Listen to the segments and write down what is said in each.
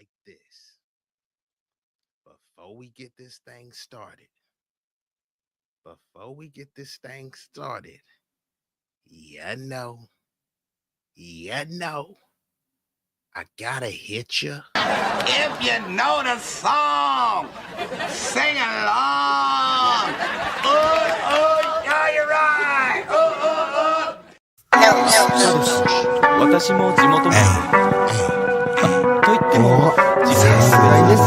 like this. Before we get this thing started, before we get this thing started, you know, you know, I gotta hit you. If you know the song, sing along. Yeah, you're right. 私も地元のと言っても自分は世代です。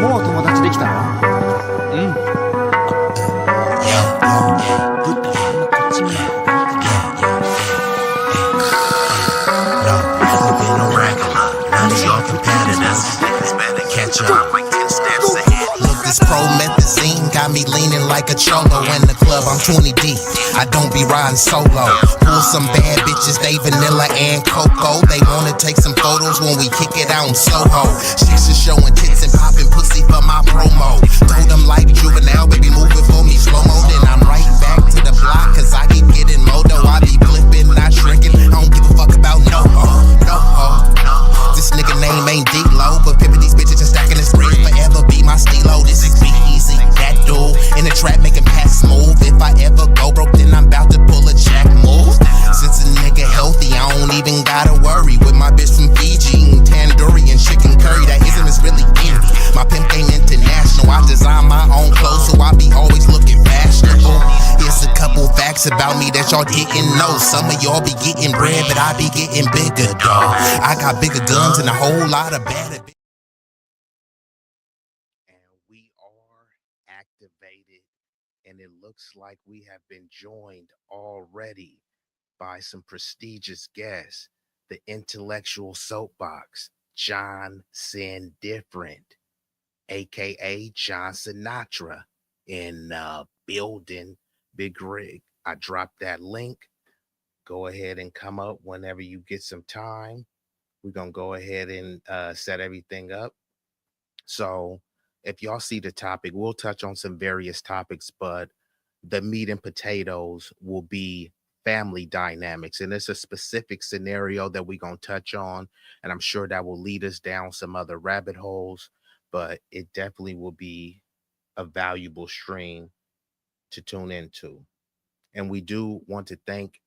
もう友達できたの？うん。ぶったまんまこっち見ない。Look, this promethazine got me leaning like a cholo. In the club, I'm 20 deep. I don't be riding solo. Pull some bad bitches, they vanilla and cocoa. They wanna take some photos when we kick it out in Soho. Chicks are showing tits and popping pussy for my promo. Told them like juvenile, baby, move it for me slow-mo. Then I'm right back to the block, cause I keep getting modo. I be flipping, not shrinking. I don't give a fuck about no ho, no ho. This nigga name ain't D-Lo, but pimpin' these bitches and stacking this bread forever be my stilo. This is B-Eazy Dat Dude. In the trap making pass smooth. If I ever go broke, then I'm about to pull a jack move. Since a nigga healthy, I don't even gotta worry. With my bitch from Fiji, eating tandoori and chicken curry. That ism is really indie. My pimp game international. I design my own clothes, so I be always looking fashionable. Here's a couple facts about me that y'all didn't know. Some of y'all be getting bread, but I be getting bigger, dawg. I got bigger guns and a whole lot of better. And we are activated, and it looks like we have been joined already by some prestigious guests. The intellectual soapbox, Johnson Different, aka John Sinatra, in building. Big Rig. I dropped that link. Go ahead and come up whenever you get some time. We're gonna go ahead and set everything up. So if y'all see the topic, we'll touch on some various topics, but the meat and potatoes will be family dynamics. And it's a specific scenario that we're going to touch on. And I'm sure that will lead us down some other rabbit holes, but it definitely will be a valuable stream to tune into. And we do want to thank,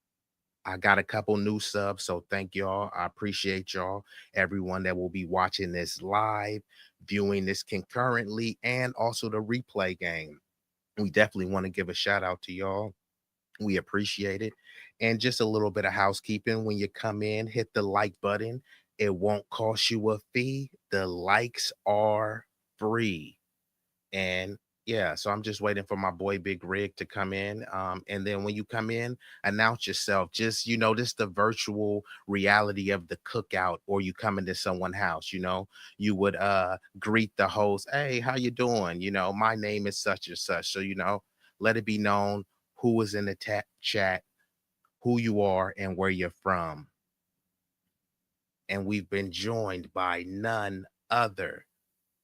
I got a couple new subs, so thank y'all. I appreciate y'all, everyone that will be watching this live, viewing this concurrently, and also the replay game. We definitely want to give a shout out to y'all. We appreciate it. And just a little bit of housekeeping. When you come in, hit the like button. It won't cost you a fee. The likes are free. And yeah, so I'm just waiting for my boy Big Rig to come in. And then when you come in, announce yourself. Just, this the virtual reality of the cookout, or you come into someone's house, you would greet the host. Hey, how you doing? My name is such and such. So, let it be known who is in the chat, who you are, and where you're from. And we've been joined by none other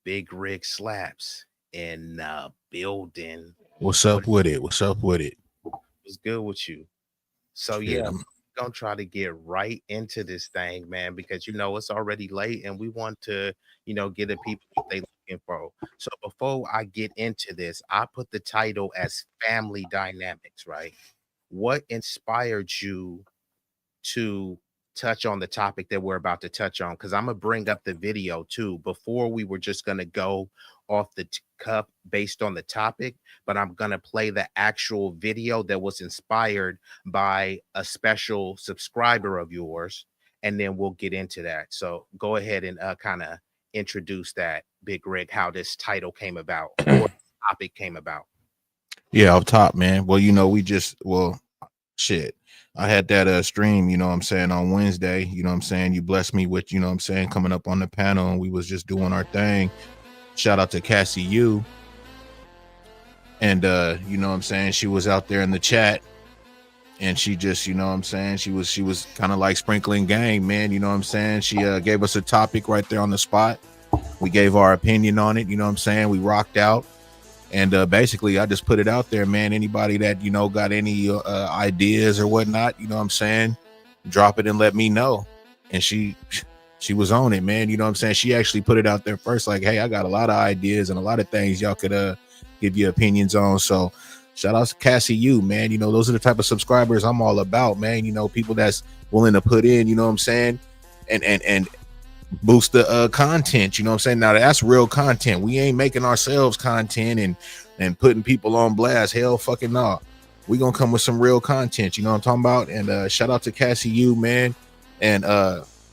Big Rig Slaps in the building. What's up with it? What's up with it? What's good with you? So yeah, I'm gonna try to get right into this thing, man, because it's already late and we want to, get the people what they looking for. So before I get into this, I put the title as family dynamics, right? What inspired you to touch on the topic that we're about to touch on? Because I'm gonna bring up the video too. Before we were just gonna go off the cuff based on the topic, but I'm gonna play the actual video that was inspired by a special subscriber of yours, and then we'll get into that. So go ahead and kind of introduce that, Big Rig, how this title came about or topic came about. Yeah, up top, man. Well, shit. I had that stream, on Wednesday, you blessed me with, coming up on the panel, and we was just doing our thing. Shout out to Cassie U. And she was out there in the chat, and she just, she was kind of like sprinkling game, man. She gave us a topic right there on the spot. We gave our opinion on it, we rocked out. And basically, I just put it out there, man. Anybody that, got any ideas or whatnot, drop it and let me know. And she She was on it, man. You know what I'm saying? She actually put it out there first, like, hey, I got a lot of ideas and a lot of things y'all could give your opinions on. So shout out to Cassie you, man. You know, those are the type of subscribers I'm all about, man. You know, people that's willing to put in, you know what I'm saying, and boost the content, you know what I'm saying? Now that's real content. We ain't making ourselves content and putting people on blast. Hell fucking no. We gonna come with some real content, you know what I'm talking about? And shout out to Cassie you, man. And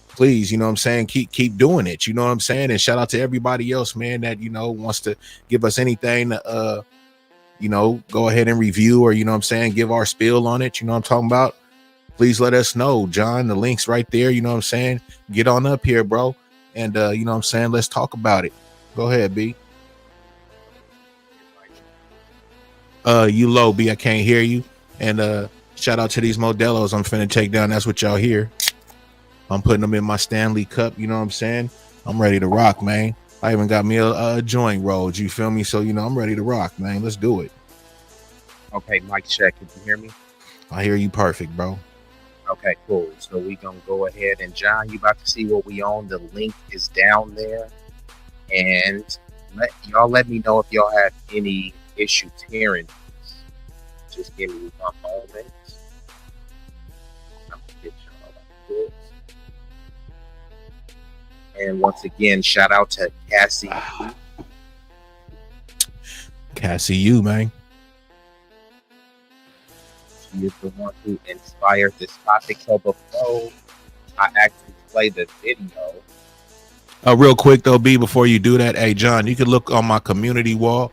please, you know what I'm saying, keep doing it, you know what I'm saying? And shout out to everybody else, man, that, you know, wants to give us anything to you know, go ahead and review, or, you know what I'm saying, give our spiel on it, you know what I'm talking about? Please let us know, John. The link's right there, you know what I'm saying? Get on up here, bro. And you know what I'm saying, let's talk about it. Go ahead, B. You low, B, I can't hear you. And shout out to these Modelos I'm finna take down. That's what y'all hear. I'm putting them in my Stanley Cup, you know what I'm saying? I'm ready to rock, man. I even got me a joint rolled, you feel me? So, you know, I'm ready to rock, man. Let's do it. Okay, mic check. Can you hear me? I hear you perfect, bro. Okay, cool. So we gonna go ahead, and John, you about to see what we own. The link is down there, and let me know if y'all have any issues hearing this. Just give me one moment. I'm gonna get y'all like this. And once again, shout out to Cassie. Cassie you, man. She is the one who inspired this topic. So before I actually play the video, Real quick though, B, before you do that, hey John, you can look on my community wall,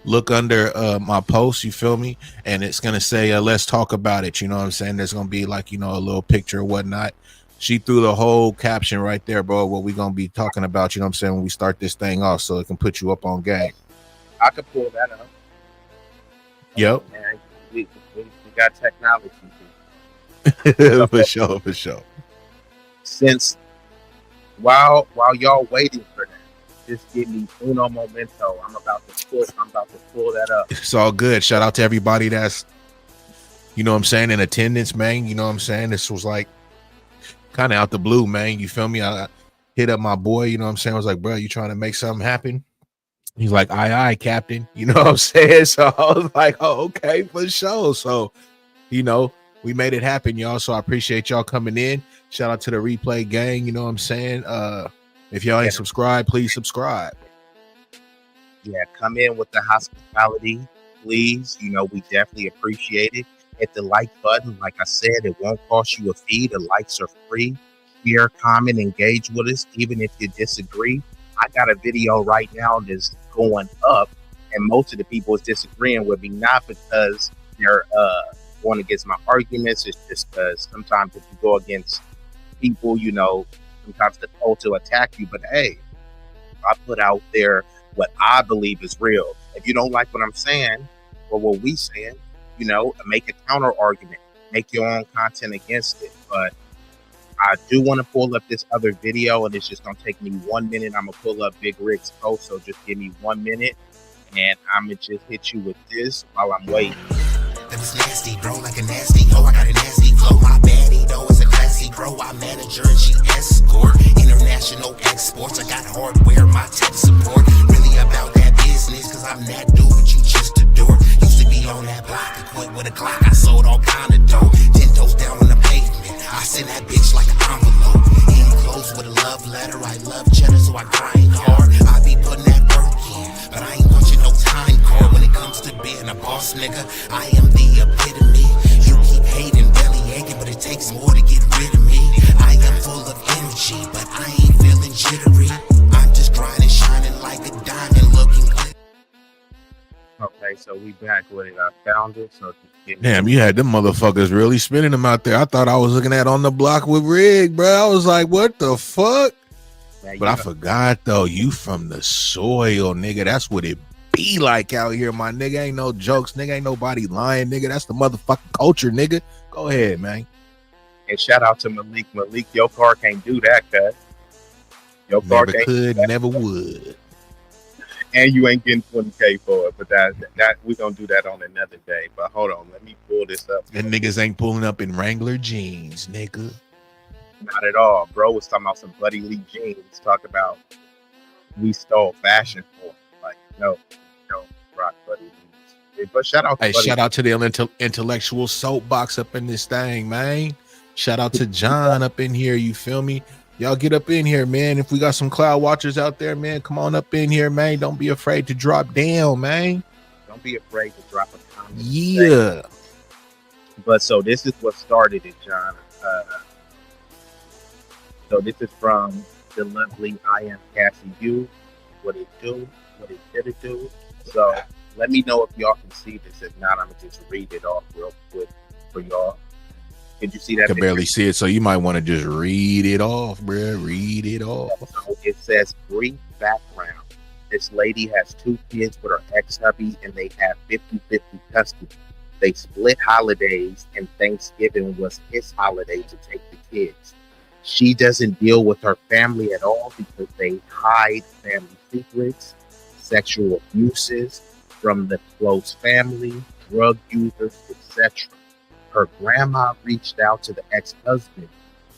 look under my post, you feel me? And it's gonna say let's talk about it, you know what I'm saying? There's gonna be like, you know, a little picture or whatnot. She threw the whole caption right there, bro, what we gonna be talking about, you know what I'm saying, when we start this thing off, so it can put you up on game. I could pull that up. Yep. Man, we got technology For sure. Since while y'all waiting for that, just give me uno momento. I'm about to pull that up. It's all good. Shout out to everybody that's, you know what I'm saying, in attendance, man. You know what I'm saying? This was like kind of out the blue, man. You feel me? I hit up my boy, you know what I'm saying? I was like, bro, you trying to make something happen? He's like, aye, Captain. You know what I'm saying? So I was like, oh, okay, for sure. So, you know, we made it happen, y'all. So I appreciate y'all coming in. Shout out to the replay gang. You know what I'm saying? If y'all ain't subscribed, please subscribe. Yeah, come in with the hospitality, please. You know, we definitely appreciate it. Hit the like button. Like I said, it won't cost you a fee. The likes are free. Share, comment, engage with us, even if you disagree. I got a video right now that's going up, and most of the people is disagreeing with me, not because they're going against my arguments. It's just because sometimes if you go against people, you know, sometimes the told to attack you. But hey, I put out there what I believe is real. If you don't like what I'm saying or what we saying, you know, make a counter argument, make your own content against it. But I do want to pull up this other video, and it's just gonna take me 1 minute. I'm gonna pull up Big Rick's post, so just give me 1 minute, and I'm gonna just hit you with this while I'm waiting. That was nasty, bro, like a nasty hoe. I got a nasty flow. My baddie, though, is a classy bro. I manage her and she escort. International exports. I got hardware, my tech support. Really about that business, cause I'm that dude you just adore. Used to be on that block, equipped with a Glock. I sold all kind of dope. 10 toes down on the pavement. I send that bitch like an envelope. Enclosed with a love letter. I love cheddar, so I grind hard. I be putting that work in, but I ain't punching no time card. When it comes to being a boss, nigga, I am the epitome. You keep hating, belly aching, but it takes more to get rid of me. I am full of energy, but I ain't feeling jittery. I'm just grinding, shining like a diamond, looking good. Okay, so we back with it. I found it. So damn, you had them motherfuckers really spinning them out there. I thought I was looking at On the Block with Rig, bro. I was like, what the fuck? Man, but I forgot though, you from the soil, nigga. That's what it be like out here, my nigga. Ain't no jokes, nigga. Ain't nobody lying, nigga. That's the motherfucking culture, nigga. Go ahead, man. And shout out to Malik. Malik, your car can't do that, cuz. Your car Never can't could, never would. And you ain't getting 20K for it, but that we gonna do that on another day. But hold on, let me pull this up. And niggas ain't pulling up in Wrangler jeans, nigga. Not at all. Bro was talking about some Buddy Lee jeans. Talk about we stole fashion for. Like, no, don't rock Buddy Lee's. But shout out to Hey, Buddy. shout out to the intellectual soapbox up in this thing, man. Shout out to John up in here. You feel me? Y'all get up in here, man. If we got some cloud watchers out there, man, come on up in here, man. Don't be afraid to drop down, man. Don't be afraid to drop a comment. Yeah. But so this is what started it, John. So this is from the lovely I Am Cassie U. What it do? What it did it do? So let me know if y'all can see this. If not, I'm gonna just read it off real quick for y'all. Did you see that? I can barely see it, so you might want to just read it off, bro. Read it off. So it says brief background. This lady has 2 kids with her ex-hubby, and they have 50-50 custody. They split holidays, and Thanksgiving was his holiday to take the kids. She doesn't deal with her family at all because they hide family secrets, sexual abuses from the close family, drug users, etc. Her grandma reached out to the ex-husband,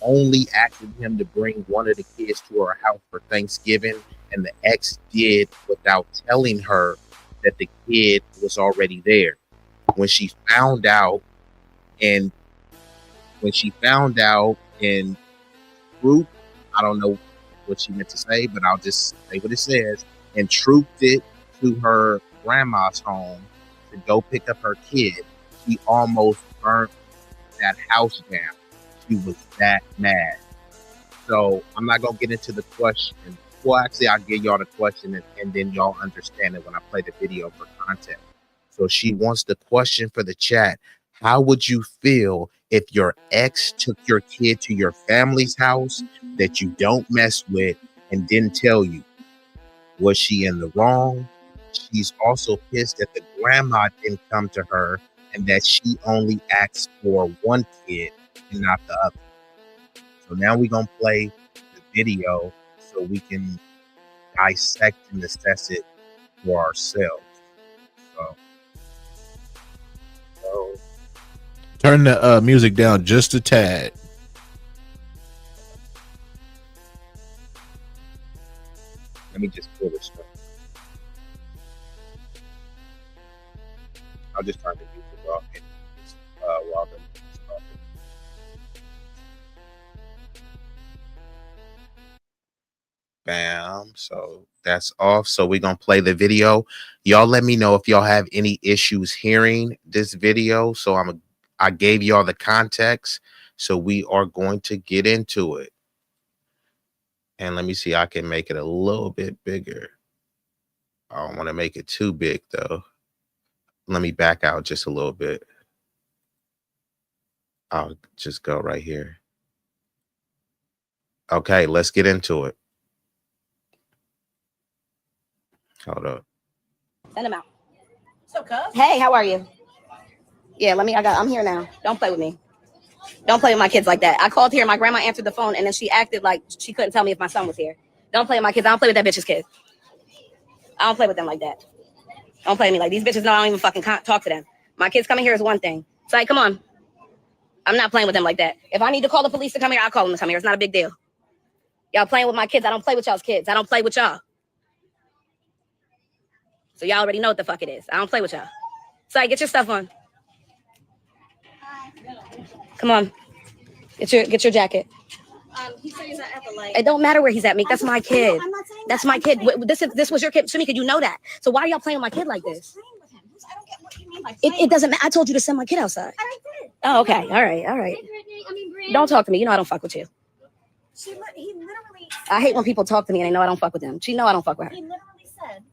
only asking him to bring one of the kids to her house for Thanksgiving, and the ex did without telling her that the kid was already there. When she found out, and truth, I don't know what she meant to say, but I'll just say what it says, and truthed it to her grandma's home to go pick up her kid. She almost burnt that house down. She was that mad. So I'm not gonna get into the question. Well, actually, I'll give y'all the question, and then y'all understand it when I play the video for content. So she wants the question for the chat. How would you feel if your ex took your kid to your family's house that you don't mess with and didn't tell you? Was she in the wrong? She's also pissed that the grandma didn't come to her and that she only asked for one kid and not the other. So now we're going to play the video so we can dissect and assess it for ourselves. So Turn the music down just a tad. let me just pull this one. I'll just turn the music off and while the music's talking. Bam. So that's off. So we're gonna play the video. Y'all let me know if y'all have any issues hearing this video. So I gave y'all the context. So we are going to get into it. And let me see, I can make it a little bit bigger. I don't want to make it too big though. Let me back out just a little bit. I'll just go right here. Okay, let's get into it. Hold up. Send him out. So, hey, how are you? Yeah, I'm here now. Don't play with me. Don't play with my kids like that. I called here, my grandma answered the phone, and then she acted like she couldn't tell me if my son was here. Don't play with my kids. I don't play with that bitch's kids. I don't play with them like that. Don't play with me like these bitches know I don't even fucking talk to them. My kids coming here is one thing. It's like, come on. I'm not playing with them like that. If I need to call the police to come here, I'll call them to come here. It's not a big deal. Y'all playing with my kids. I don't play with y'all's kids. I don't play with y'all. So y'all already know what the fuck it is. I don't play with y'all. Sorry, get your stuff on. Come on. Get your jacket. He said he's at the light. It don't matter where he's at, Meek. That's my kid. I'm not saying that's my kid. This was your kid. Shamika, you know that. So why are y'all playing with my kid like this? I don't get what you mean by playing. It doesn't matter. I told you to send my kid outside. I did. Oh, okay. All right. Don't talk to me. You know I don't fuck with you. He literally. I hate when people talk to me and they know I don't fuck with them. She know I don't fuck with her. He literally said.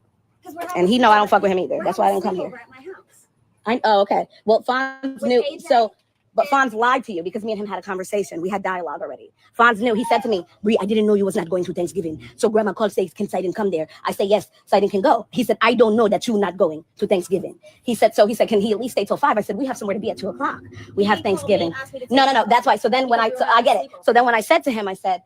And he know I don't fuck with him either. That's why I don't come here. At my house. Oh, okay. Well, Fonz knew. AJ. So, but Fonz lied to you because me and him had a conversation. We had dialogue already. Fonz knew. He said to me, Bree, I didn't know you was not going to Thanksgiving. So grandma called, says, can Sidon come there? I say, yes, Sidon can go. He said, I don't know that you're not going to Thanksgiving. He said, can he at least stay till 5? I said, we have somewhere to be at 2:00. We have Thanksgiving. No. That's why. So then I get it. So then when I said to him, I said,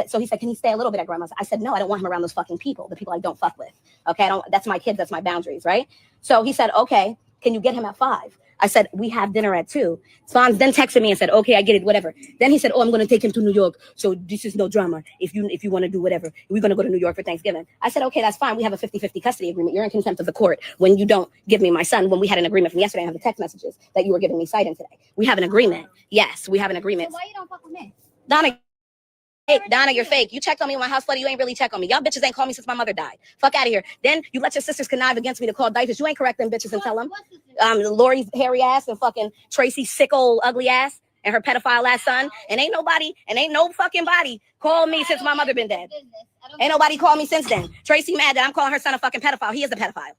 so he said, can he stay a little bit at grandma's? I said, no, I don't want him around those fucking people, the people I don't fuck with. Okay. That's my kids. That's my boundaries. Right. So he said, okay. Can you get him at 5? I said, we have dinner at 2. Spons then texted me and said, okay, I get it, whatever. Then he said, oh, I'm going to take him to New York. So this is no drama. If you want to do whatever, we're going to go to New York for Thanksgiving. I said, okay, that's fine. We have a 50-50 custody agreement. You're in contempt of the court when you don't give me my son, when we had an agreement from yesterday. I have the text messages that you were giving me citing today. We have an agreement. Yes, we have an agreement. So why you don't fuck with me? Donna, you're fake. You checked on me when my house flooded. You ain't really check on me. Y'all bitches ain't called me since my mother died. Fuck out of here. Then you let your sisters connive against me to call diapers. You ain't correct them bitches and tell them. Lori's hairy ass and fucking Tracy's sick old ugly ass and her pedophile ass son. And ain't no fucking body called me since my mother been dead. Ain't nobody called me since then. Tracy mad that I'm calling her son a fucking pedophile. He is a pedophile.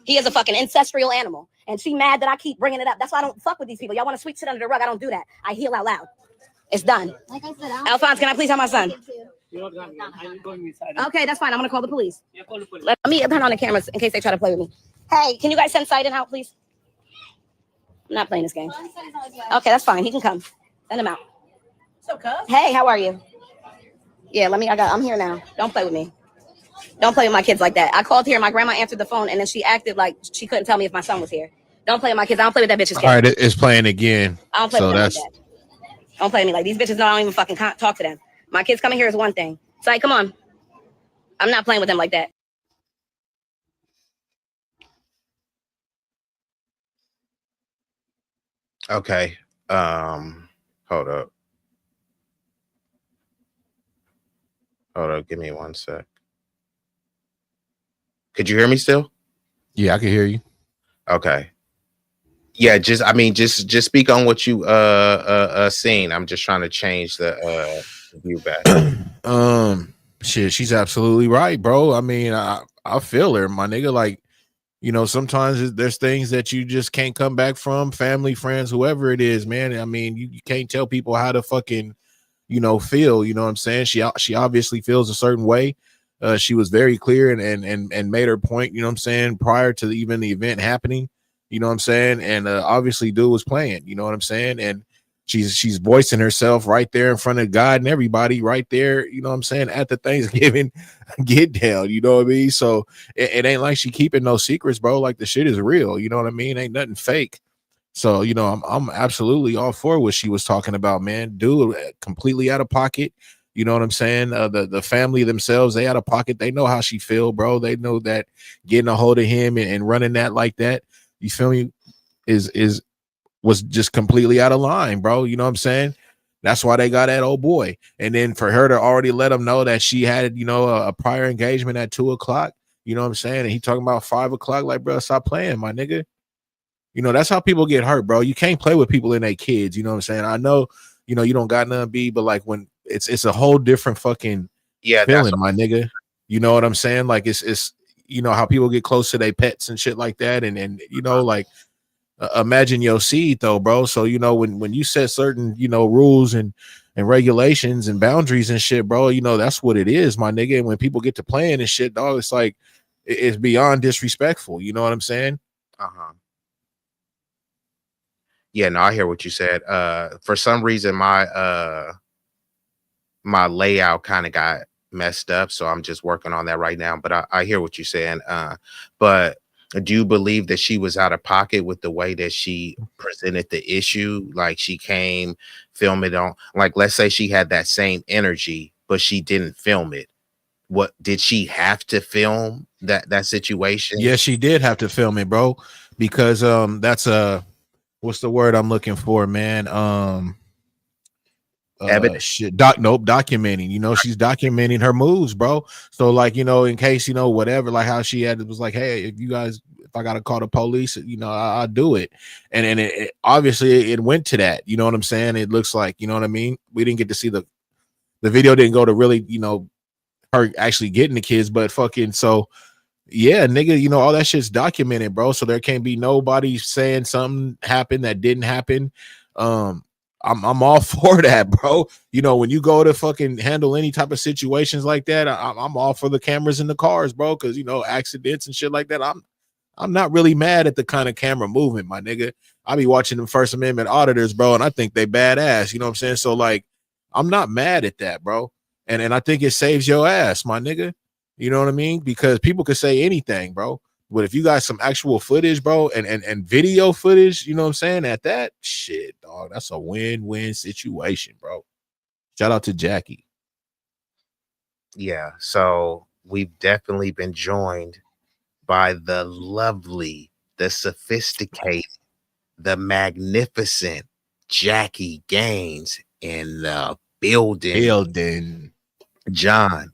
He is a fucking ancestral animal. And she mad that I keep bringing it up. That's why I don't fuck with these people. Y'all want to sweep shit under the rug. I don't do that. I heal out loud. It's done. Like I said, Alphonse, can I please have my son? Okay, that's fine. I'm gonna call the police. Let me turn on the cameras in case they try to play with me. Hey, can you guys send Sidon out, please? I'm not playing this game. Okay, that's fine. He can come. Send him out. Hey, how are you? Yeah, I'm here now. Don't play with me. Don't play with my kids like that. I called here. My grandma answered the phone, and then she acted like she couldn't tell me if my son was here. Don't play with my kids. I don't play with that bitch's kid. All right, it's playing again. I don't play with them like that. Don't play with me like these bitches. No, I don't even fucking talk to them. My kids coming here is one thing. It's like, come on. I'm not playing with them like that. Okay. Hold up. Give me 1 sec. Could you hear me still? Yeah, I can hear you. Okay. Yeah, just speak on what you seen. I'm just trying to change the view back. Shit, she's absolutely right, bro. I mean, I feel her, my nigga. Like, you know, sometimes there's things that you just can't come back from, family, friends, whoever it is, man. I mean, you can't tell people how to fucking, you know, feel. You know what I'm saying? She obviously feels a certain way. She was very clear and made her point, you know what I'm saying, prior to even the event happening. You know what I'm saying? And obviously dude was playing, you know what I'm saying? And she's voicing herself right there in front of God and everybody right there, you know what I'm saying, at the Thanksgiving get down, you know what I mean? So it ain't like she keeping no secrets, bro. Like the shit is real, you know what I mean? Ain't nothing fake. So, you know, I'm absolutely all for what she was talking about, man. Dude, completely out of pocket. You know what I'm saying? The family themselves, they out of pocket. They know how she feel, bro. They know that getting a hold of him and running that like that, you feel me, was just completely out of line, bro. You know what I'm saying? That's why they got that old boy. And then for her to already let him know that she had, you know, a prior engagement at 2:00, you know what I'm saying? And he talking about 5:00, like, bro, stop playing, my nigga. You know, that's how people get hurt, bro. You can't play with people and their kids. You know what I'm saying? I know, you know, you don't got nothing be, but like when it's a whole different fucking feeling, my nigga. You know what I'm saying? Like it's you know how people get close to their pets and shit like that, and you know, like imagine your seed though, bro. So you know when you set certain, you know, rules and regulations and boundaries and shit, bro, you know that's what it is, my nigga. And when people get to playing and shit, dog, it's like it's beyond disrespectful. You know what I'm saying? Yeah, no, I hear what you said. For some reason, my layout kind of got messed up, so I'm just working on that right now. But I hear what you're saying. But do you believe that she was out of pocket with the way that she presented the issue? Like she came, film it on, like let's say she had that same energy, but she didn't film it. What did she have to film that situation? Yeah, she did have to film it, bro, because that's what's the word I'm looking for, man? Documenting. You know, she's documenting her moves, bro. So like, you know, in case, you know, whatever, like how she had, it was like, hey, if I gotta call the police, you know, I'll do it. And it obviously it went to that, you know what I'm saying? It looks like, you know what I mean? We didn't get to see the video didn't go to really, you know, her actually getting the kids, but fucking so yeah, nigga, you know, all that shit's documented, bro. So there can't be nobody saying something happened that didn't happen. I'm all for that, bro. You know, when you go to fucking handle any type of situations like that, I'm all for the cameras in the cars, bro, because you know, accidents and shit like that. I'm not really mad at the kind of camera movement, my nigga. I be watching them First Amendment auditors, bro, and I think they badass. You know what I'm saying? So like, I'm not mad at that, bro. And I think it saves your ass, my nigga. You know what I mean? Because people could say anything, bro. But if you got some actual footage, bro, and video footage, you know what I'm saying? At that shit, dog, that's a win-win situation, bro. Shout out to Jackie. Yeah. So we've definitely been joined by the lovely, the sophisticated, the magnificent Jackie Gaines in the building. Hilden. John,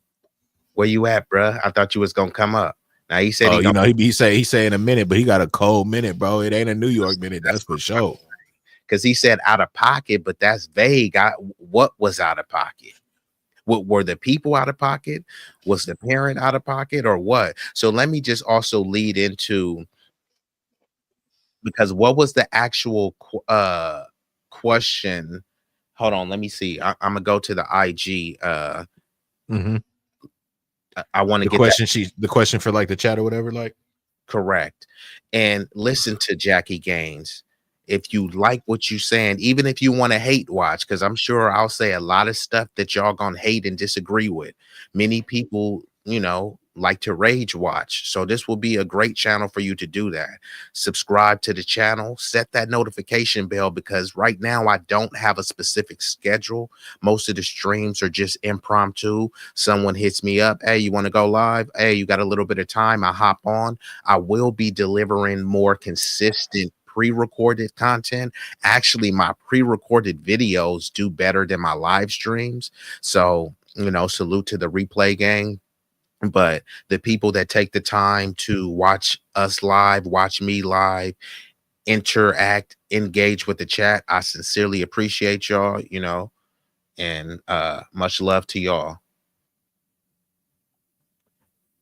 where you at, bruh? I thought you was gonna come up. Now he said Oh, he you don't. know, he say in a minute, but he got a cold minute, bro. It ain't a New York minute, that's for sure. Because he said out of pocket, but that's vague. What was out of pocket? What were the people out of pocket? Was the parent out of pocket, or what? So let me just also lead into, because what was the actual question? Hold on, let me see. I'm gonna go to the IG. Mm-hmm. I want to The get question the question for like the chat or whatever, like correct. And listen to Jackie Gaines. If you like what you saying, even if you want to hate watch, because I'm sure I'll say a lot of stuff that y'all gonna hate and disagree with. Many people, like to rage watch. So this will be a great channel for you to do that. Subscribe to the channel, set that notification bell, because right now I don't have a specific schedule. Most of the streams are just impromptu. Someone hits me up, hey, you want to go live? Hey, you got a little bit of time? I hop on. I will be delivering more consistent pre-recorded content. Actually, my pre-recorded videos do better than my live streams. So, salute to the replay gang. But the people that take the time to watch us live, watch me live, interact, engage with the chat, I sincerely appreciate y'all, and much love to y'all.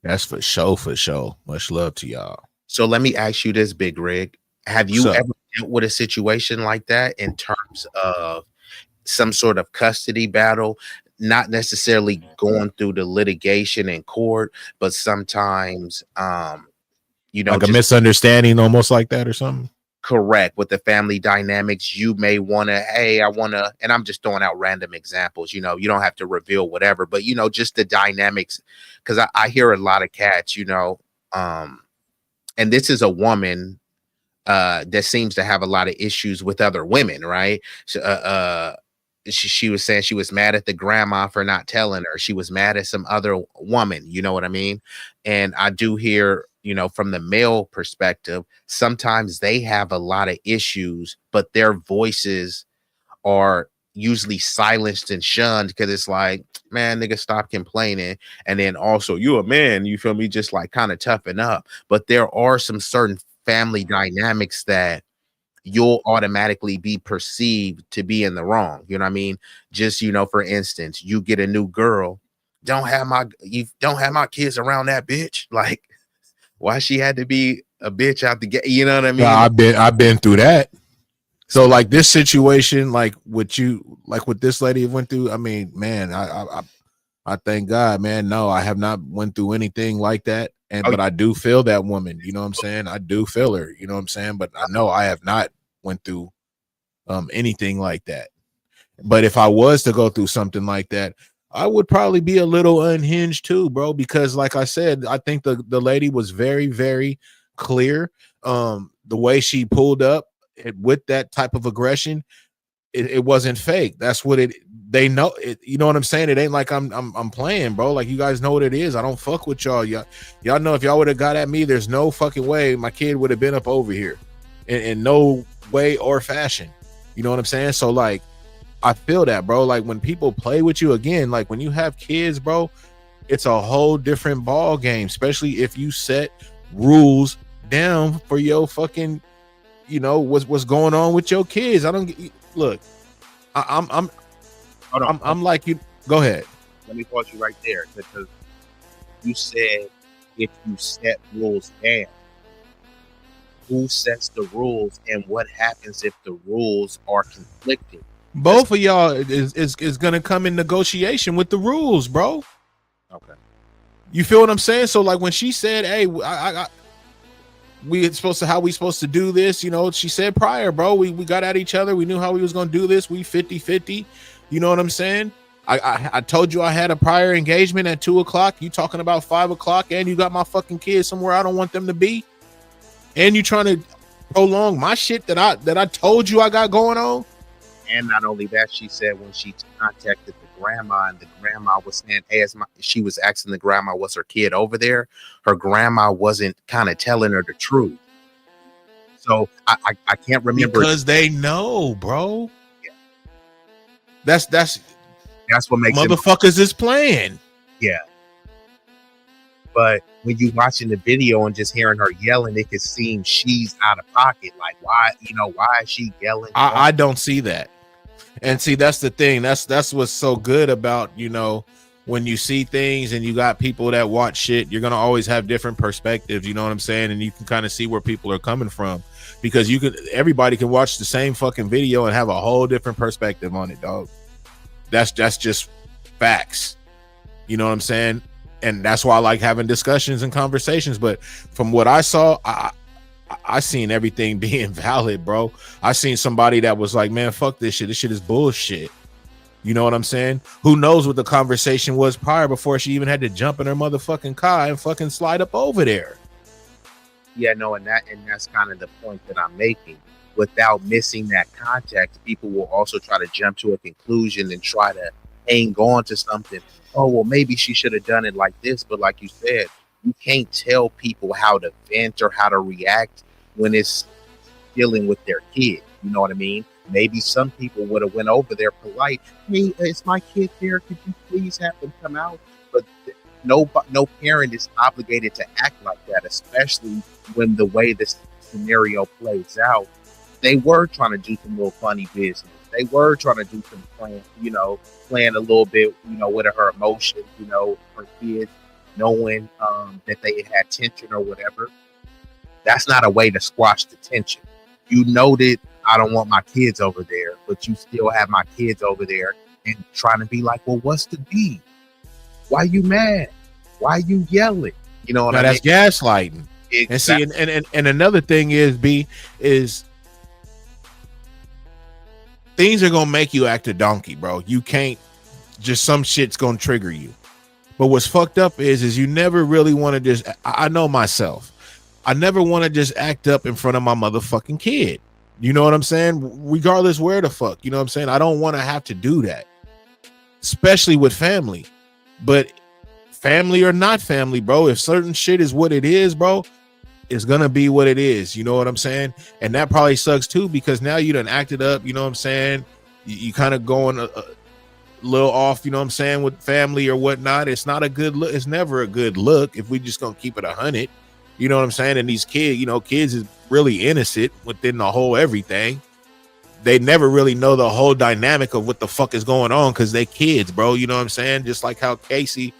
that's for sure, for sure. Much love to y'all. So let me ask you this, Big Rig. Have you So, ever dealt with a situation like that in terms of some sort of custody battle? Not necessarily going through the litigation in court, but sometimes, like a just misunderstanding, almost like that or something. correct with the family dynamics. You may want to, hey, I want to, and I'm just throwing out random examples. You don't have to reveal whatever, but just the dynamics, because I hear a lot of cats, and this is a woman that seems to have a lot of issues with other women, right? So, she was saying she was mad at the grandma for not telling her. She was mad at some other woman, you know what I mean? And I do hear, from the male perspective, sometimes they have a lot of issues, but their voices are usually silenced and shunned, because it's like, man, nigga, stop complaining. And then also, you a man, you feel me, just like kind of toughen up. But there are some certain family dynamics that you'll automatically be perceived to be in the wrong. You know what I mean? Just, for instance, you get a new girl, you don't have my kids around that bitch. Like, why she had to be a bitch out the gate? You know what I mean? I've been through that. So like this situation, like what this lady went through. I mean, man, I thank God, man. No, I have not went through anything like that. But I do feel that woman, you know what I'm saying? I do feel her, you know what I'm saying? But I know I have not went through anything like that. But if I was to go through something like that, I would probably be a little unhinged too, bro, because like I said, I think the lady was very, very clear. The way she pulled up with that type of aggression, it wasn't fake. That's what they know it, you know what I'm saying? It ain't like I'm playing, bro. Like, you guys know what it is. I don't fuck with y'all. Y'all know if y'all would have got at me, there's no fucking way my kid would have been up over here in no way or fashion. You know what I'm saying? So like, I feel that, bro. Like, when people play with you, again, like when you have kids, bro, it's a whole different ball game, especially if you set rules down for your fucking, what's going on with your kids. I don't look. I'm like you. Go ahead. Let me pause you right there, because you said if you set rules down, who sets the rules, and what happens if the rules are conflicting? Both of y'all is gonna come in negotiation with the rules, bro. Okay. You feel what I'm saying? So like when she said, "Hey, we supposed to do this," she said prior, bro, we got at each other. We knew how we was gonna do this. We 50-50. You know what I'm saying? I told you I had a prior engagement at 2:00. You talking about 5:00, and you got my fucking kids somewhere I don't want them to be, and you trying to prolong my shit that I told you I got going on. And not only that, she said when she contacted the grandma, and the grandma was saying, she was asking the grandma, was her kid over there? Her grandma wasn't kind of telling her the truth. So I can't remember, because they know, bro. Yeah. That's what makes motherfuckers is playing. Yeah. But when you watching the video and just hearing her yelling, it could seem she's out of pocket. Like, why is she yelling? I don't see that. And see, that's the thing. That's what's so good about, when you see things and you got people that watch shit, you're gonna always have different perspectives. You know what I'm saying? And you can kind of see where people are coming from, because everybody can watch the same fucking video and have a whole different perspective on it, dog. That's just facts. You know what I'm saying? And that's why I like having discussions and conversations. But from what I saw, I seen everything being valid, bro. I seen somebody that was like, man, fuck this shit. This shit is bullshit. You know what I'm saying? Who knows what the conversation was prior before she even had to jump in her motherfucking car and fucking slide up over there. Yeah, no, and that's kind of the point that I'm making. Without missing that context, people will also try to jump to a conclusion and try to hang on to something. Oh, well, maybe she should have done it like this. But like you said, you can't tell people how to vent or how to react when it's dealing with their kid. You know what I mean? Maybe some people would have went over there polite. Hey, is my kid there? Could you please have them come out? But no parent is obligated to act like that, especially when the way this scenario plays out. They were trying to do some little funny business. They were trying to do some playing a little bit, with her emotions, her kids knowing that they had tension or whatever. That's not a way to squash the tension. You noted, I don't want my kids over there, but you still have my kids over there and trying to be like, well, what's the beef? Why you mad? Why you yelling? You know what I mean? That's gaslighting. Exactly. And see, and another thing is, things are gonna make you act a donkey, bro. You can't just, some shit's gonna trigger you. But what's fucked up is you never really want to just, I know myself, I never want to just act up in front of my motherfucking kid. You know what I'm saying? Regardless where the fuck, you know what I'm saying? I don't want to have to do that, especially with family. But family or not family, bro, if certain shit is what it is, bro, it's gonna be what it is. You know what I'm saying? And that probably sucks too, because now you done acted up. You know what I'm saying? You kind of going a little off, you know what I'm saying, with family or whatnot. It's not a good look. It's never a good look if we just gonna keep it 100. You know what I'm saying? And these kids, kids is really innocent within the whole everything. They never really know the whole dynamic of what the fuck is going on because they kids, bro. You know what I'm saying? Just like how Casey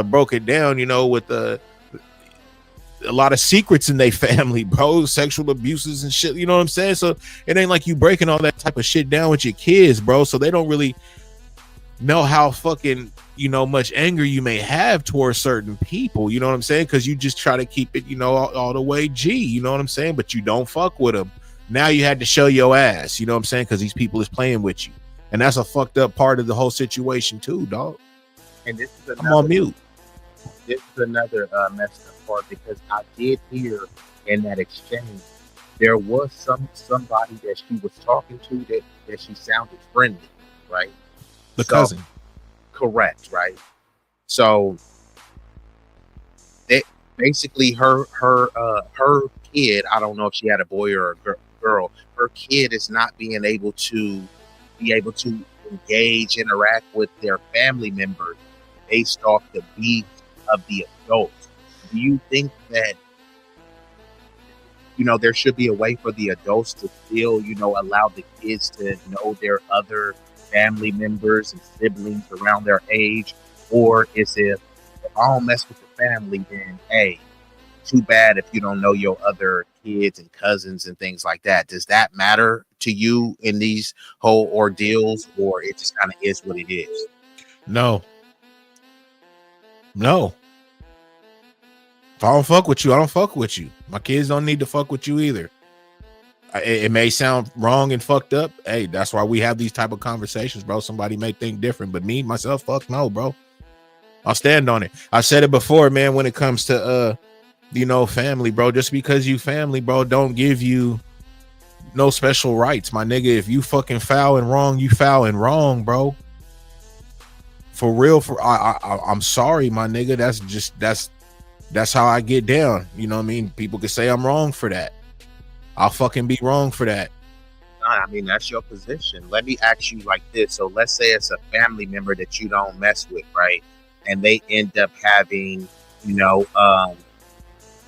broke it down, with a lot of secrets in their family, bro, sexual abuses and shit. You know what I'm saying? So it ain't like you breaking all that type of shit down with your kids, bro. So they don't really know how fucking, much anger you may have towards certain people. You know what I'm saying? Because you just try to keep it, all the way G. You know what I'm saying? But you don't fuck with them. Now you had to show your ass. You know what I'm saying? Because these people is playing with you, and that's a fucked up part of the whole situation too, dog. And this is I'm on mute. This is another messed up part, because I did hear in that exchange there was somebody that she was talking to that she sounded friendly, right? The cousin. Correct, right? So basically her kid, I don't know if she had a boy or a girl, her kid is not being able to engage, interact with their family members based off the beat of the adults. Do you think that there should be a way for the adults to still allow the kids to know their other family members and siblings around their age? Or is it, if I don't mess with the family, then hey, too bad if you don't know your other kids and cousins and things like that? Does that matter to you in these whole ordeals, or it just kind of is what it is? No. If I don't fuck with you, I don't fuck with you. My kids don't need to fuck with you either. It may sound wrong and fucked up. Hey, that's why we have these type of conversations, bro. Somebody may think different, but me, myself, fuck no, bro. I'll stand on it. I said it before, man, when it comes to, family, bro, just because you family, bro, don't give you no special rights, my nigga. If you fucking foul and wrong, you foul and wrong, bro. For real. I'm sorry, my nigga. That's how I get down. You know what I mean? People can say I'm wrong for that. I'll fucking be wrong for that. I mean, that's your position. Let me ask you like this. So let's say it's a family member that you don't mess with, right? And they end up having,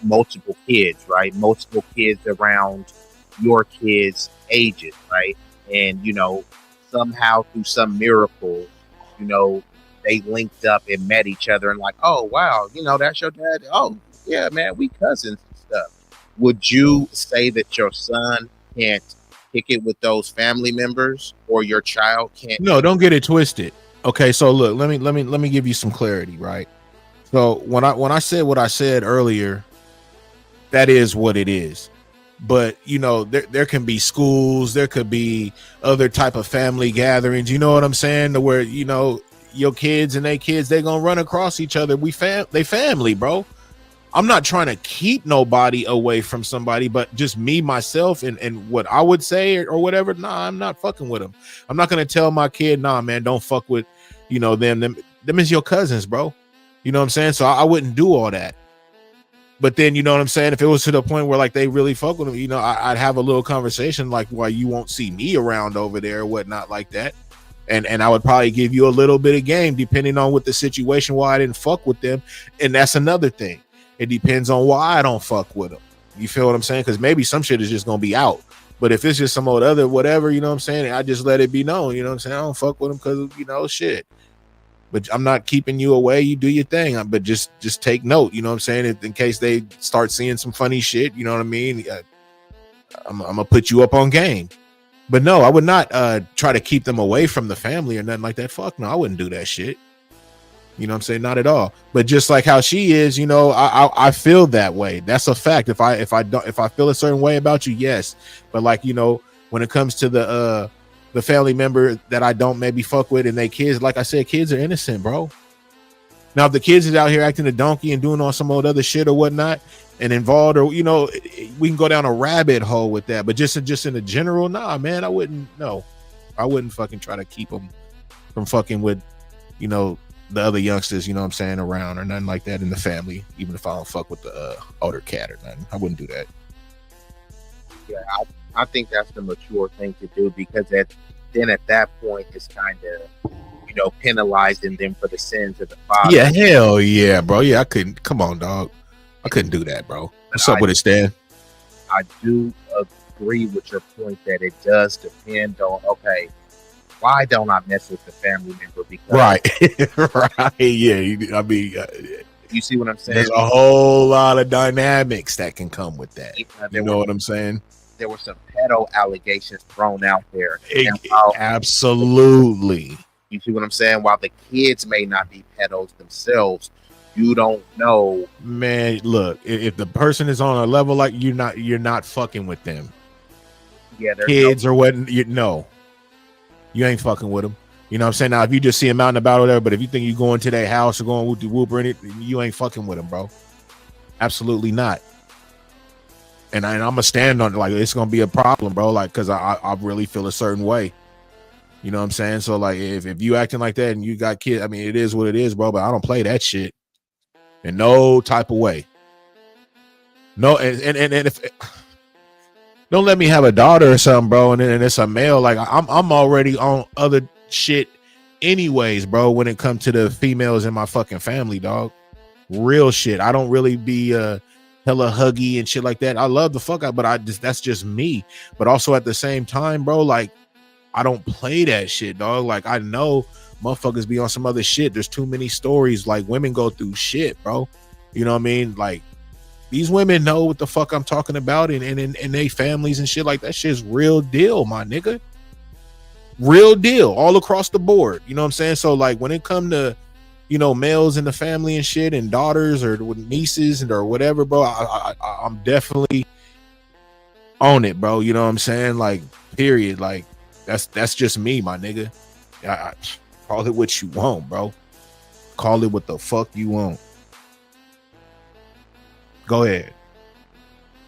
multiple kids, right? Multiple kids around your kids' ages, right? And, somehow through some miracle, they linked up and met each other and like, oh, wow, that's your dad. Oh, yeah, man, we cousins and stuff. Would you say that your son can't kick it with those family members, or your child can't? No, don't get it twisted. Okay, so look, let me give you some clarity, right? So when I said what I said earlier, that is what it is. But there can be schools, there could be other type of family gatherings. You know what I'm saying? To where your kids and they kids, they gonna run across each other. They family, bro. I'm not trying to keep nobody away from somebody, but just me, myself, and what I would say or whatever. Nah, I'm not fucking with them. I'm not gonna tell my kid, nah, man, don't fuck with, them is your cousins, bro. You know what I'm saying? So I wouldn't do all that. But then, you know what I'm saying? If it was to the point where like they really fuck with them, I'd have a little conversation like, why you won't see me around over there or whatnot like that. And I would probably give you a little bit of game depending on what the situation, why I didn't fuck with them. And that's another thing. It depends on why I don't fuck with them. You feel what I'm saying? Because maybe some shit is just going to be out. But if it's just some old other whatever, you know what I'm saying? I just let it be known, you know what I'm saying? I don't fuck with them because, shit. But I'm not keeping you away. You do your thing. But just take note, you know what I'm saying? In case they start seeing some funny shit, you know what I mean? I'm going to put you up on game. But no, I would not try to keep them away from the family or nothing like that. Fuck no, I wouldn't do that shit. You know what I'm saying? Not at all. But just like how she is, I feel that way. That's a fact. If I feel a certain way about you, yes. But like, when it comes to the family member that I don't maybe fuck with and they kids, like I said, kids are innocent, bro. Now, if the kids is out here acting a donkey and doing all some old other shit or whatnot and involved, or we can go down a rabbit hole with that. But just in a general, nah, man, I wouldn't fucking try to keep them from fucking with, the other youngsters, you know what I'm saying, around or nothing like that in the family, even if I don't fuck with the older cat or nothing. I wouldn't do that. Yeah, I think that's the mature thing to do, because at that point it's kind of, penalizing them for the sins of the father. Yeah, hell yeah, bro. Yeah, I couldn't. Come on, dog. I couldn't do that, bro. What's up with it, Stan? I do agree with your point that it does depend on, okay, why don't I mess with the family member? Because right. Yeah. I mean, you see what I'm saying? There's a whole lot of dynamics that can come with that. You know what I'm saying? There were some pedo allegations thrown out there. Absolutely. You see what I'm saying? While the kids may not be pedos themselves, you don't know. Man, look, if the person is on a level like you're not fucking with them. Yeah, kids or what? You ain't fucking with them. You know what I'm saying? Now, if you just see them out and about or whatever, but if you think you going to their house or going whoop de whoop or anything, you ain't fucking with them, bro. Absolutely not. And I'm gonna stand on it. Like, it's gonna be a problem, bro. Like, cause I really feel a certain way. You know what I'm saying? So like, if you acting like that and you got kids, I mean, it is what it is, bro. But I don't play that shit in no type of way. No, and if don't let me have a daughter or something, bro, and it's a male. Like, I'm already on other shit anyways, bro, when it comes to the females in my fucking family, dog. Real shit. I don't really be hella huggy and shit like that. I love the fuck out, but that's just me. But also at the same time, bro, like, I don't play that shit, dog. Like, I know motherfuckers be on some other shit. There's too many stories. Like, women go through shit, bro. You know what I mean? Like, these women know what the fuck I'm talking about, and they families and shit like that. Shit's real deal, my nigga. Real deal all across the board. You know what I'm saying? So like, when it come to, males in the family and shit, and daughters or with nieces or whatever, bro, I'm definitely own it, bro. You know what I'm saying? Like, period. Like, that's just me, my nigga. I call it what you want, bro. Call it what the fuck you want. Go ahead.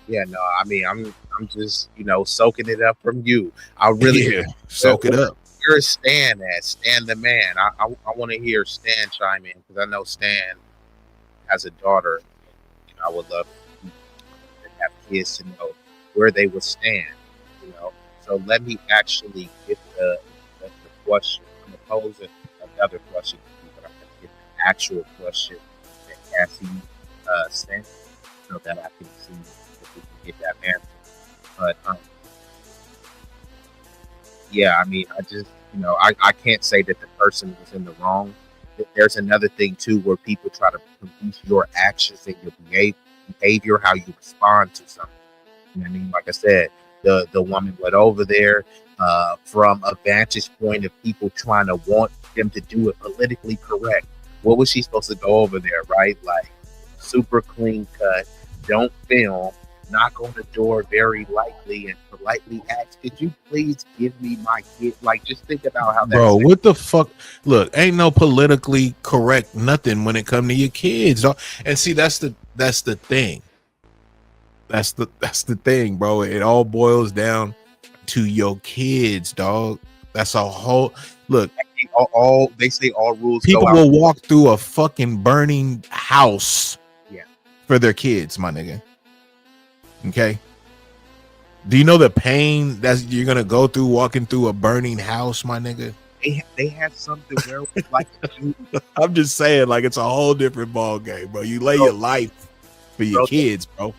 Yeah, no, I mean, I'm just, soaking it up from you. I really Soak it up. Where's Stan at? Stan the man. I want to hear Stan chime in because I know Stan has a daughter. I would love to have kids to know where they would stand. So let me actually get the question. I'm gonna pose another question to you, but I'm gonna get the actual question that Cassie sent so that I can see if we can get that answer. But yeah, I mean, I just, I can't say that the person was in the wrong. There's another thing too where people try to police your actions and your behavior, how you respond to something. You know what I mean? Like I said, the woman went over there from a vantage point of people trying to want them to do it politically correct. What was she supposed to go over there, right? Like, super clean cut, don't film, knock on the door very lightly and politely ask, could you please give me my kid? Like, just think about how that. Bro, what the fuck? Look, ain't no politically correct nothing when it come to your kids, dog. And see, that's the thing. That's the thing, bro. It all boils down to your kids, dog. That's a whole look. All they say, all rules. People will walk through a fucking burning house, yeah, for their kids, my nigga. Okay. Do you know the pain that you're gonna go through walking through a burning house, my nigga? They had something where it was like I'm just saying, like, it's a whole different ball game, bro. You lay your life for your kids, bro.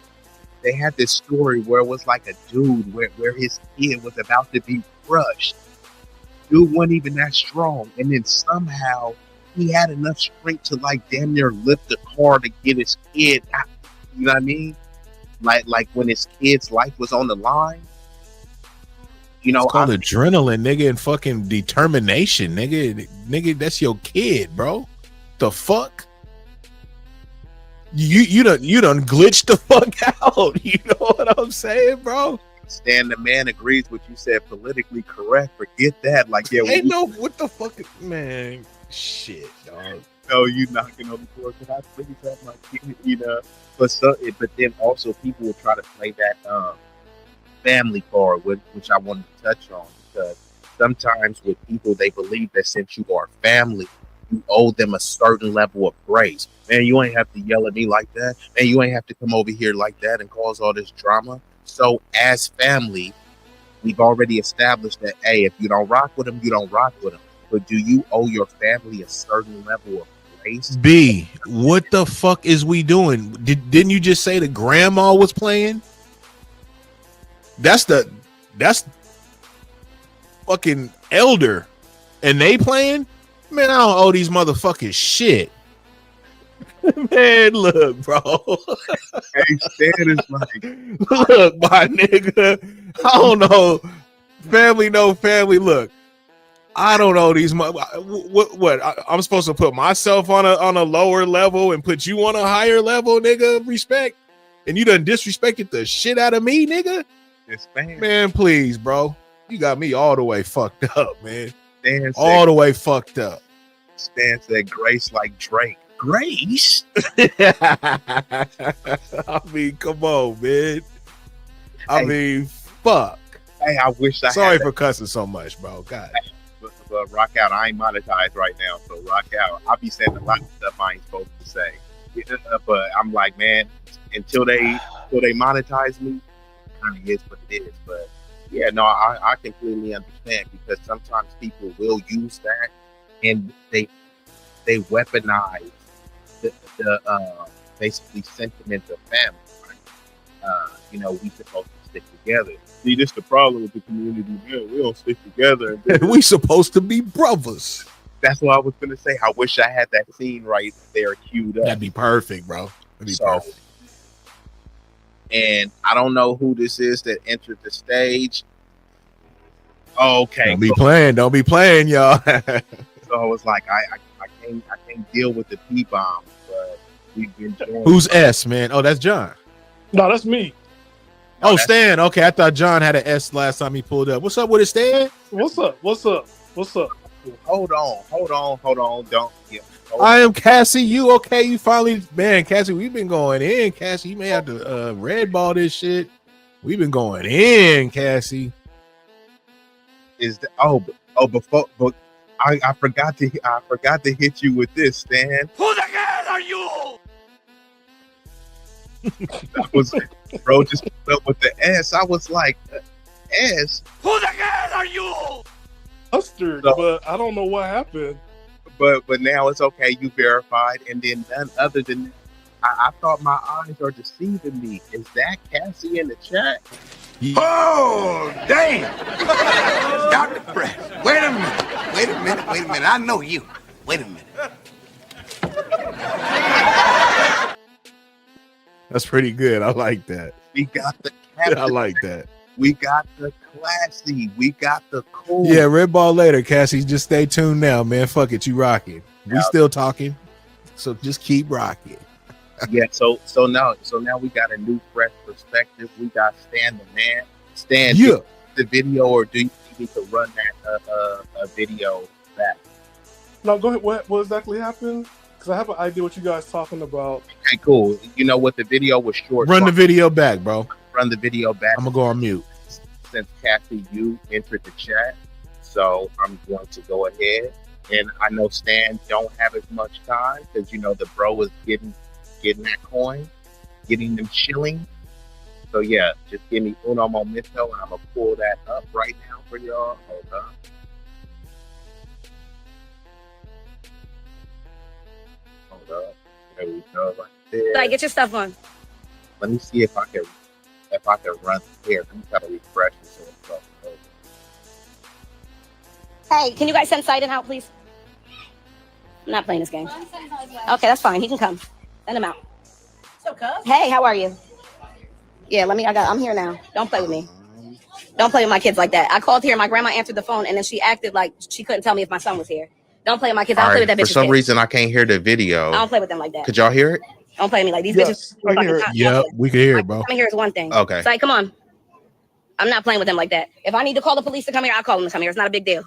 They had this story where it was like a dude where his kid was about to be crushed. Dude wasn't even that strong, and then somehow he had enough strength to like damn near lift the car to get his kid out. You know what I mean? Like when his kid's life was on the line. It's called adrenaline, nigga, and fucking determination, nigga. That's your kid, bro. The fuck? You done glitched the fuck out. You know what I'm saying, bro? Stan the man agrees with you said politically correct. Forget that. Like, yeah, ain't no what the fuck, man. Shit, dog. No, you knocking on the door. Can I please have my kid? But then also people will try to play that family card, which I wanted to touch on, because sometimes with people they believe that since you are family, you owe them a certain level of grace. Man, you ain't have to yell at me like that. Man, you ain't have to come over here like that and cause all this drama. So as family, we've already established that, hey, if you don't rock with them, you don't rock with them. But do you owe your family a certain level of grace? B, what the fuck is we doing? Didn't you just say the grandma was playing? That's fucking elder, and they playing. Man, I don't owe these motherfuckers shit. Man, look, bro. Hey, Stan is like, look, my nigga. I don't know. Family, no family. Look, I don't know these. What? I'm supposed to put myself on a lower level and put you on a higher level, nigga. Respect, and you done disrespected the shit out of me, nigga. Man, please, bro. You got me all the way fucked up, man. Stan all the way fucked up. Stan said grace like Drake. Grace? I mean, come on, man. I mean, fuck. Hey, I wish I Sorry for cussing so much, bro. God. But rock out. I ain't monetized right now, so rock out. I'll be saying a lot of stuff I ain't supposed to say. Yeah, but I'm like, man, until they monetize me, kind of is what it is. But yeah, no, I completely understand, because sometimes people will use that and they weaponize the basically sentiment of family. Right? We supposed to stick together. See, this the problem with the community. Man, we don't stick together. We supposed to be brothers. That's what I was gonna say. I wish I had that scene right there queued up. That'd be perfect, bro. That'd be perfect. And I don't know who this is that entered the stage. Okay. Don't be playing, y'all. So I was like, I can't deal with the P-bomb, but we've been doing. Who's S, man? Oh, that's John. No, that's me. Oh, Stan. Okay, I thought John had an S last time he pulled up. What's up with it, Stan? What's up? What's up? What's up? Hold on. Don't. Yeah, I am Cassie. You okay? You finally, man, Cassie. We've been going in, Cassie. You may have to red ball this shit. We've been going in, Cassie. Is the before, but I forgot to hit you with this, Stan. Who the hell are you? That was bro just put up with the S. I was like, S. Who the hell are you? Mustard, No. but I don't know what happened. But now it's okay. You verified, and then none other than I thought my eyes are deceiving me. Is that Cassie in the chat? Oh, damn. Dr. Fresh. Wait a minute. I know you. Wait a minute. That's pretty good. I like that. We got the I captain. like that. We got the classy. We got the cool. Yeah, red ball later, Cassie. Just stay tuned now, man. Fuck it, you rocking. We Yeah. still talking, so just keep rocking. Yeah. So now we got a new fresh perspective. We got Stan the man. Stan, Yeah. the video, or do you need to run that video back? No, go ahead. What exactly happened? Because I have an idea what you guys talking about. Okay, cool. You know what? The video was short. Run so the video back, bro. Run the video back. I'm gonna go on mute. Since Cassie, you entered the chat, so I'm going to go ahead. And I know Stan don't have as much time because you know the bro is getting that coin, getting them shilling. So yeah, just give me uno momento, and I'm gonna pull that up right now for y'all. Hold on. Hold up. There we go, right there. Like, get your stuff on. Let me see if I can run here. Let me try to refresh this. Hey, can you guys send Sidon out, please? I'm not playing this game. Okay, that's fine. He can come. Send him out. So, cuz? Hey, how are you? Yeah, I'm here now. Don't play with me. Don't play with my kids like that. I called here, my grandma answered the phone, and then she acted like she couldn't tell me if my son was here. Don't play with my kids. I don't play with that bitch. For some reason, I can't hear the video. I don't play with them like that. Could y'all hear it? Don't play with me like these Yes, bitches. I hear it. Yeah, we can hear it, bro. Coming here is one thing. Okay. It's like, come on. I'm not playing with them like that. If I need to call the police to come here, I'll call them to come here. It's not a big deal.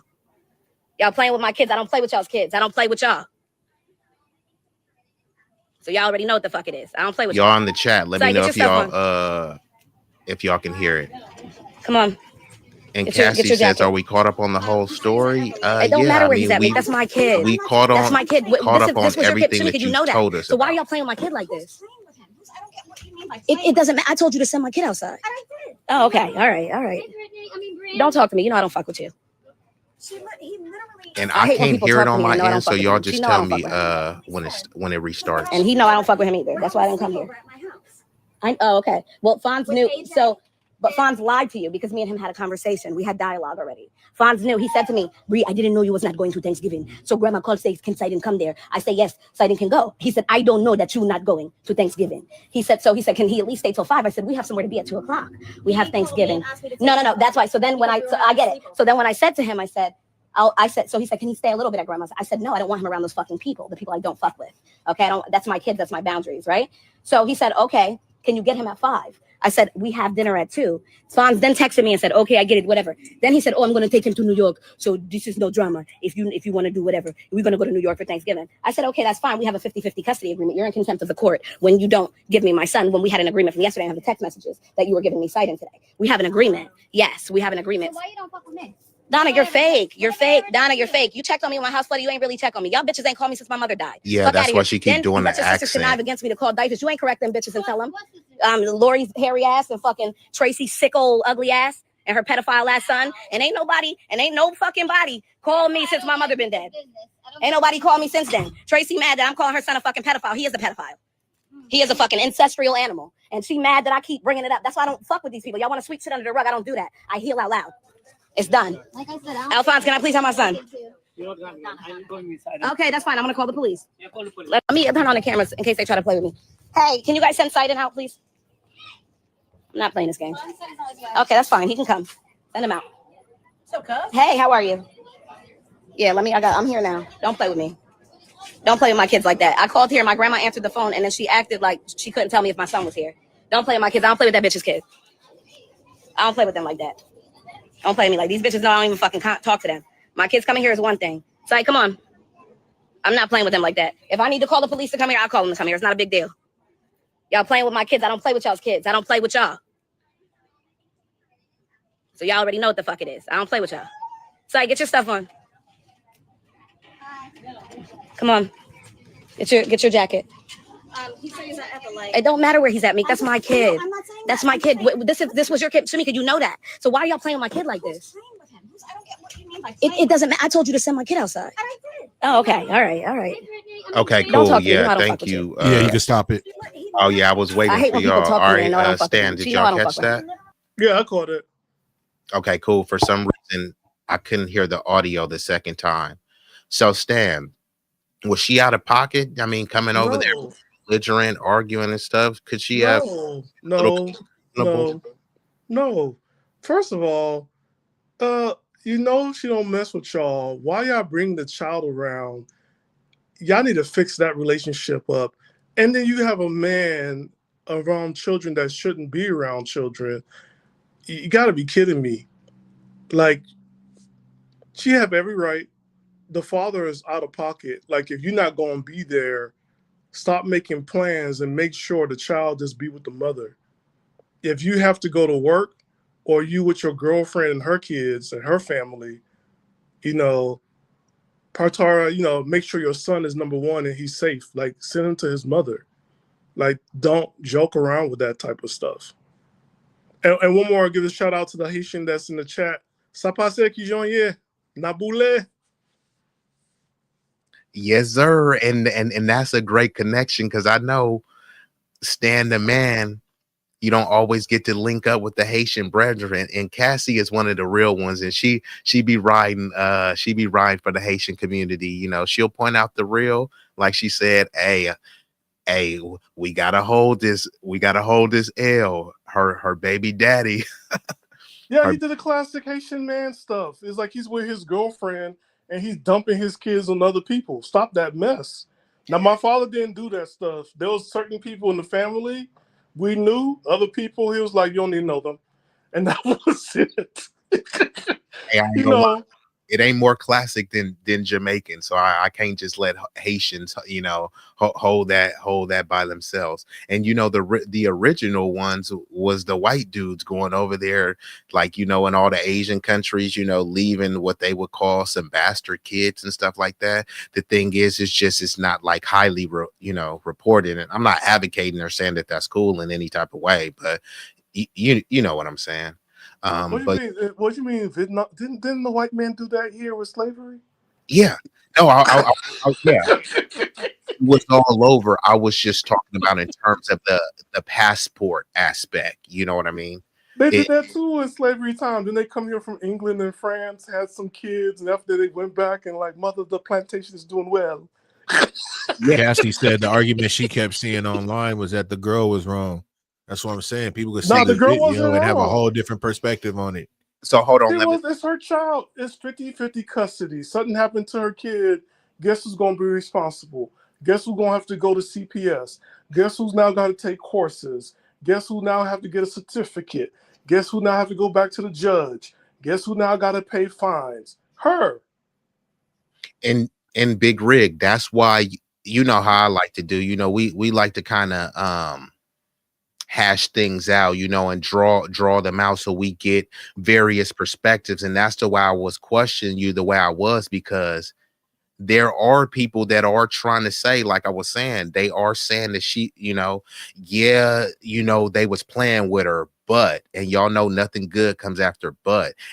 Y'all playing with my kids. I don't play with y'all's kids. I don't play with y'all. So y'all already know what the fuck it is. I don't play with Y'all in the chat. Let So me get know your if y'all can hear it. Come on. And Get your Cassie jacket. says, "Are we caught up on the whole story?" It don't matter where he's at. That's my kid. We caught That's on. my kid. Caught This up on was your kid. everything Shimmy, that you you know that. told us. So why are y'all playing with my kid like this? I don't get what you mean by It doesn't matter. I told you to send my kid outside. I did. Oh, okay. All right. I mean, Don't talk to me. You know I don't fuck with you. he literally. And I I hate when can't people hear talk it to on me my and know I don't end, so fuck with y'all them. just She know I tell don't me fuck with when it restarts. And he know I don't fuck with him either. That's why I didn't come here. Oh, okay. Well, Fonz knew. So, but Fonz lied to you because me and him had a conversation. We had dialogue already. Fonz knew. He said to me, "Bree, I didn't know you was not going to Thanksgiving. So Grandma called, says, can Sidon come there? I say, yes, Sidon can go. He said, I don't know that you're not going to Thanksgiving. He said, can he at least stay till 5? I said, we have somewhere to be at 2 o'clock. We have Thanksgiving. No. That's why. So then when I get it. So then when I said to him, I said, so he said, can he stay a little bit at grandma's? I said, no, I don't want him around those fucking people, the people I don't fuck with. Okay, that's my kids, that's my boundaries, right? So he said, okay, can you get him at 5? I said, we have dinner at 2. Fonz then texted me and said, okay, I get it, whatever. Then he said, oh, I'm going to take him to New York. So this is no drama. If you want to do whatever, we're going to go to New York for Thanksgiving. I said, okay, that's fine. We have a 50-50 custody agreement. You're in contempt of the court when you don't give me my son. When we had an agreement from yesterday, I have the text messages that you were giving me Sidon today. We have an agreement. Yes, we have an agreement. So why you don't fuck with me? Donna, you're fake. You're fake. Donna, you're fake. You checked on me in my house, buddy. You ain't really check on me. Y'all bitches ain't called me since my mother died. Yeah, Fuck that's outta why here. she keep Then doing you the let your sisters connive accent. against me to call Dyfus. You ain't correct them bitches and tell them. Lori's hairy ass and fucking Tracy sick old ugly ass and her pedophile ass son. And ain't no fucking body called me since my mother been dead. Ain't nobody called me since then. Tracy mad that I'm calling her son a fucking pedophile. He is a pedophile. He is a fucking ancestral animal. And she mad that I keep bringing it up. That's why I don't fuck with these people. Y'all want to sweep shit under the rug. I don't do that. I heal out loud. It's done. Like I said, Alphonse, can I please have my son? Okay, that's fine. I'm gonna call the police. Let me turn on the cameras in case they try to play with me. Hey, can you guys send Sidon out, please? I'm not playing this game. Okay, that's fine. He can come. Send him out. So, cuz? Hey, how are you? Yeah, I'm here now. Don't play with me. Don't play with my kids like that. I called here, my grandma answered the phone, and then she acted like she couldn't tell me if my son was here. Don't play with my kids. I don't play with that bitch's kid. I don't play with them like that. Don't play with me like these bitches know I don't even fucking talk to them. My kids coming here is one thing. It's like, come on. I'm not playing with them like that. If I need to call the police to come here, I'll call them to come here. It's not a big deal. Y'all playing with my kids. I don't play with y'all's kids. I don't play with y'all. So y'all already know what the fuck it is. I don't play with y'all. So get your stuff on. Come on. Get your jacket. He said he's at the light. It don't matter where he's at, Meek. That's my kid. I'm not saying that's my kid. This was your kid, Shamika. You know that. So why are y'all playing with my kid like this? I don't get what you mean by it doesn't matter. I told you to send my kid outside. I did. Oh, okay. All right. Okay, Don't cool. talk to me. You know Yeah, I don't fuck thank with you. Yeah, you can stop it. Oh yeah, I was I waiting hate for when people y'all. talk All to me and know I right, don't fuck with Stan, them. did She know I y'all don't catch fuck with that? them. Yeah, I caught it. Okay, cool. For some reason, I couldn't hear the audio the second time. So, Stan, was she out of pocket? I mean, coming over there, No, belligerent, arguing and stuff. Could she have no, a little no, reasonable? no, no. First of all, you know she don't mess with y'all. Why y'all bring the child around? Y'all need to fix that relationship up. And then you have a man around children that shouldn't be around children. You got to be kidding me. Like, she have every right. The father is out of pocket. Like, if you're not going to be there, stop making plans and make sure the child just be with the mother. If you have to go to work or you with your girlfriend and her kids and her family, you know, Partara, make sure your son is number one and he's safe. Like, send him to his mother. Like, don't joke around with that type of stuff. And one more, I'll give a shout out to the Haitian that's in the chat. Ça passe qui joigne? Naboule. Yes, sir. And that's a great connection because I know Stan the man. You don't always get to link up with the Haitian brethren, and Cassie is one of the real ones, and she be riding for the Haitian community. She'll point out the real, like she said, hey, we gotta hold this L, her baby daddy. Yeah, her he did a classic Haitian man stuff. It's like he's with his girlfriend and he's dumping his kids on other people. Stop that mess. Now, my father didn't do that stuff. There was certain people in the family we knew. Other people, he was like, you don't need to know them. And that was it. Hey, I ain't you gonna lie, know, it ain't more classic than Jamaican, so I can't just let Haitians, hold that by themselves. And the original ones was the white dudes going over there, like in all the Asian countries, leaving what they would call some bastard kids and stuff like that. The thing is, it's not like highly, reported, and I'm not advocating or saying that that's cool in any type of way, but you know what I'm saying. what do you But mean? What do you mean? Vietnam, didn't the white man do that here with slavery? yeah, no, yeah, it was all over. I was just talking about in terms of the passport aspect. You know what I mean? They did It, that too in slavery time. Then they come here from England and France, had some kids, and after they went back and like, mother, the plantation is doing well. yeah. Cassie said the argument she kept seeing online was that the girl was wrong. That's what I'm saying. People could see No, the the girl wasn't video and have a wrong. whole different perspective on it. So hold on, It let me. was it's her child. It's 50-50 custody. Something happened to her kid. Guess who's gonna be responsible? Guess who's gonna have to go to CPS? Guess who's now gotta take courses? Guess who now have to get a certificate? Guess who now have to go back to the judge? Guess who now gotta pay fines? Her. In Big Rig. That's why you know how I like to do. We like to kind of hash things out, and draw them out so we get various perspectives. And that's the way I was questioning you the way I was, because there are people that are trying to say, like I was saying, they are saying that she, yeah, they was playing with her, and y'all know nothing good comes after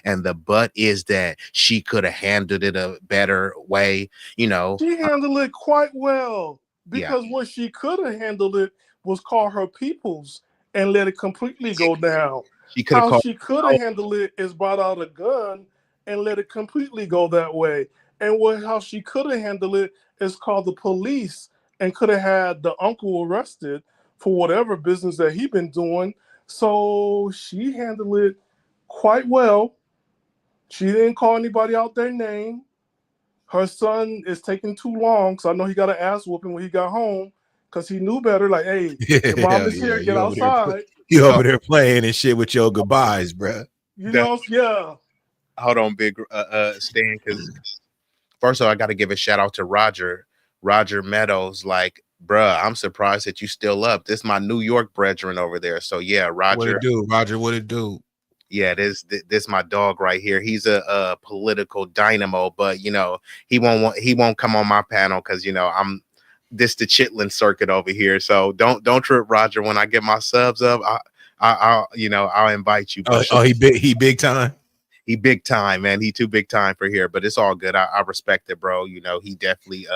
and the is that she could have handled it a better way, She handled it quite well yeah, because what she could have handled it was call her peoples and let it completely go down. she could have How called. she could have handled it is brought out a gun and let it completely go that way. And how she could have handled it is call the police and could have had the uncle arrested for whatever business that he been doing. So she handled it quite well. She didn't call anybody out their name. Her son is taking too long, so I know he got an ass whooping when he got home because he knew better. Like, hey, your mom Yeah, is here, yeah. get You over there outside. You over there playing and shit with your goodbyes, bruh. You know, yeah. Hold on, big Stan, because first of all, I got to give a shout out to Roger Meadows. Like, bruh, I'm surprised that you still up. This is my New York brethren over there. So yeah, What Roger. it do, Roger? What it do? Yeah, this my dog right here. He's a political dynamo, but you know he won't come on my panel because you know I'm this the Chitlin circuit over here. So don't trip, Roger. When I get my subs up, I'll I'll invite you. But He big time. He big time, man. He too big time for here, but it's all good. I respect it, bro. You know he definitely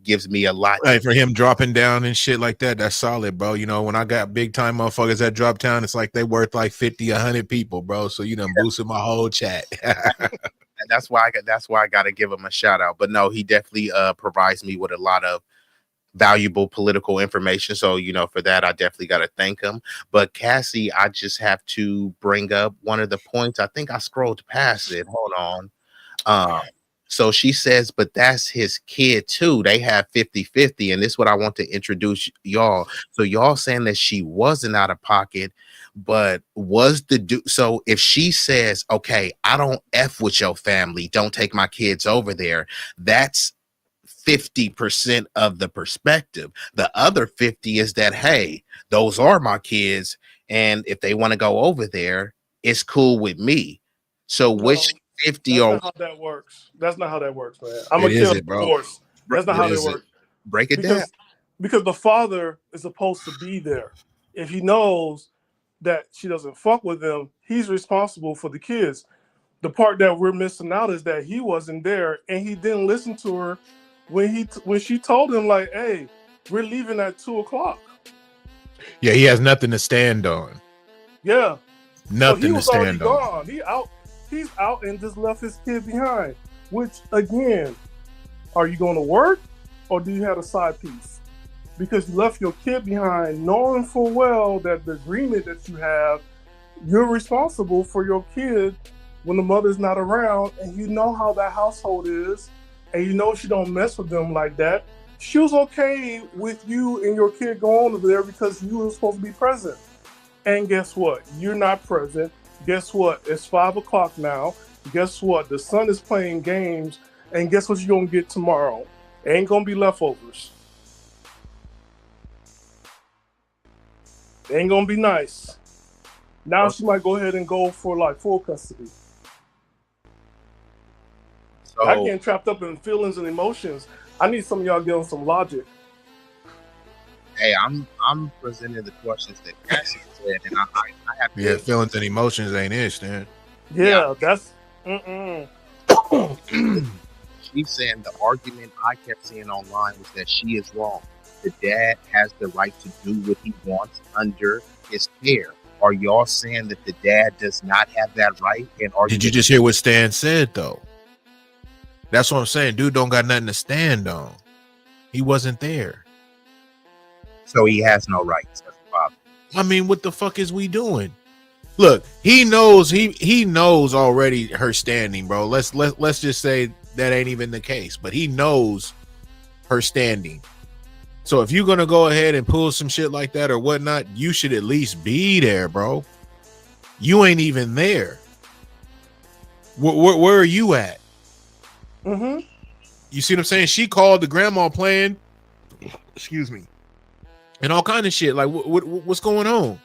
gives me a lot. Right, for him dropping down and shit like that, that's solid, bro. You know, when I got big time motherfuckers that drop down, it's like they worth like 50, 100 people, bro. So you done boosted my whole chat. And that's why I got to give him a shout out. But no, he definitely provides me with a lot of valuable political information. So, you know, for that, I definitely got to thank him. But Cassie, I just have to bring up one of the points. I think I scrolled past it. Hold on. So she says, but that's his kid too. They have 50-50. And this is what I want to introduce y'all. So y'all saying that she wasn't out of pocket, but was the dude. So if she says, okay, I don't F with your family, don't take my kids over there, that's 50% of the perspective. The other 50 is that, hey, those are my kids. And if they want to go over there, it's cool with me. So which 50 that's or not how that works. That's not how that works, man. I'm gonna kill divorce. That's not how that works. Break it down. Because the father is supposed to be there. If he knows that she doesn't fuck with him, he's responsible for the kids. The part that we're missing out is that he wasn't there and he didn't listen to her when she told him, like, hey, we're leaving at 2:00. Yeah, he has nothing to stand on. Yeah. Nothing so he to was stand already on. gone. He's out and just left his kid behind. Which, again, are you going to work or do you have a side piece? Because you left your kid behind knowing full well that the agreement that you have, you're responsible for your kid when the mother's not around, and you know how that household is, and you know she don't mess with them like that. She was okay with you and your kid going over there because you were supposed to be present. And guess what? You're not present. Guess what? It's 5:00 now. Guess what? The sun is playing games. And guess what you're going to get tomorrow? Ain't going to be leftovers. Ain't going to be nice. Now she might go ahead and go for like full custody. So, I getting trapped up in feelings and emotions. I need some of y'all get on some logic. Hey, I'm presenting the questions that Cassie said, and I have to. Yeah, feelings and emotions ain't it, man. Yeah, that's. She's saying the argument I kept seeing online was that she is wrong. The dad has the right to do what he wants under his care. Are y'all saying that the dad does not have that right? And did you just hear what Stan said though? That's what I'm saying. Dude don't got nothing to stand on. He wasn't there. So he has no rights as a father. I mean, what the fuck is we doing? Look, he knows he knows already her standing, bro. Let's just say that ain't even the case, but he knows her standing. So if you're gonna go ahead and pull some shit like that or whatnot, you should at least be there, bro. You ain't even there. Where are you at? Mm-hmm. You see what I'm saying? She called the grandma playing, excuse me, and all kind of shit. Like, what's going on?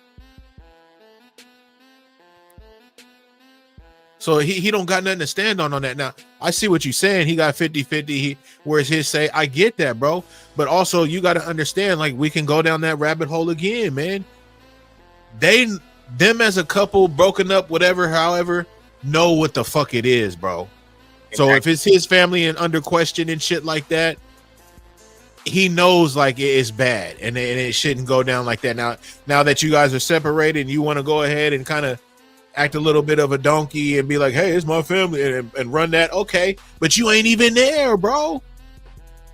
So he don't got nothing to stand on that. Now, I see what you're saying. He got 50-50. Whereas his say, I get that, bro. But also, you got to understand, like, we can go down that rabbit hole again, man. Them as a couple, broken up, whatever, however, know what the fuck it is, bro. So if it's his family and under question and shit like that, he knows like it's bad and it shouldn't go down like that. Now that you guys are separated and you want to go ahead and kind of act a little bit of a donkey and be like, hey, it's my family and run that. Okay. But you ain't even there, bro.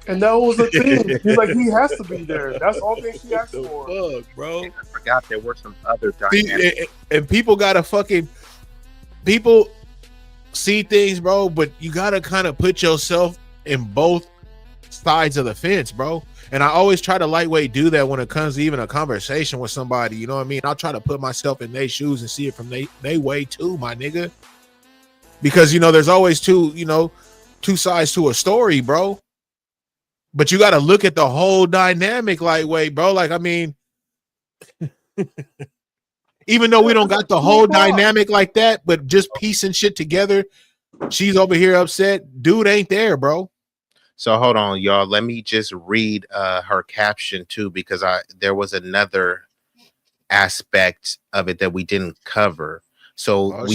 And that was the thing. He's like, he has to be there. That's all thing she asked for. Fuck, bro. I forgot there were some other dynamics. And people gotta people see things, bro, but you gotta kind of put yourself in both sides of the fence, bro. And I always try to lightweight do that when it comes to even a conversation with somebody. You know what I mean? I'll try to put myself in their shoes and see it from they way too, my nigga. Because there's always two sides to a story, bro. But you got to look at the whole dynamic lightweight, bro. Like, I mean, even though we don't got the whole dynamic like that, but just piecing shit together, she's over here upset. Dude ain't there, bro. So hold on, y'all. Let me just read her caption too, because there was another aspect of it that we didn't cover. So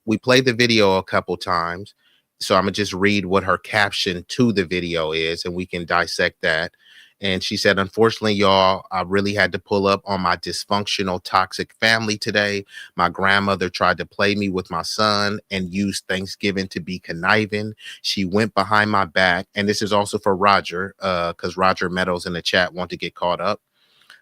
we played the video a couple times. So I'm gonna just read what her caption to the video is, and we can dissect that. And she said, unfortunately, y'all, I really had to pull up on my dysfunctional, toxic family today. My grandmother tried to play me with my son and used Thanksgiving to be conniving. She went behind my back. And this is also for Roger, because Roger Meadows in the chat want to get caught up.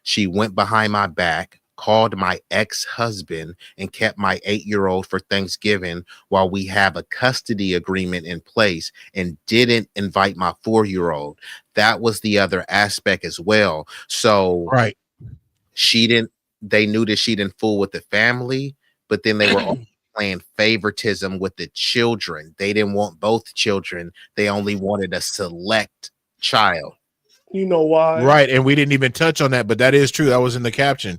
She went behind my back, called my ex-husband, and kept my 8-year-old for Thanksgiving while we have a custody agreement in place, and didn't invite my 4-year-old. That was the other aspect as well. So right, they knew that she didn't fool with the family, but then they were all playing favoritism with the children. They didn't want both children. They only wanted a select child. You know why? Right, and we didn't even touch on that, but that is true. That was in the caption.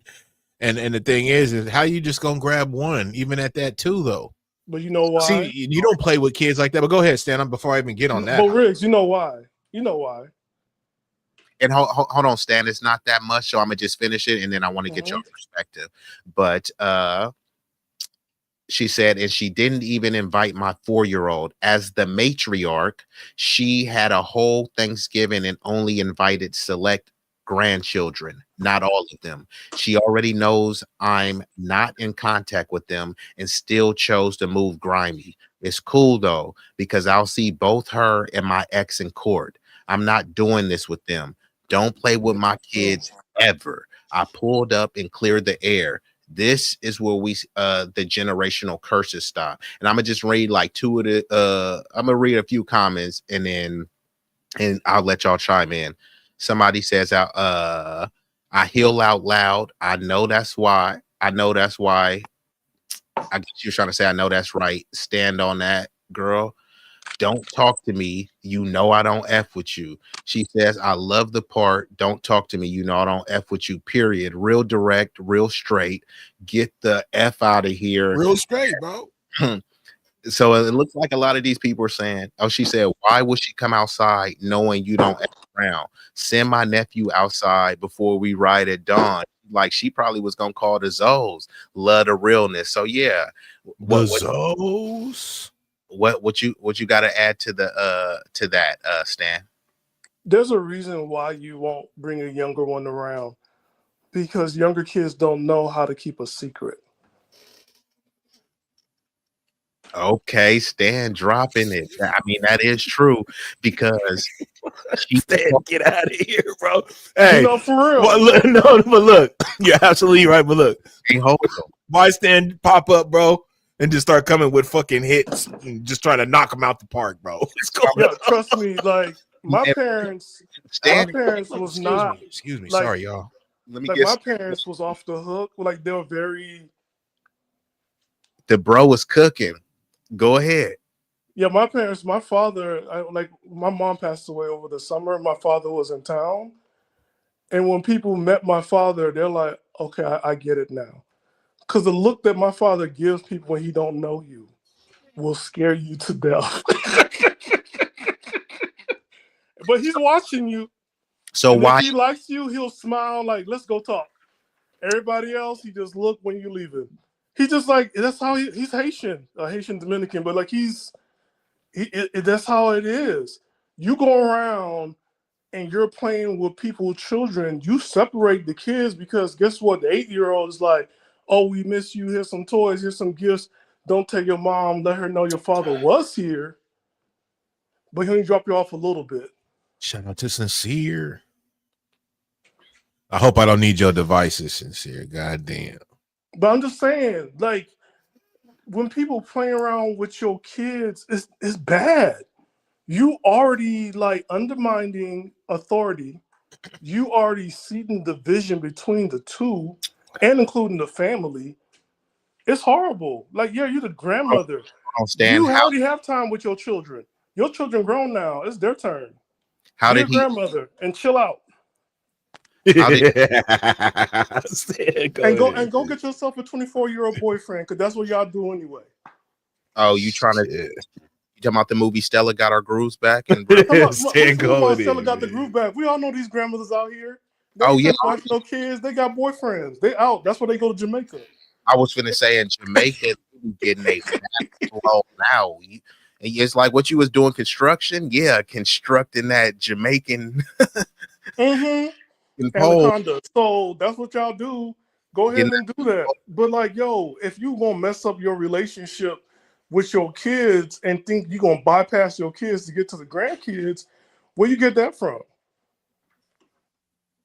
And the thing is how you just gonna grab one, even at that too, though. But you know why? See, you don't play with kids like that. But go ahead, Stan. Before I even get on that. But Riggs, you know why? You know why? And hold on, Stan. It's not that much, so I'm gonna just finish it, and then I want to get your perspective. But she said, and she didn't even invite my 4-year-old. As the matriarch, she had a whole Thanksgiving and only invited select grandchildren, not all of them. She already knows I'm not in contact with them and still chose to move grimy. It's cool though, because I'll see both her and my ex in court. I'm not doing this with them. Don't play with my kids ever. I pulled up and cleared the air. This is where the generational curses stop. And I'm gonna just read like two of the I'm gonna read a few comments and I'll let y'all chime in. Somebody says I heal out loud. I know that's why. I guess you're trying to say I know that's right. Stand on that, girl. Don't talk to me. You know I don't F with you. She says, I love the part. Don't talk to me. You know I don't F with you, period. Real direct, real straight. Get the F out of here. Real straight, bro. So it looks like a lot of these people are saying, oh, she said, why would she come outside knowing you don't F around? Send my nephew outside before we ride at dawn. Like she probably was going to call the Zoes. Love the realness. So yeah. The Zoes? What you got to add to that, Stan? There's a reason why you won't bring a younger one around, because younger kids don't know how to keep a secret. Okay, Stan dropping it. I mean, that is true, because Stan, get out of here, bro. Hey, for real. But look, you're absolutely right. But look, why Stan pop up, bro? And just start coming with fucking hits and just trying to knock them out the park, bro. Trust me, like my parents was not. Excuse me, like, sorry, y'all. My parents was off the hook. Like they were very. The bro was cooking. Go ahead. Yeah, my father. My mom passed away over the summer. My father was in town, and when people met my father, they're like, "Okay, I get it now." Because the look that my father gives people when he don't know you will scare you to death. But he's watching you. So why? If he likes you, he'll smile like, let's go talk. Everybody else, he just look when you leave him. He just like, that's how he's Haitian, Haitian Dominican, but like that's how it is. You go around and you're playing with people's children, you separate the kids, because guess what? The 8-year-old is like, oh, we miss you. Here's some toys. Here's some gifts. Don't tell your mom. Let her know your father was here. But he'll drop you off a little bit. Shout out to Sincere. I hope I don't need your devices, Sincere. Goddamn. But I'm just saying, like, when people playing around with your kids, it's bad. You already like undermining authority. You already seeing the division between the two, and including the family. It's horrible. Like, yeah, you're the I grandmother. don't stand You how already have time with your children. Your children grown now. It's their turn. how Be did a he grandmother and chill out. how did Stan, go And ahead. go get yourself a 24-year-old boyfriend, because that's what y'all do anyway. oh you trying to Shit. you talking about the movie Stella got our grooves back and What Stan, you mean go by ahead, Stella got the man. groove back? We all know these grandmothers out here. They oh ain't yeah, finna watch no kids. They got boyfriends. They out. That's why they go to Jamaica. I was finna say in Jamaica getting a blown out. It's like what you was doing construction, yeah, constructing that Jamaican Mm-hmm. pole, Anaconda. So that's what y'all do. Go getting ahead and do that. But like, yo, if you gonna mess up your relationship with your kids and think you gonna bypass your kids to get to the grandkids, where you get that from?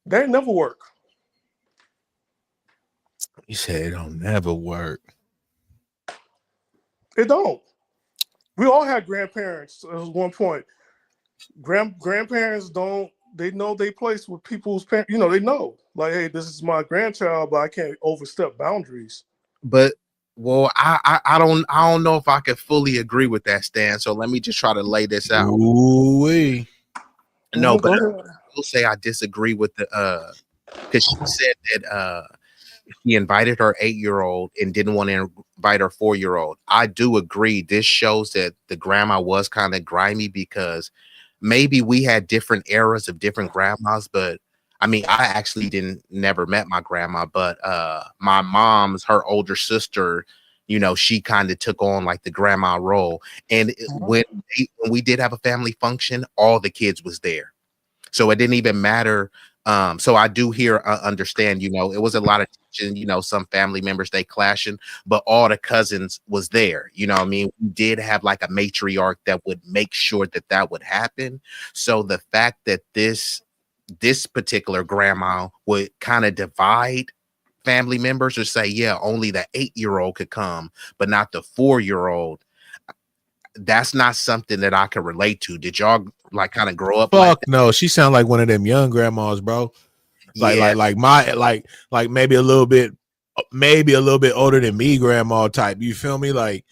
That ain't never work. You said it'll never work. It don't. We all had grandparents at one point. Grandparents don't. They know they place with people's parents. You know, they know. Like, hey, this is my grandchild, but I can't overstep boundaries. but well, I don't know if I could fully agree with that, Stan. So let me just try to lay this out. Ooh wee. No, but Go I ahead. will say I disagree with the because she said that he invited her 8-year-old and didn't want to invite her 4-year-old. I do agree. This shows that the grandma was kind of grimy because maybe we had different eras of different grandmas, but I mean, I actually didn't never met my grandma, but my mom's her older sister, you know, she kind of took on like the grandma role. And when we did have a family function, all the kids was there. So it didn't even matter. So I do hear understand, you know, it was a lot of tension, you know, some family members they clashing, but all the cousins was there. You know what I mean? We did have like a matriarch that would make sure that that would happen. So the fact that this particular grandma would kind of divide family members or say, yeah, only the 8-year-old could come, but not the 4-year-old, that's not something that I could relate to. Did y'all like kind of grow up like Fuck no. She sound like one of them young grandmas, bro. yeah, Like maybe a little bit older than me, grandma type. You feel me? Like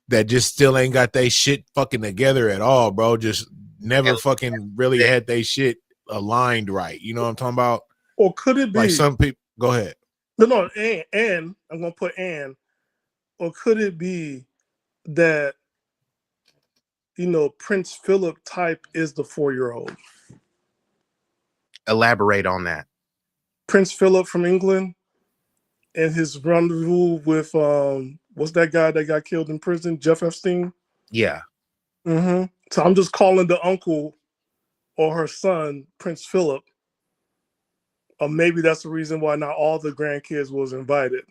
that just still ain't got they shit fucking together at all, bro. Just never and fucking really that had they shit aligned right. You know what I'm talking about? Or could it Like be? some people go ahead. No, and I'm gonna put and. Or could it be that Prince Philip type is the 4-year-old? elaborate on that. Prince Philip from England and his rendezvous with what's that guy that got killed in prison? Jeff Epstein. Yeah. So I'm just calling the uncle or her son Prince Philip. Or maybe that's the reason why not all the grandkids was invited,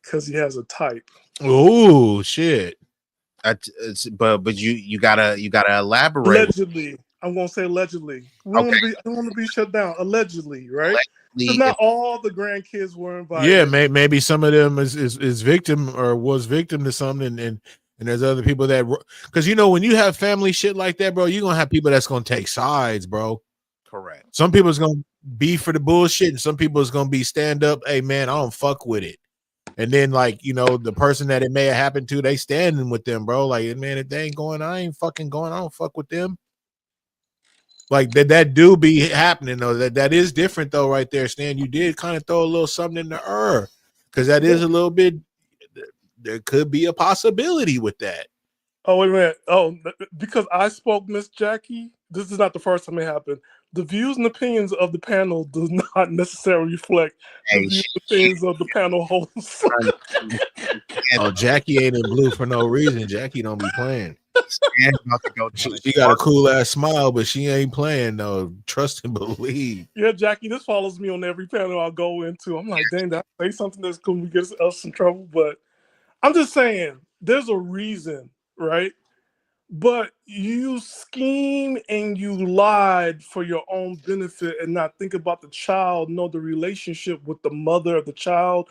because he has a type. Ooh, shit. But you gotta elaborate. Allegedly, I'm gonna say allegedly. Okay, I don't want to be shut down. Allegedly, right? Because allegedly, not all the grandkids were Yeah, invited. maybe some of them is victim or was victim to something, and there's other people that because when you have family shit like that, bro, you're gonna have people that's gonna take sides, bro. correct. Some people's gonna be for the bullshit, and some people is gonna be stand up. Hey man, I don't fuck with it. And then like the person that it may have happened to, they standing with them, bro. Like man, if they ain't going, I ain't fucking going. I don't fuck with them. Like that do be happening though. That is different though, right there, Stan. You did kind of throw a little something in the air because that Yeah. is a little bit. There could be a possibility with that. Oh wait a minute. Oh, because I spoke, Miss Jackie. This is not the first time it happened. The views and opinions of the panel do not necessarily reflect the Hey, views and opinions of the panel hosts. Oh, Jackie ain't in blue for no reason. Jackie don't be playing. Stan's about to go down a She got a dark. cool ass smile, but she ain't playing. No, trust and believe. Yeah, Jackie, this follows me on every panel I go into. I'm like, dang, did I say something that's going to get us in trouble? But I'm just saying, there's a reason, right? But you scheme and you lied for your own benefit and not think about the child, know the relationship with the mother of the child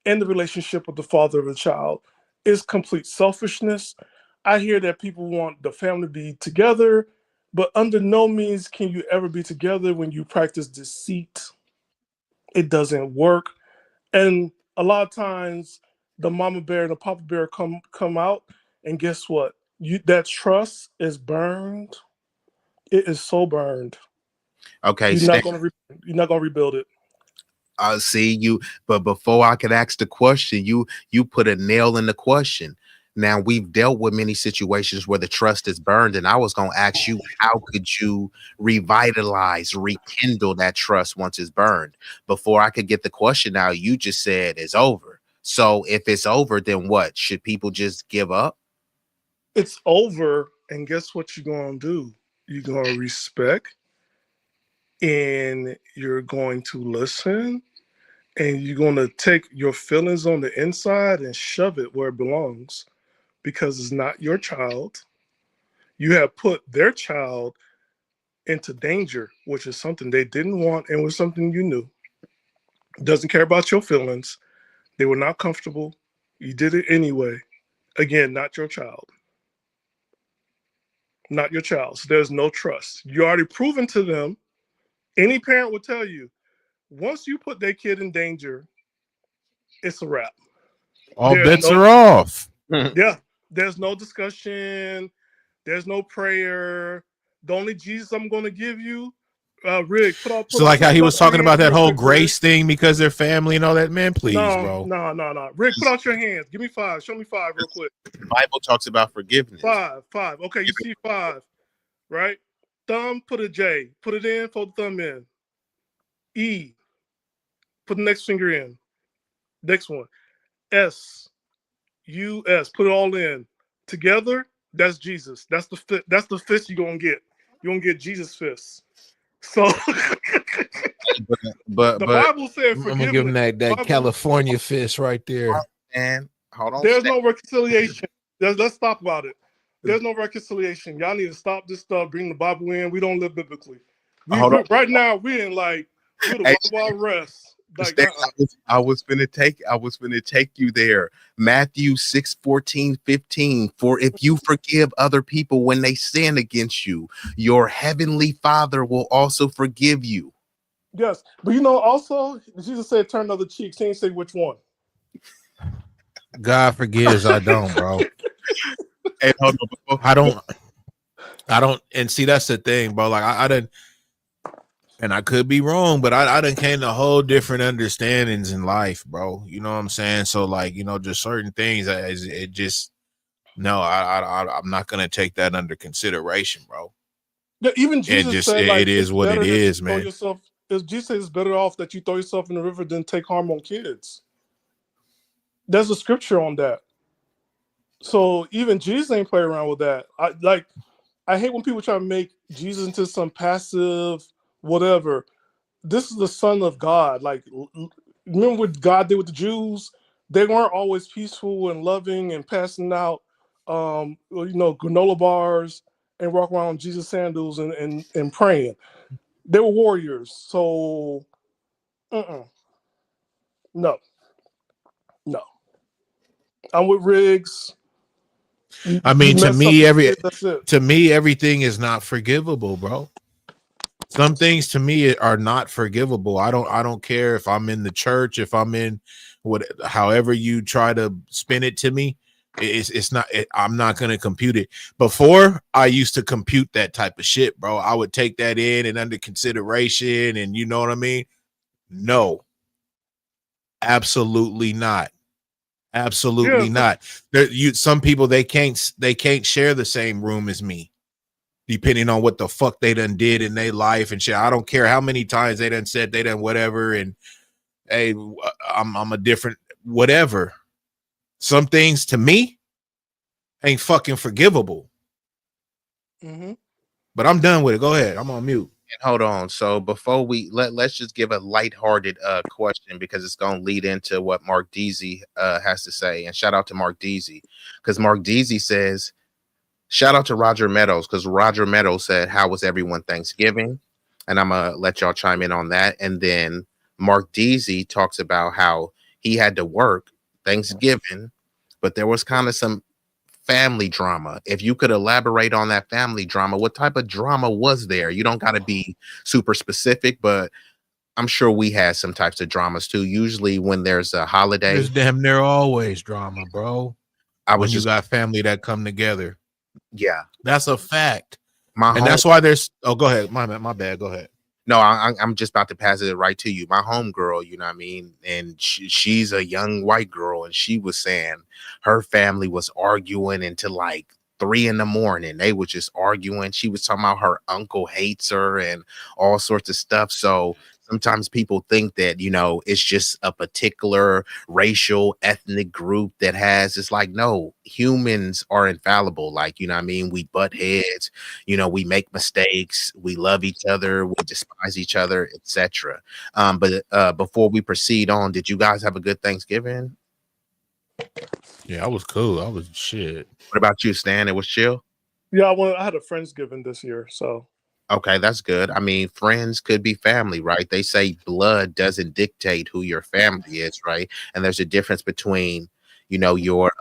and the relationship with the father of the child. Is complete selfishness. I hear that people want the family to be together. But under no means can you ever be together when you practice deceit. It doesn't work. And a lot of times the mama bear and the papa bear come out, and guess what? That trust is burned. It is so burned. Okay, You're not gonna you're not gonna rebuild it. See you, but before I could ask the question, you put a nail in the question. Now we've dealt with many situations where the trust is burned, and I was gonna ask you, how could you revitalize, rekindle that trust once it's burned? Before I could get the question out, you just said it's over. So if it's over, then what? Should people just give up? It's over, and guess what you're gonna do? You're gonna respect, and you're going to listen, and you're gonna take your feelings on the inside and shove it where it belongs, because it's not your child. You have put their child into danger, which is something they didn't want and was something you knew. Doesn't care about your feelings. They were not comfortable. You did it anyway. Again, not your child. Not your child. So there's no trust. You already proven to them. Any parent would tell you, once you put their kid in danger, it's a wrap. All There's bets no, are off. yeah, there's no discussion. There's no prayer. The only Jesus I'm going to give you, Rick, So like how he was out your talking about hands that real whole quick, Rick. grace thing because they're family and all that. Man, please, No, bro. no, no, no. Rick, put out your hands. Give me 5. Show me 5 real quick. The Bible talks about forgiveness. 5. Okay, you see 5, right? Thumb, put a J. Put it in, fold the thumb in. E, put the next finger in. Next one. S, U, S. Put it all in. Together, that's Jesus. That's the fist you're gonna get. You're gonna get Jesus fists. So but the Bible said I'm gonna give him forgiveness. that California fist right there. and hold on. There's no reconciliation. Let's stop about it. There's no reconciliation. Y'all need to stop this stuff. Bring the Bible in. We don't live biblically. Hold on. Right now we're in like we're the Hey, Wild West. Like Stan, I was finna take you there. Matthew 6:14-15. For if you forgive other people when they sin against you, your heavenly Father will also forgive you. Yes, but you know also Jesus said turn the other cheek. He didn't say which one. God forgives, I don't, bro. Hey, hold on. I don't, and see that's the thing, bro. Like I didn't, and I could be wrong, but I done came to whole different understandings in life, bro. You know what I'm saying? So like, you know, just certain things, it just no, I'm not gonna take that under consideration, bro. Yeah, even Jesus said It like is it's what it better that you is, throw man. yourself. Jesus says it's better off that you throw yourself in the river than take harm on kids. There's a scripture on that. So even Jesus ain't play around with that. I hate when people try to make Jesus into some passive whatever. This is the Son of God. Like, remember what God did with the Jews? They weren't always peaceful and loving and passing out, granola bars and walk around in Jesus sandals and praying. They were warriors. So, no, no. I'm with Riggs. I You mean, mess up with it, that's it. to me, everything is not forgivable, bro. Some things to me are not forgivable. I don't care if I'm in the church, if I'm in however you try to spin it to me. It's not. I'm not gonna compute it. Before I used to compute that type of shit, bro. I would take that in and under consideration, and you know what I mean. No, absolutely not. Absolutely not. Some people they can't share the same room as me, depending on what the fuck they done did in their life and shit. I don't care how many times they done said they done whatever, and hey, I'm a different whatever. Some things to me ain't fucking forgivable. Mm-hmm. But I'm done with it. Go ahead. I'm on mute. And hold on. So before let's just give a lighthearted question, because it's gonna lead into what Mark Deasy has to say. And shout out to Mark Deasy, because Mark Deasy says, shout out to Roger Meadows, because Roger Meadows said, how was everyone Thanksgiving? And I'm gonna let y'all chime in on that. And then Mark Deasy talks about how he had to work Thanksgiving, but there was kind of some family drama. If you could elaborate on that family drama, what type of drama was there? You don't got to be super specific, but I'm sure we had some types of dramas too. Usually when there's a There's holiday, damn near always drama, bro. I When was you just, got family that come together, yeah, that's a fact, my and home. that's why there's. Oh, go ahead. My bad. Go ahead. No, I'm just about to pass it right to you. My homegirl, you know what I mean? And she's a young white girl, and she was saying her family was arguing until like 3 in the morning. They were just arguing. She was talking about her uncle hates her and all sorts of stuff. So sometimes people think that, it's just a particular racial, ethnic group that has, it's like, no, humans are infallible. Like, you know what I mean? We butt heads, we make mistakes, we love each other, we despise each other, etc. But before we proceed on, did you guys have a good Thanksgiving? Yeah, I was cool. I was shit. What about you, Stan? It was chill. Yeah, I had a Friendsgiving this year, so Okay, that's good. I mean, friends could be family, right? They say blood doesn't dictate who your family is, right? And there's a difference between, your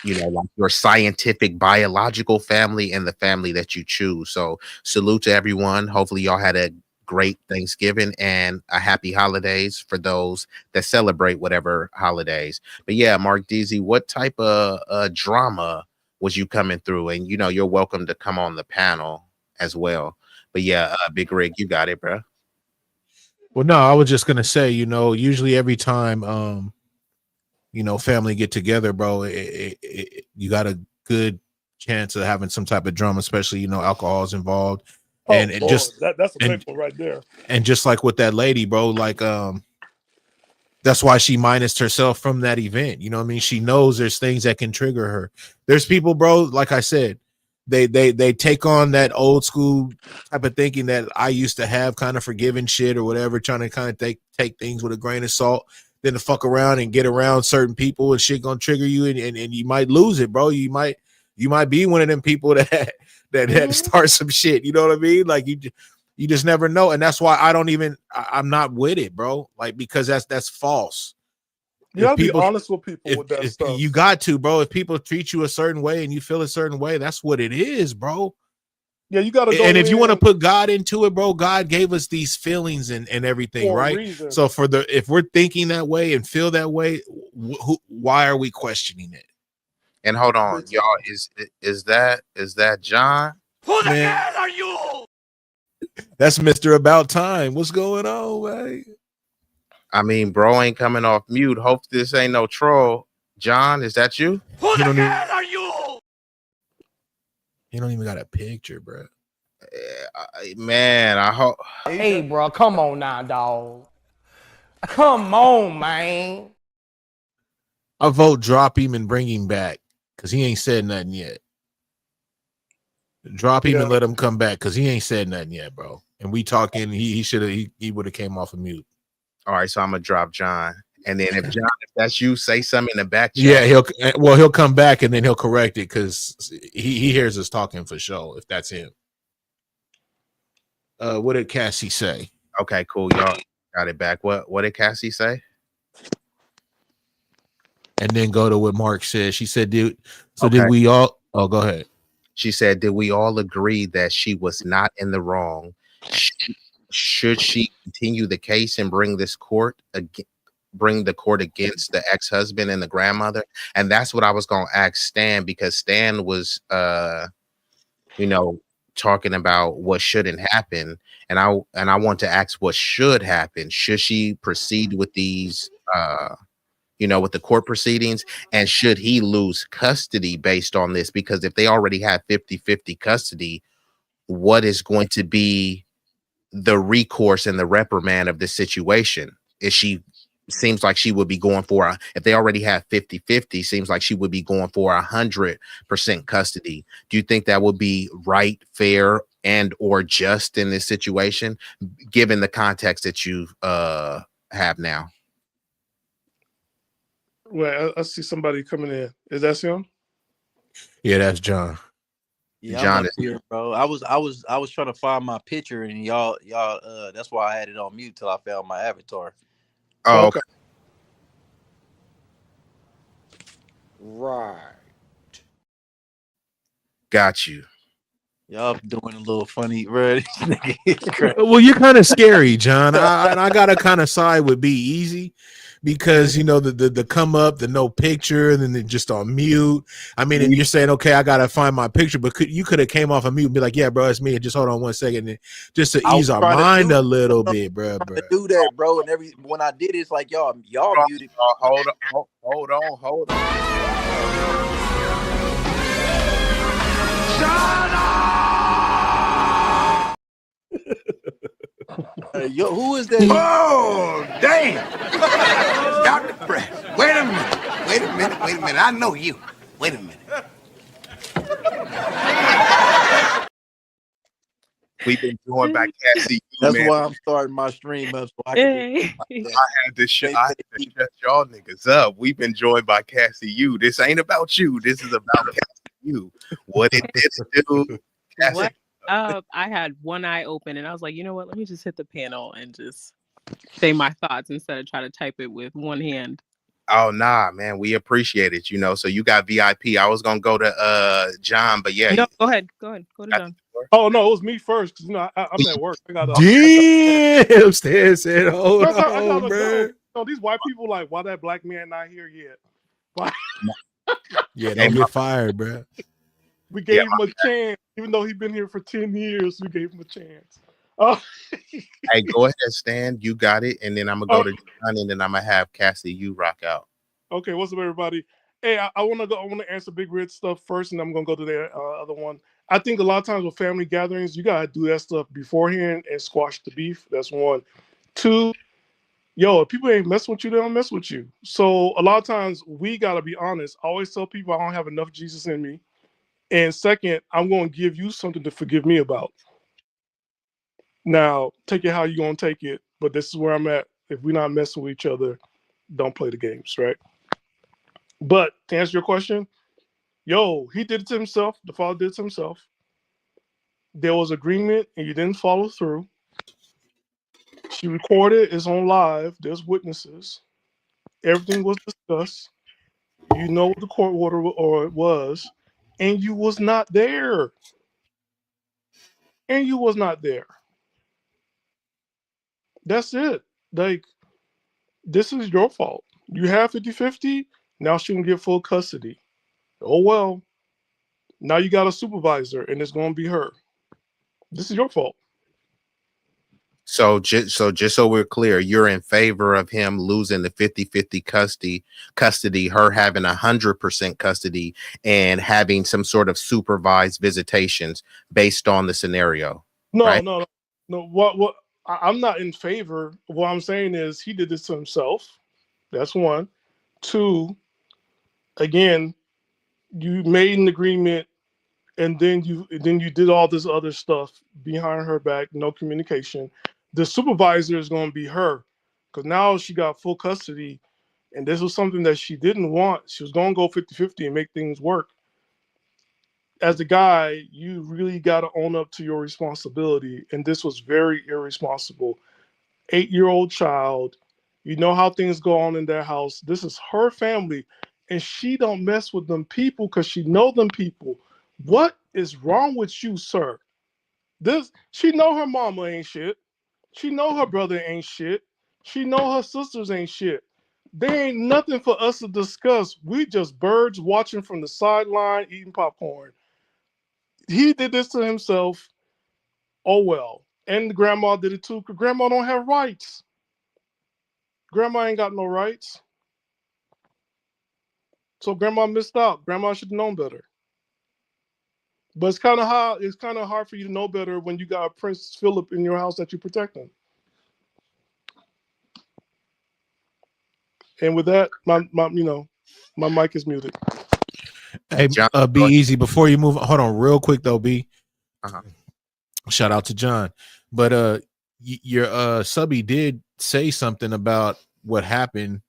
like your scientific biological family and the family that you choose. So salute to everyone. Hopefully y'all had a great Thanksgiving and a happy holidays for those that celebrate whatever holidays. But yeah, Mark Deasy, what type of drama was you coming through? And you're welcome to come on the panel as well. But yeah, Big Rig, you got it, bro. Well, no, I was just gonna say, usually every time, family get together, bro, you got a good chance of having some type of drama, especially alcohol is involved, oh and it Lord, just that's a and big one right there. and just like with that lady, bro, like that's why she minused herself from that event. You know what I mean? She knows there's things that can trigger her. There's people, bro, like I said, they take on that old school type of thinking that I used to have, kind of forgiving shit or whatever, trying to kind of take things with a grain of salt, then to fuck around and get around certain people and shit gonna trigger you, and you might lose it, bro. You might be one of them people that start some shit. You know what I mean? Like you just never know. And that's why I'm not with it, bro. Like, because that's false. You gotta be honest with people with that If stuff. you got to, bro, if people treat you a certain way and you feel a certain way, that's what it is, bro. Yeah, you gotta go. And if you want to put God into it, bro, God gave us these feelings and everything, for a right? reason. So if we're thinking that way and feel that way, why are we questioning it? And hold on, y'all, is that John? Who the Man, hell are you? that's Mr. About Time. What's going on, man? I mean, bro ain't coming off mute. Hope this ain't no troll. John, is that you? Who the hell are you? You don't even got a picture, bro. Man, I hope. Hey, bro, come on now, dog. Come on, man. I vote drop him and bring him back because he ain't said nothing yet. Drop him and let him come back because he ain't said nothing yet, bro. And we talking, he would have came off of mute. All right, so I'm gonna drop John, and then if that's you, say something in the back chat. Yeah, he'll come back and then he'll correct it because he hears us talking for sure if that's him. What did Cassie say? Okay, cool, y'all got it back. What did Cassie say? And then go to what Mark said. She said, "Dude, so Okay. did we all?" Oh, go ahead. She said, "Did we all agree that she was not in the wrong? Should she continue the case and bring the court against the ex-husband and the grandmother?" And that's what I was gonna ask Stan, because Stan was talking about what shouldn't happen, and I want to ask what should happen. Should she proceed with these with the court proceedings, and should he lose custody based on this? Because if they already have 50-50 custody, what is going to be the recourse and the reprimand of this situation? Seems like she would be going for if they already have 50-50, seems like she would be going for 100% custody. Do you think that would be right, fair, and or just in this situation, given the context that you have now? Wait, I see somebody coming in. Is that him? Yeah, that's John. Yeah, John I'm is up here, bro. I was trying to find my picture, and y'all that's why I had it on mute till I found my avatar. okay. Right. Got you. Y'all doing a little funny, bro. Well, you're kind of scary, John. I gotta kind of side with B-Eazy because you know the come up, the no picture, and then they're just on mute. I mean, and you're saying, okay, I gotta find my picture, but you could have came off of mute and be like, yeah, bro, it's me. And just hold on 1 second, and just to ease our mind a little bit, bro. To do that, bro, and when I did it, it's like y'all muted. Hold on. Shut up! Yo, who is that? Oh, damn! Stop the press. Wait a minute. I know you. Wait a minute. We've been joined by Cassie. That's why I'm starting my stream up so I can. I had to shut y'all niggas up. We've been joined by Cassie U. This ain't about you. This is about Cassie U. What it did do. What up? I had one eye open and I was like, you know what? Let me just hit the panel and just say my thoughts instead of try to type it with one hand. Oh nah, man, we appreciate it. You know, so you got VIP. I was gonna go to John, but yeah. No, go ahead. Go to John. Oh no, it was me first because I'm at work. I got damn. Stan said, "Hold on, bro." No, these white people like, why that black man not here yet? Why? Yeah, don't get fired, bro. We gave him a chance, even though he's been here for 10 years. We gave him a chance. Oh, hey, go ahead, Stan. You got it, and then I'm gonna go to John, and then I'm gonna have Cassie you rock out. Okay, what's up, everybody? Hey, I want to answer Big Red stuff first, and I'm gonna go to the other one. I think a lot of times with family gatherings, you gotta do that stuff beforehand and squash the beef. That's one. Two, if people ain't messing with you, they don't mess with you. So a lot of times we gotta be honest. I always tell people I don't have enough Jesus in me. And second, I'm gonna give you something to forgive me about. Now, take it how you gonna take it, but this is where I'm at. If we're not messing with each other, don't play the games, right? But to answer your question, he did it to himself. The father did it to himself. There was agreement and you didn't follow through. She recorded, it's on live, there's witnesses. Everything was discussed. You know what the court order was, and you was not there. That's it. Like, this is your fault. You have 50-50, now she can get full custody. Oh well. Now you got a supervisor and it's gonna be her. This is your fault. So just so we're clear, you're in favor of him losing the 50-50 custody, her having 100% custody, and having some sort of supervised visitations based on the scenario. No, right? no. What I'm not in favor. What I'm saying is he did this to himself. That's one. Two, again, you made an agreement and then you did all this other stuff behind her back, no communication. The supervisor is going to be her because now she got full custody, and this was something that she didn't want. She was going to go 50-50 and make things work. As a guy, you really got to own up to your responsibility, and this was very irresponsible. 8-year-old child, you know how things go on in their house. This is her family, and she don't mess with them people because she know them people. What is wrong with you, sir? She know her mama ain't shit. She know her brother ain't shit. She know her sisters ain't shit. There ain't nothing for us to discuss. We just birds watching from the sideline eating popcorn. He did this to himself. Oh well. And grandma did it too, because grandma don't have rights. Grandma ain't got no rights. So grandma missed out. Grandma should have known better. But it's kind of hard for you to know better when you got Prince Philip in your house that you're protecting. And with that, my mic is muted. Hey, John, B-Eazy, before you move, hold on real quick though, B. Uh-huh. Shout out to John. But your subby did say something about what happened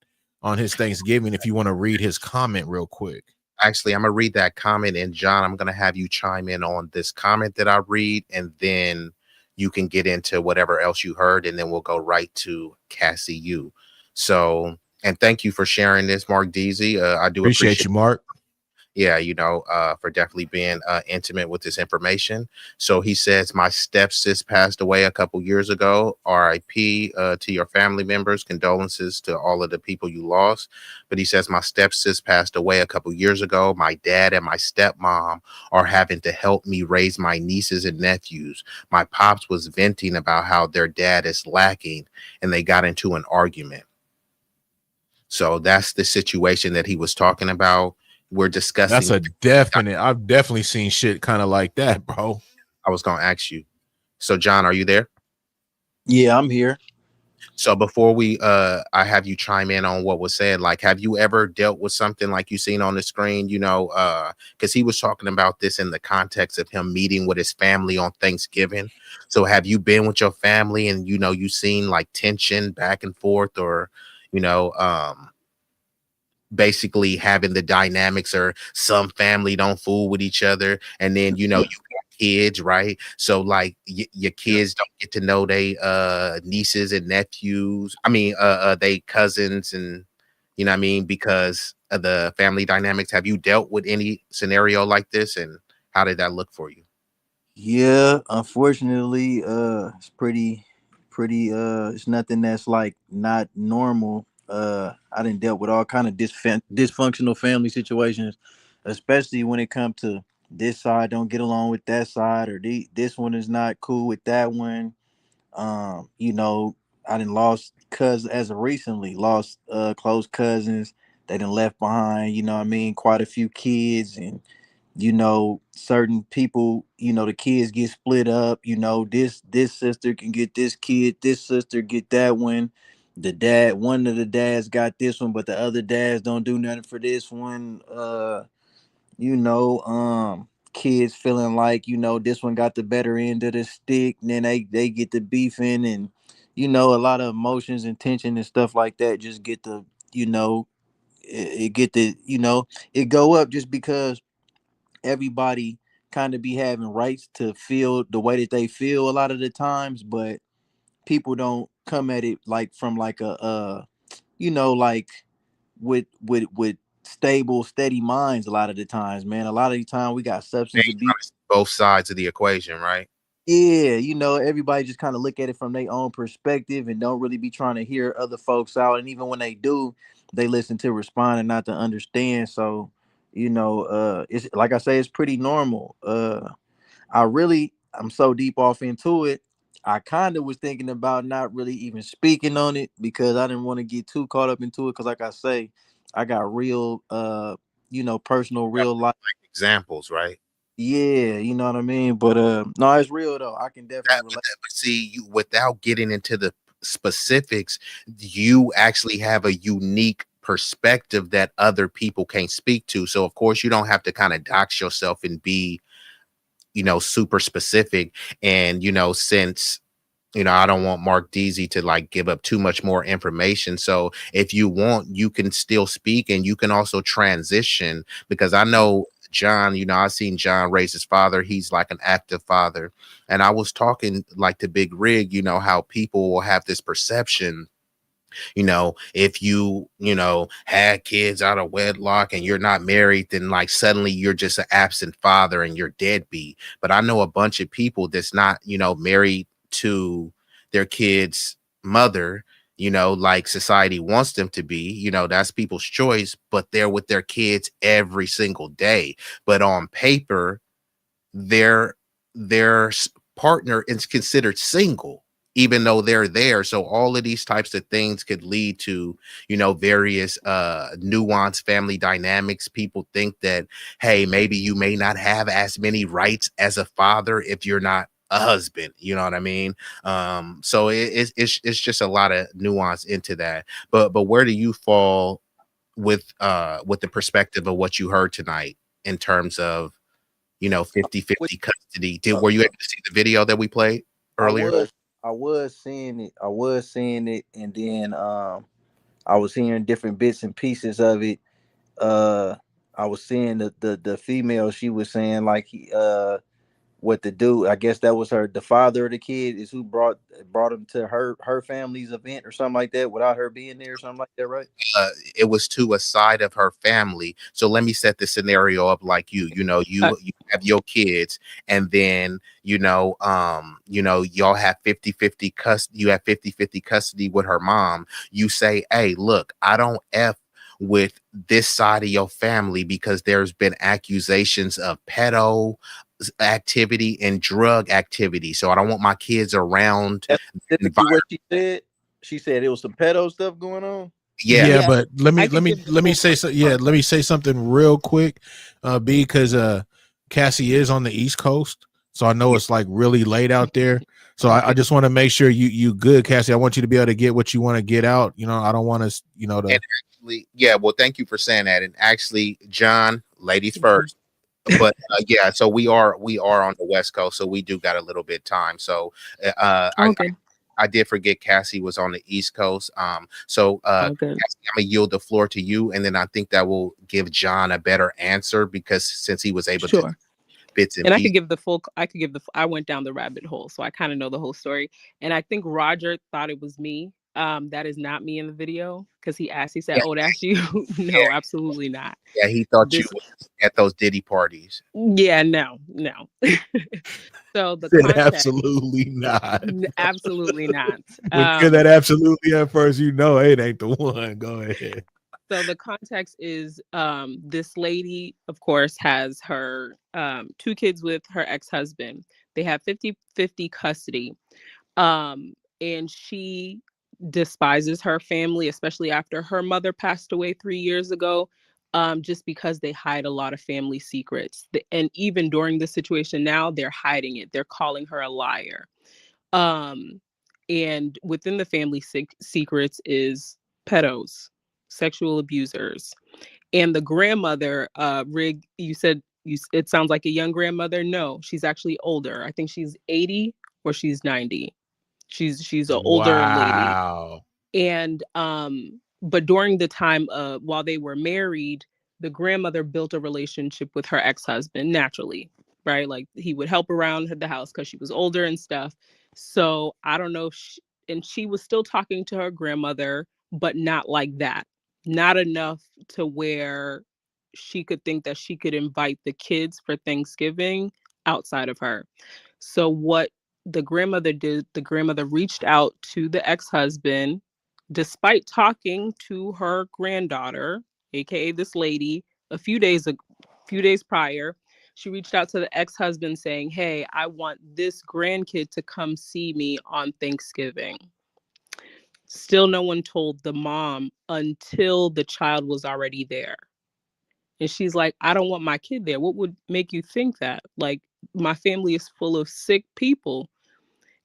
on his Thanksgiving. If you want to read his comment real quick. Actually, I'm gonna read that comment, and John, I'm gonna have you chime in on this comment that I read, and then you can get into whatever else you heard, and then we'll go right to Cassie U. So, and thank you for sharing this, Mark Deasy. I do appreciate you, Mark. Yeah, for definitely being intimate with this information. So he says, my stepsis passed away a couple years ago. RIP to your family members. Condolences to all of the people you lost. But he says, my stepsis passed away a couple years ago. My dad and my stepmom are having to help me raise my nieces and nephews. My pops was venting about how their dad is lacking and they got into an argument. So that's the situation that he was talking about. We're That's discussing. a definite. I've definitely seen shit kind of like that, bro. I was going to ask you. So, John, are you there? Yeah, I'm here. So before I have you chime in on what was said, like, have you ever dealt with something like you seen on the screen, because he was talking about this in the context of him meeting with his family on Thanksgiving. So have you been with your family and, you seen like tension back and forth, or, you know, um, basically having the dynamics, or some family don't fool with each other, and then you got kids, right? So like your kids don't get to know they nieces and nephews, I mean they cousins, and what I mean, because of the family dynamics. Have you dealt with any scenario like this, and how did that look for you? Yeah, unfortunately, it's it's nothing that's like not normal. I didn't dealt with all kind of dysfunctional family situations, especially when it comes to this side don't get along with that side, or this one is not cool with that one. You know, I didn't lost cousins as of recently, lost close cousins. They done left behind, you know what I mean, quite a few kids, and certain people, the kids get split up. This sister can get this kid, this sister get that one. One of the dads got this one, but the other dads don't do nothing for this one. Kids feeling like, this one got the better end of the stick, and then they get the beefing, and a lot of emotions and tension and stuff like that just get the, you know it get the, it go up just because everybody kind of be having rights to feel the way that they feel a lot of the times, but people don't come at it like from like like with stable, steady minds a lot of the times, man. A lot of the time we got Yeah, substance you abuse. trying to see both sides of the equation, right? Yeah, everybody just kind of look at it from their own perspective and don't really be trying to hear other folks out. And even when they do, they listen to respond and not to understand. So, it's like I say, it's pretty normal. I'm so deep off into it. I kind of was thinking about not really even speaking on it because I didn't want to get too caught up into it. Cause like I say, I got real, personal, Yeah, real life. like examples, right? Yeah, you know what I mean. But no, it's real though. I can definitely relate. But see, you, without getting into the specifics, you actually have a unique perspective that other people can't speak to. So of course you don't have to kind of dox yourself and be, super specific. And since I don't want Mark Deasy to like give up too much more information. So if you want, you can still speak, and you can also transition, because I know John, I've seen John raise his father. He's like an active father. And I was talking like to Big Rig, how people will have this perception, if had kids out of wedlock and you're not married, then like suddenly you're just an absent father and you're deadbeat. But I know a bunch of people that's not, married to their kids' mother, like society wants them to be, that's people's choice, but they're with their kids every single day. But on paper, their partner is considered single, even though they're there. So all of these types of things could lead to various nuanced family dynamics. People think that, hey, maybe you may not have as many rights as a father if you're not a husband, you know what I mean? So it's just a lot of nuance into that. But where do you fall with the perspective of what you heard tonight, in terms of 50-50 custody? Were you able to see the video that we played I earlier? was I was seeing it. I was seeing it, and then I was hearing different bits and pieces of it. Uh I was seeing the female, she was saying like what the dude, I guess that was the father of the kid is who brought him to her family's event or something like that without her being there or something like that, right? It was to a side of her family. So let me set the scenario up like you know, you have your kids, and then y'all have 50-50 custody. You have 50-50 custody with her mom. You say, hey, look, I don't F with this side of your family because there's been accusations of pedo activity and drug activity. So I don't want my kids around. That's specifically what she said. She said it was some pedo stuff going on. Yeah. Yeah, but let me say so. Yeah, let me say something real quick, because Cassie is on the East Coast, so I know it's like really late out there. So I just want to make sure you good, Cassie. I want you to be able to get what you want to get out. I don't want to, to. And actually, yeah. Well, thank you for saying that. And actually, John, ladies first. But yeah, so we are on the West Coast, so we do got a little bit time. So I did forget Cassie was on the East Coast. So Cassie, I'm gonna yield the floor to you, and then I think that will give John a better answer because since he was able to bits and I pieces. I went down the rabbit hole, so I kind of know the whole story. And I think Roger thought it was me. That is not me in the video because he said, "Oh, that's you." No, absolutely not. Yeah, he thought you was at those Diddy parties. Yeah, no. So the Said context, absolutely not. absolutely not. When you hear that absolutely at first, it ain't the one. Go ahead. So the context is this lady, of course, has her 2 kids with her ex-husband. They have 50-50 custody. And she despises her family, especially after her mother passed away 3 years ago, just because they hide a lot of family secrets. And even during the situation now, they're hiding it. They're calling her a liar. And within the family secrets is pedos, sexual abusers. And the grandmother, Rig, you said it sounds like a young grandmother. No, she's actually older. I think she's 80 or she's 90. She's an older lady. And but during the time while they were married, the grandmother built a relationship with her ex-husband naturally, right? Like he would help around the house because she was older and stuff. So I don't know if and she was still talking to her grandmother, but not like that. Not enough to where she could think that she could invite the kids for Thanksgiving outside of her. So what the grandmother did, the grandmother reached out to the ex-husband despite talking to her granddaughter, aka this lady, a few days prior. She reached out to the ex-husband saying, "Hey, I want this grandkid to come see me on Thanksgiving." Still no one told the mom until the child was already there. And she's like, "I don't want my kid there. What would make you think that? Like, my family is full of sick people."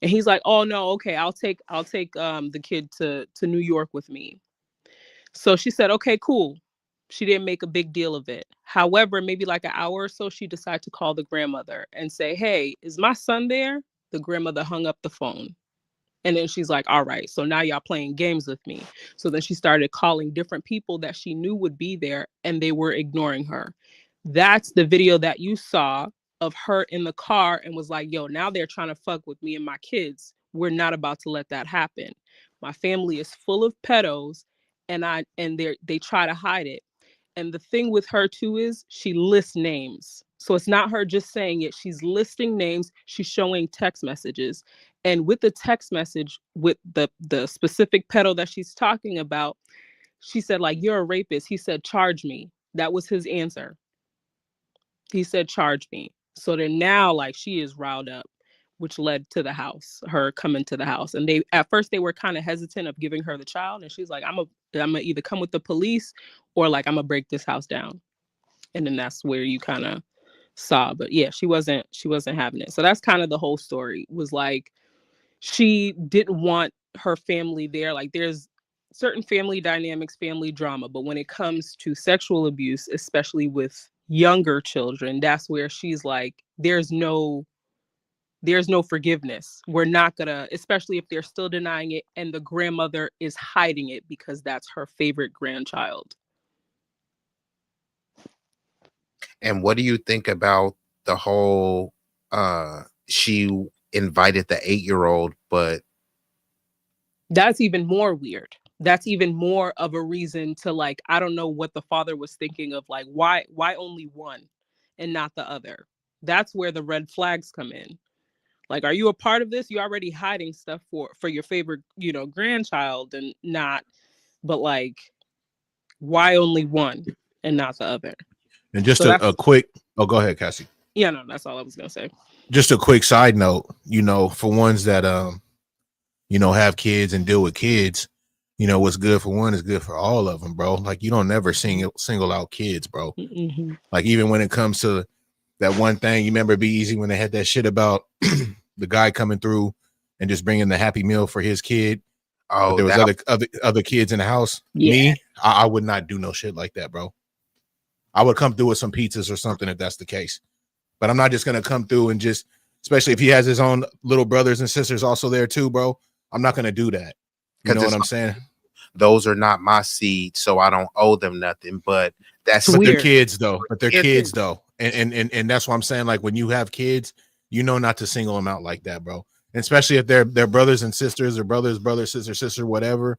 And he's like, "Oh no, okay, I'll take the kid to New York with me." So she said, "Okay, cool." She didn't make a big deal of it. However, maybe like an hour or so, she decided to call the grandmother and say, "Hey, is my son there?" The grandmother hung up the phone. And then she's like, "All right, so now y'all playing games with me." So then she started calling different people that she knew would be there, and they were ignoring her. That's the video that you saw of her in the car and was like, "Yo, now they're trying to fuck with me and my kids. We're not about to let that happen. My family is full of pedos, and they try to hide it." And the thing with her too is she lists names. So it's not her just saying it. She's listing names. She's showing text messages. And with the text message, with the specific pedo that she's talking about, she said, like, "You're a rapist." He said, "Charge me." That was his answer. He said, "Charge me." So then now, like, she is riled up, which led to her coming to the house. And they at first they were kind of hesitant of giving her the child. And she's like, I'm gonna either come with the police or like I'm gonna break this house down. And then that's where you kind of saw. But yeah, she wasn't having it. So that's kind of the whole story. Was like she didn't want her family there. Like there's certain family dynamics, family drama, but when it comes to sexual abuse, especially with younger children, that's where she's like, there's no forgiveness. We're not gonna, especially if they're still denying it and the grandmother is hiding it because that's her favorite grandchild. And what do you think about the whole she invited the 8-year-old, but That's even more weird. That's even more of a reason to like, I don't know what the father was thinking of, like, why only one and not the other? That's where the red flags come in. Like, are you a part of this? You're already hiding stuff for your favorite, grandchild and not, but like, why only one and not the other? And just So a that's, quick, oh, go ahead, Cassie. yeah, no, that's all I was gonna say. Just a quick side note, for ones that have kids and deal with kids, what's good for one is good for all of them, bro. Like, you don't never single out kids, bro. Mm-hmm. Like, even when it comes to that one thing, you remember B-Eazy when they had that shit about the guy coming through and just bringing the Happy Meal for his kid, but oh, there was that other kids in the house. Yeah. Me, I would not do no shit like that, bro. I would come through with some pizzas or something if that's the case, but I'm not just gonna come through and just, especially if he has his own little brothers and sisters also there too, bro. I'm not gonna do that. You know what I'm saying? those are not my seeds, so I don't owe them nothing. But that's But they're weird. kids though. But they're Yeah, kids though, and that's what I'm saying. Like, when you have kids, not to single them out like that, bro. And especially if they're brothers and sisters, or brother, sister, whatever.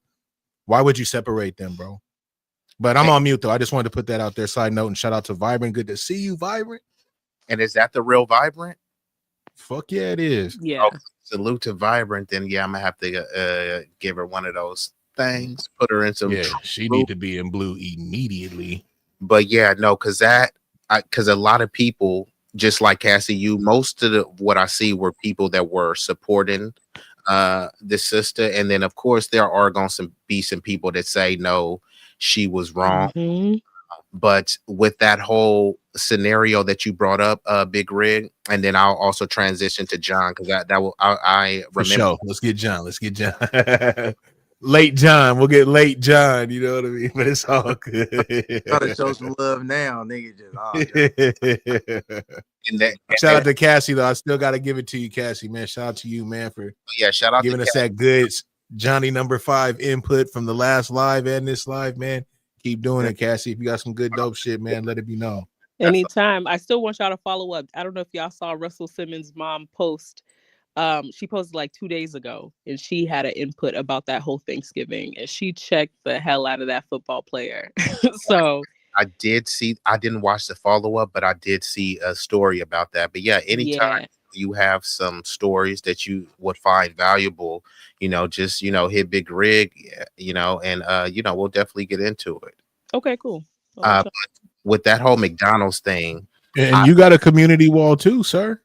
Why would you separate them, bro? But I'm on mute though. I just wanted to put that out there. Side note, and shout out to Vibrant. Good to see you, Vibrant. And is that the real Vibrant? Fuck yeah, it is. Yeah. Oh, salute to Vibrant. Then yeah, I'm gonna have to give her one of those things. Put her in some. Yeah, she need to be in blue immediately. But yeah, no, because a lot of people, just like Cassie, most of what I see were people that were supporting the sister, and then of course there are going to be some people that say no, she was wrong. Mm-hmm. But with that whole scenario that you brought up, Big Rig, and then I'll also transition to John, because that will I For remember. sure. Let's get John. Late John. We'll get late John. You know what I mean? But it's all good. Gotta show some love now, nigga. Shout out to Cassie though. I still got to give it to you, Cassie, man. Shout out to you, man, for shout out giving to us that good Johnny number 5 input from the last live and this live, man. Keep doing it, Cassie. If you got some good dope shit, man, let it be known. Anytime. I still want y'all to follow up. I don't know if y'all saw Russell Simmons' mom post. She posted like 2 days ago, and she had an input about that whole Thanksgiving, and she checked the hell out of that football player. So I didn't watch the follow-up, but I did see a story about that. But yeah, anytime you have some stories that you would find valuable, just hit Big Rig, and we'll definitely get into it. Okay, cool. But with that whole McDonald's thing, and you got a community wall too, sir.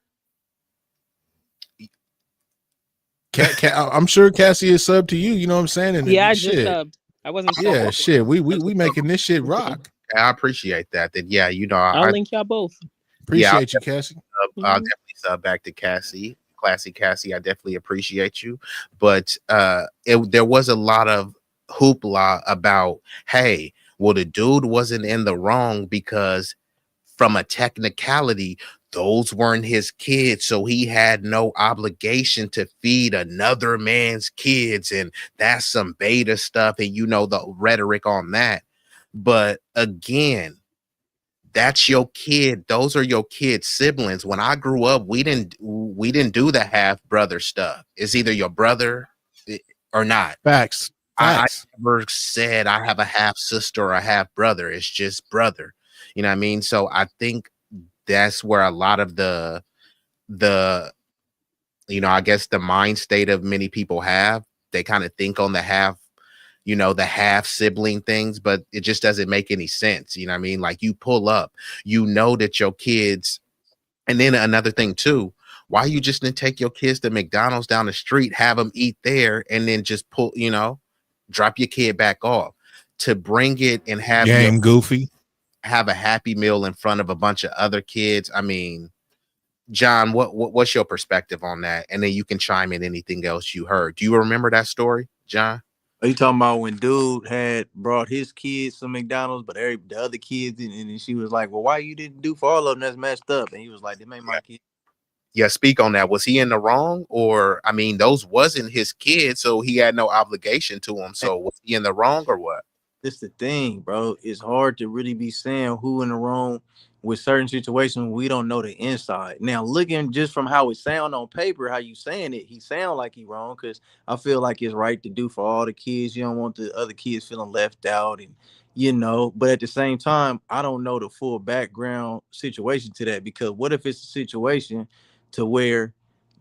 I'm sure Cassie is subbed to you. You know what I'm saying? And yeah, I just subbed. I wasn't. Yeah, shit. We making this shit rock. I appreciate that. Then yeah, I'll link y'all both. Appreciate you, Cassie. I'll definitely sub back to Cassie. Classy Cassie, I definitely appreciate you. But there was a lot of hoopla about, hey, well, the dude wasn't in the wrong because from a technicality, those weren't his kids, so he had no obligation to feed another man's kids, and that's some beta stuff, and the rhetoric on that. But again, that's your kid. Those are your kids' siblings. When I grew up, we didn't do the half brother stuff. It's either your brother or not. Facts. I never said I have a half sister or a half brother. It's just brother. You know what I mean? So I think that's where a lot of the I guess the mind state of many people have. They kind of think on the half, the half sibling things, but it just doesn't make any sense. You know what I mean? Like, you pull up, that your kids, and then another thing too, why you just didn't take your kids to McDonald's down the street, have them eat there, and then just drop your kid back off, to bring it and have goofy. Have a Happy Meal in front of a bunch of other kids. I mean, John, what's your perspective on that? And then you can chime in anything else you heard. Do you remember that story, John? Are you talking about when dude had brought his kids to McDonald's, but the other kids didn't, and she was like, well, why you didn't do for all of them? That's messed up. And he was like, they made my kids. Yeah, speak on that. Was he in the wrong? Or, I mean, those wasn't his kids, so he had no obligation to them. So was he in the wrong or what? That's the thing, bro. It's hard to really be saying who in the wrong with certain situations, we don't know the inside. Now, looking just from how it sound on paper, how you saying it, he sound like he wrong. Because I feel like it's right to do for all the kids. You don't want the other kids feeling left out, and But at the same time, I don't know the full background situation to that, because what if it's a situation to where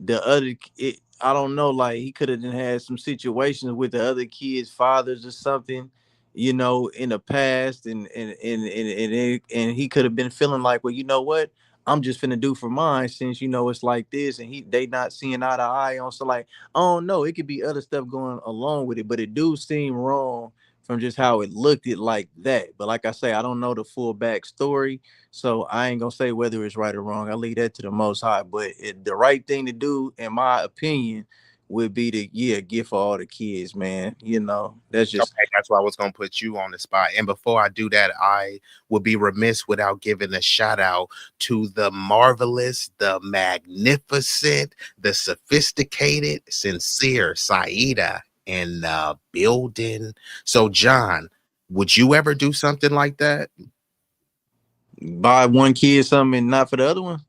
I don't know, like he could have had some situations with the other kids' fathers or something, in the past, and he could have been feeling like, well, you know what, I'm just finna do for mine, since it's like this, and they not seeing eye to eye on. So like, I don't know, it could be other stuff going along with it, but it do seem wrong from just how it looked it like that. But like I say, I don't know the full backstory, so I ain't gonna say whether it's right or wrong. I leave that to the Most High. But the right thing to do, in my opinion, would be to get for all the kids, man. That's just Okay, that's why I was gonna put you on the spot. And before I do that, I would be remiss without giving a shout out to the marvelous, the magnificent, the sophisticated, sincere Saida in the building. So, John, would you ever do something like that? buy one kid something and not for the other one.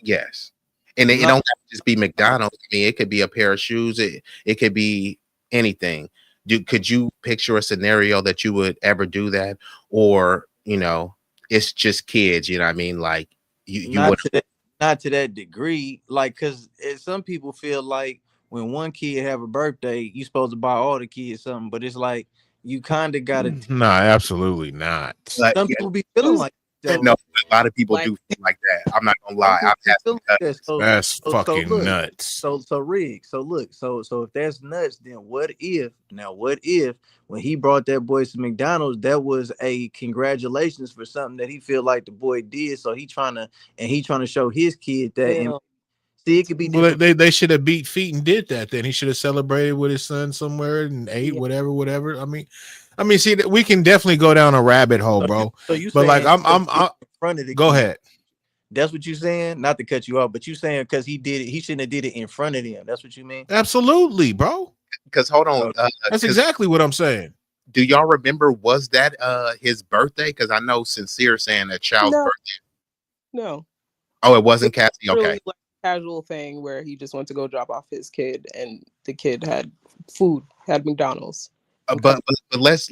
Yes. And it No, don't have to just be McDonald's. I mean, it could be a pair of shoes. It could be anything. Could you picture a scenario that you would ever do that? Or, it's just kids, you know what I mean? Like you not would to that, not to that degree. Like, cause some people feel like when one kid have a birthday, you supposed to buy all the kids something. But it's like you kind of gotta. No, absolutely not. like Some yeah, people be feeling like that, no, though. a lot of people Like do feel like that. I'm not gonna Some lie. people I've be had some feeling like that. cousins. That's So fucking look. nuts. So Rig. So look. So if that's nuts, then what if when he brought that boy to McDonald's, that was a congratulations for something that he feel like the boy did. So he trying to show his kid that. And Ew. see, it could be Well, different. they should have beat feet and did that. Then he should have celebrated with his son somewhere and ate Yeah. whatever. I mean, see, we can definitely go down a rabbit hole, bro. So you But like, saying I'm in front of the go kid? ahead. That's what you saying? Not to cut you off, but you saying because he did it, he shouldn't have did it in front of them. That's what you mean? Absolutely, bro. Because hold on, Oh, That's because exactly what I'm saying. do y'all remember, was that his birthday? Because I know Sincere saying that child's No, birthday. no. Oh, it It wasn't was Cassie. Okay. really like a casual thing where he just went to go drop off his kid, and the kid had food, had McDonald's. But let's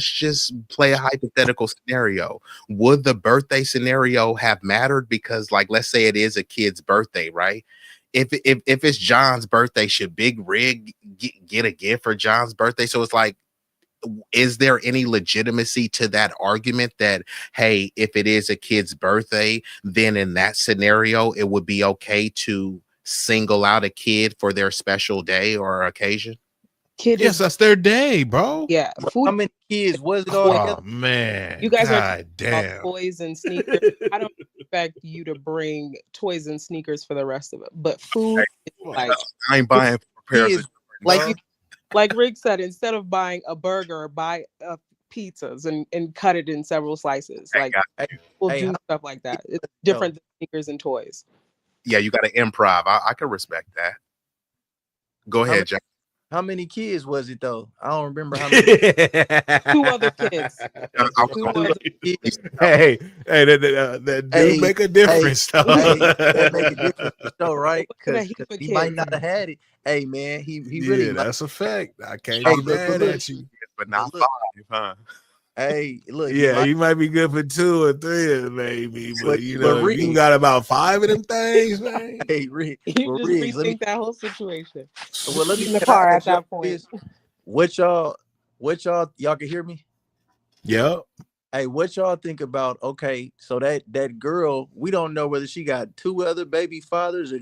just play a hypothetical scenario. Would the birthday scenario have mattered? Because, like, let's say it is a kid's birthday, right? If it's John's birthday, should Big Rig get a gift for John's birthday? So it's like, is there any legitimacy to that argument that, hey, if it is a kid's birthday, then in that scenario it would be okay to single out a kid for their special day or occasion? Kid Yes, is, that's their day, bro. yeah, but how food, many kids was it all toys. together? Oh man, You guys are talking god about damn. toys and sneakers. I don't expect you to bring toys and sneakers for the rest of it, but food is like I ain't buying pairs of Kids, like Jordans. you, like Rick said, instead of buying a burger, buy pizzas and cut it in several slices. I Like got hey, you. we'll hey, do how stuff like many that. kids It's though? different than sneakers and toys. Yeah, you got to improv. I can respect that. Go How many ahead, John. how many kids was it though? I don't remember how many. Two other kids. I was Two going Two other. to kids. Hey, that do Hey, make a hey, difference, though. hey, that make a difference for sure, It right? wasn't a Cause heap of he might kids. not have had it. Hey man, he really Yeah, might. that's a fact. I can't Hey, be but mad look, at you. but but not look, five, huh? hey, look, he Yeah, might. you might be good for 2 or 3 of them, maybe, but But if you Riggs, got about 5 of them things, man. hey Riggs, You but just Riggs, let me. rethink that whole situation. Well, let me. In the Can I car at ask y'all that point. this? What y'all can hear me? Yep. Hey, what y'all think about? Okay, so that girl, we don't know whether she got two other baby fathers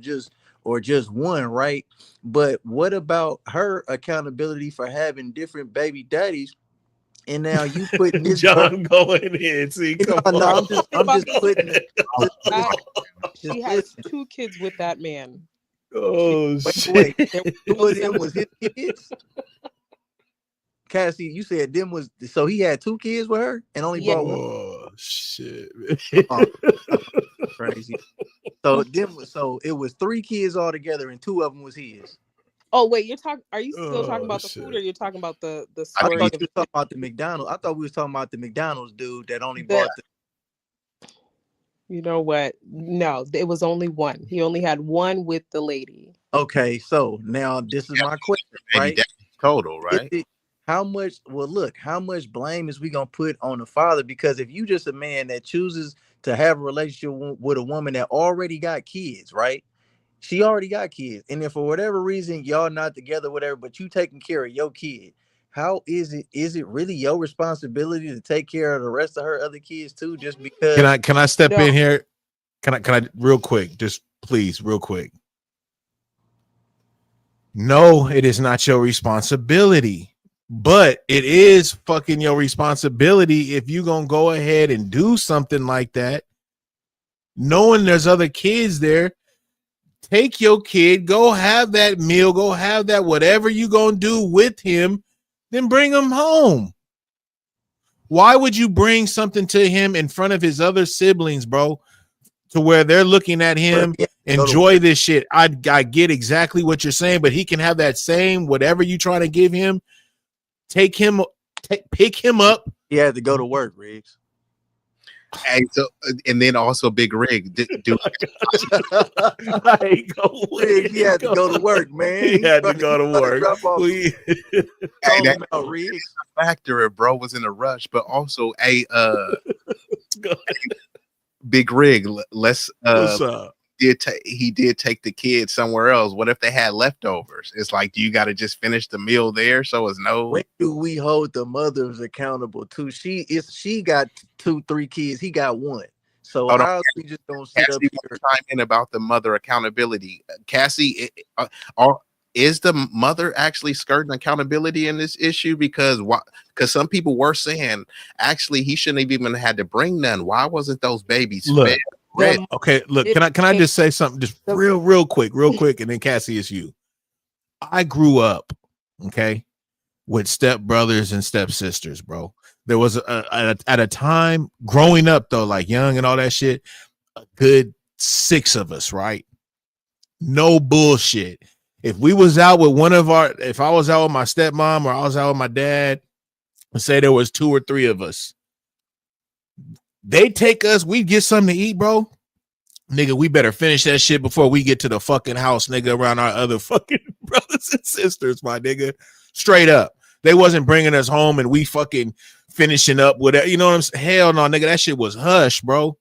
or just one, right? But what about her accountability for having different baby daddies? And now you putting this burden. John going in. See, No, come no, I on. was just I'm about just to putting say it. Just listen. that Just she has listen. 2 kids with that man. Oh, Wait. shit. There Two was of no them was his kids. Cassie, you said them was so he had two kids with her and only yeah. brought one. Oh, shit. Oh, crazy. So it was three kids altogether, and two of them was his. Oh wait, you're talking. Are you still talking Oh, about the food, or shit. you're talking about the I I story think thought of you the were talking about the McDonald's. I thought we was talking about the McDonald's dude that only the brought the. You know what? No, it was only one. He only had one with the lady. Okay, so now this is my question, Baby right? daddy total, Is right? it how much? Well, look, how much blame is we gonna put on the father? Because if you just a man that chooses to have a relationship with a woman that already got kids, right? She already got kids, and if for whatever reason y'all not together, whatever, but you taking care of your kid, how is it? Is it really your responsibility to take care of the rest of her other kids too? Just because? Can I step in No. here? Can I real quick? Just please, real quick. No, it is not your responsibility, but it is fucking your responsibility if you gonna go ahead and do something like that, knowing there's other kids there. Take your kid, go have that meal, go have that whatever you gonna do with him, then bring him home. Why would you bring something to him in front of his other siblings, bro, to where they're looking at him? Enjoy this shit. I get exactly what you're saying, but he can have that same whatever you trying to give him. Pick him up. He had to go to work, Riggs. Hey, so and then also Big Rig, do Riggs, he had to go to work, man. He had to go to work. Drop off. hey, that factor if bro was in a rush, but also Big Rig, let's What's up? he did take the kids somewhere else. What if they had leftovers? It's like, do you got to just finish the meal there? So it's no. When do we hold the mothers accountable too? She got 2-3 kids. He got one. So how we just gonna sit up here? Chime in about the mother accountability, Cassie. Is the mother actually skirting accountability in this issue? Because some people were saying actually he shouldn't have even had to bring none. Why wasn't those babies fed? Okay, look, can I just say something just real quick, and then Cassie, it's you. I grew up, okay, with step brothers and step sisters, bro. There was at a time growing up though, like young and all that shit, a good 6 of us, right? No bullshit. If we was out with if I was out with my stepmom or I was out with my dad, let's say there was 2 or 3 of us, they take us, we get something to eat, bro. Nigga, we better finish that shit before we get to the fucking house, nigga, around our other fucking brothers and sisters, my nigga. Straight up. They wasn't bringing us home and we fucking finishing up with it. You know what I'm saying? Hell no, nigga, that shit was hush, bro.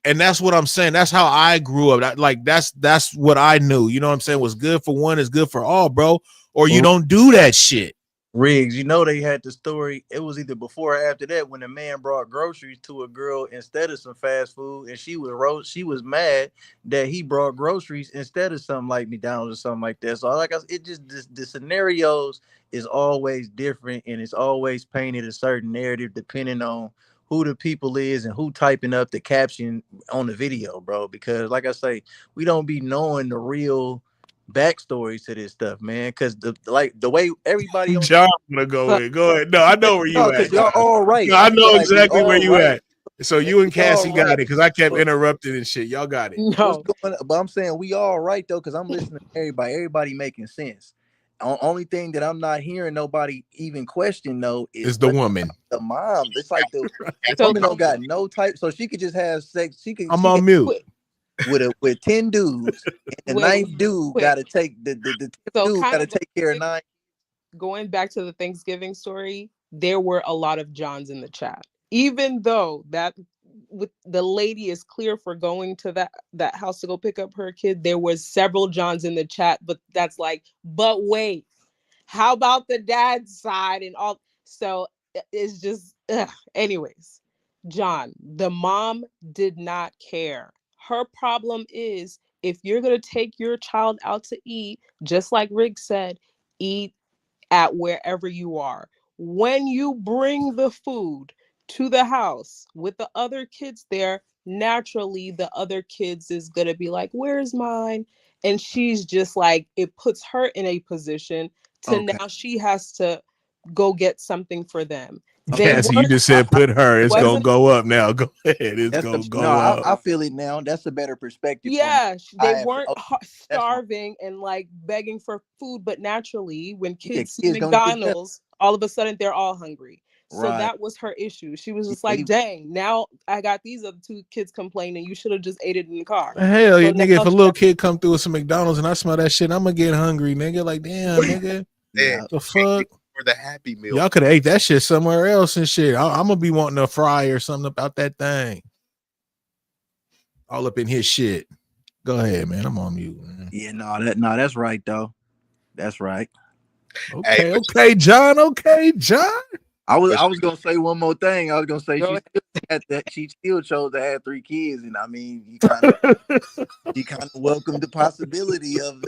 And that's what I'm saying. That's how I grew up. That's what I knew. You know what I'm saying? What's good for one is good for all, bro. Or you don't do that shit. Riggs, you know they had the story. It was either before or after that when a man brought groceries to a girl instead of some fast food, and she was mad that he brought groceries instead of something like McDonald's or something like that. So like it just the scenarios is always different, and it's always painted a certain narrative depending on who the people is and who typing up the caption on the video, bro. Because like I say, we don't be knowing the real backstories to this stuff, man. Because the way everybody on John, I'm gonna go in. Go ahead. No, I know where you at. Y'all all right. No, I know exactly where you at. So you and Cassie got it because I kept but, interrupting and shit. Y'all got it. No, but I'm saying we all right though, because I'm listening to everybody. Everybody making sense. Only thing that I'm not hearing nobody even question though is the woman, the mom. It's like the woman don't got no type, so she could just have sex. I'm on mute. With 10 dudes, and the ninth dude got to take the dude got to take care of 9. Going back to the Thanksgiving story, there were a lot of Johns in the chat, even though that with the lady is clear for going to that house to go pick up her kid. There was several Johns in the chat, but that's like, but wait, how about the dad's side and all? So it's just, anyways. John, the mom did not care. Her problem is if you're going to take your child out to eat, just like Rick said, eat at wherever you are. When you bring the food to the house with the other kids there, naturally the other kids is going to be like, where's mine? And she's just like, it puts her in a position to now she has to go get something for them. Cassie, you just said put her. It's gonna go up now. Go ahead. It's gonna go up. I feel it now. That's a better perspective. Yeah, they weren't starving and like begging for food, but naturally, when kids see McDonald's, all of a sudden they're all hungry. So Right. that was her issue. She was just Yeah, like, dang, now I got these other two kids complaining. You should have just ate it in the car. Hell, So yeah, nigga, if now a little kid come through with some McDonald's and I smell that shit, I'm gonna get hungry, nigga. Like, damn, nigga. yeah. The fuck? For the Happy Meal. Y'all could have ate that shit somewhere else and shit. I'm gonna be wanting a fry or something about that thing. All up in his shit. Go ahead, man. I'm on mute, man. Yeah, that's right though. That's right. Okay, okay, John. Okay, John. I was gonna say one more thing. I was gonna say she still chose to have 3 kids, and I mean, you kind of welcomed the possibility of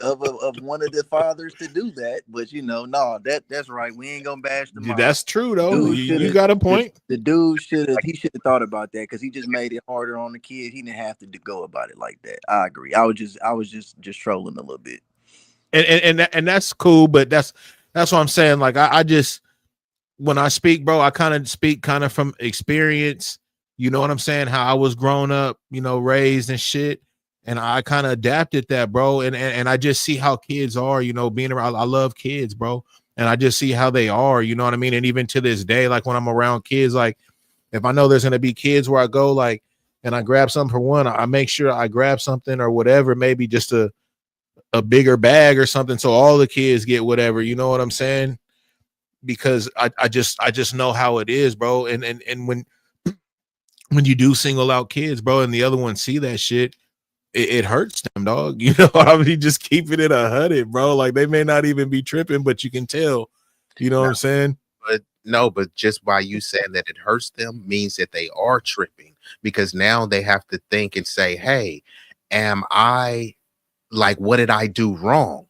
one of the fathers to do that. But no, that's right. We ain't gonna bash the mom. That's true though. Dude You got a point. The dude should have thought about that because he just made it harder on the kid. He didn't have to go about it like that. I agree. I was just trolling a little bit. And that's cool, but that's what I'm saying. Like I just, when I speak, bro, I kind of speak kind of from experience. You know what I'm saying? How I was grown up, raised and shit. And I kind of adapted that, bro. And I just see how kids are, being around. I love kids, bro. And I just see how they are, you know what I mean? And even to this day, like when I'm around kids, like if I know there's going to be kids where I go, like, and I grab something for one, I make sure I grab something or whatever, maybe just a bigger bag or something. So all the kids get whatever, you know what I'm saying? Because I just know how it is, bro. And when you do single out kids, bro, and the other ones see that shit, it hurts them, dog. You know, I mean, just keeping it 100, bro. Like they may not even be tripping, but you can tell. You know what I'm saying? But just by you saying that it hurts them means that they are tripping, because now they have to think and say, hey, am I, like, what did I do wrong?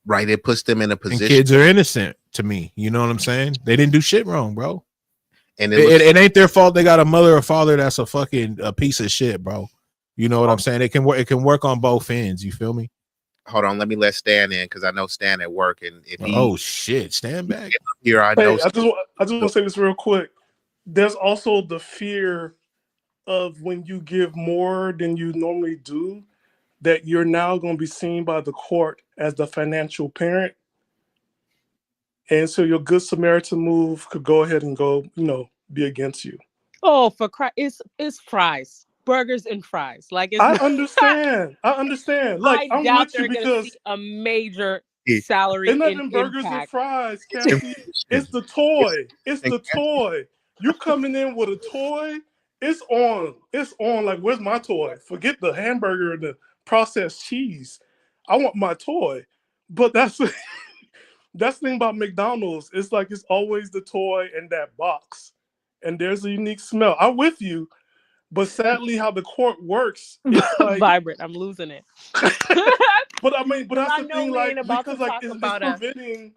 Right? It puts them in a position. And kids are innocent to me. You know what I'm saying? They didn't do shit wrong, bro. And it ain't their fault they got a mother or father that's a piece of shit, bro. You know what I'm saying? It can work on both ends. You feel me? Hold on, let me let Stan in because I know Stan at work, and if he shit, stand back here, I know. I just want to say this real quick. There's also the fear of when you give more than you normally do, that you're now going to be seen by the court as the financial parent. And so your good Samaritan move could go ahead and be against you. Oh, for Christ, it's fries, burgers and fries. Like I understand. Like I I'm doubt with you they're gonna see because a major salary it's not them burgers and impact. fries, Cassie. It's the toy. It's the toy. You coming in with a toy, it's on. It's on. Like, where's my toy? Forget the hamburger and the processed cheese. I want my toy. But that's the thing about McDonald's. It's like it's always the toy and that box. And there's a unique smell. I'm with you. But sadly, how the court works, it's like vibrant. I'm losing it. But I mean, but that's the thing, like, because like it's preventing.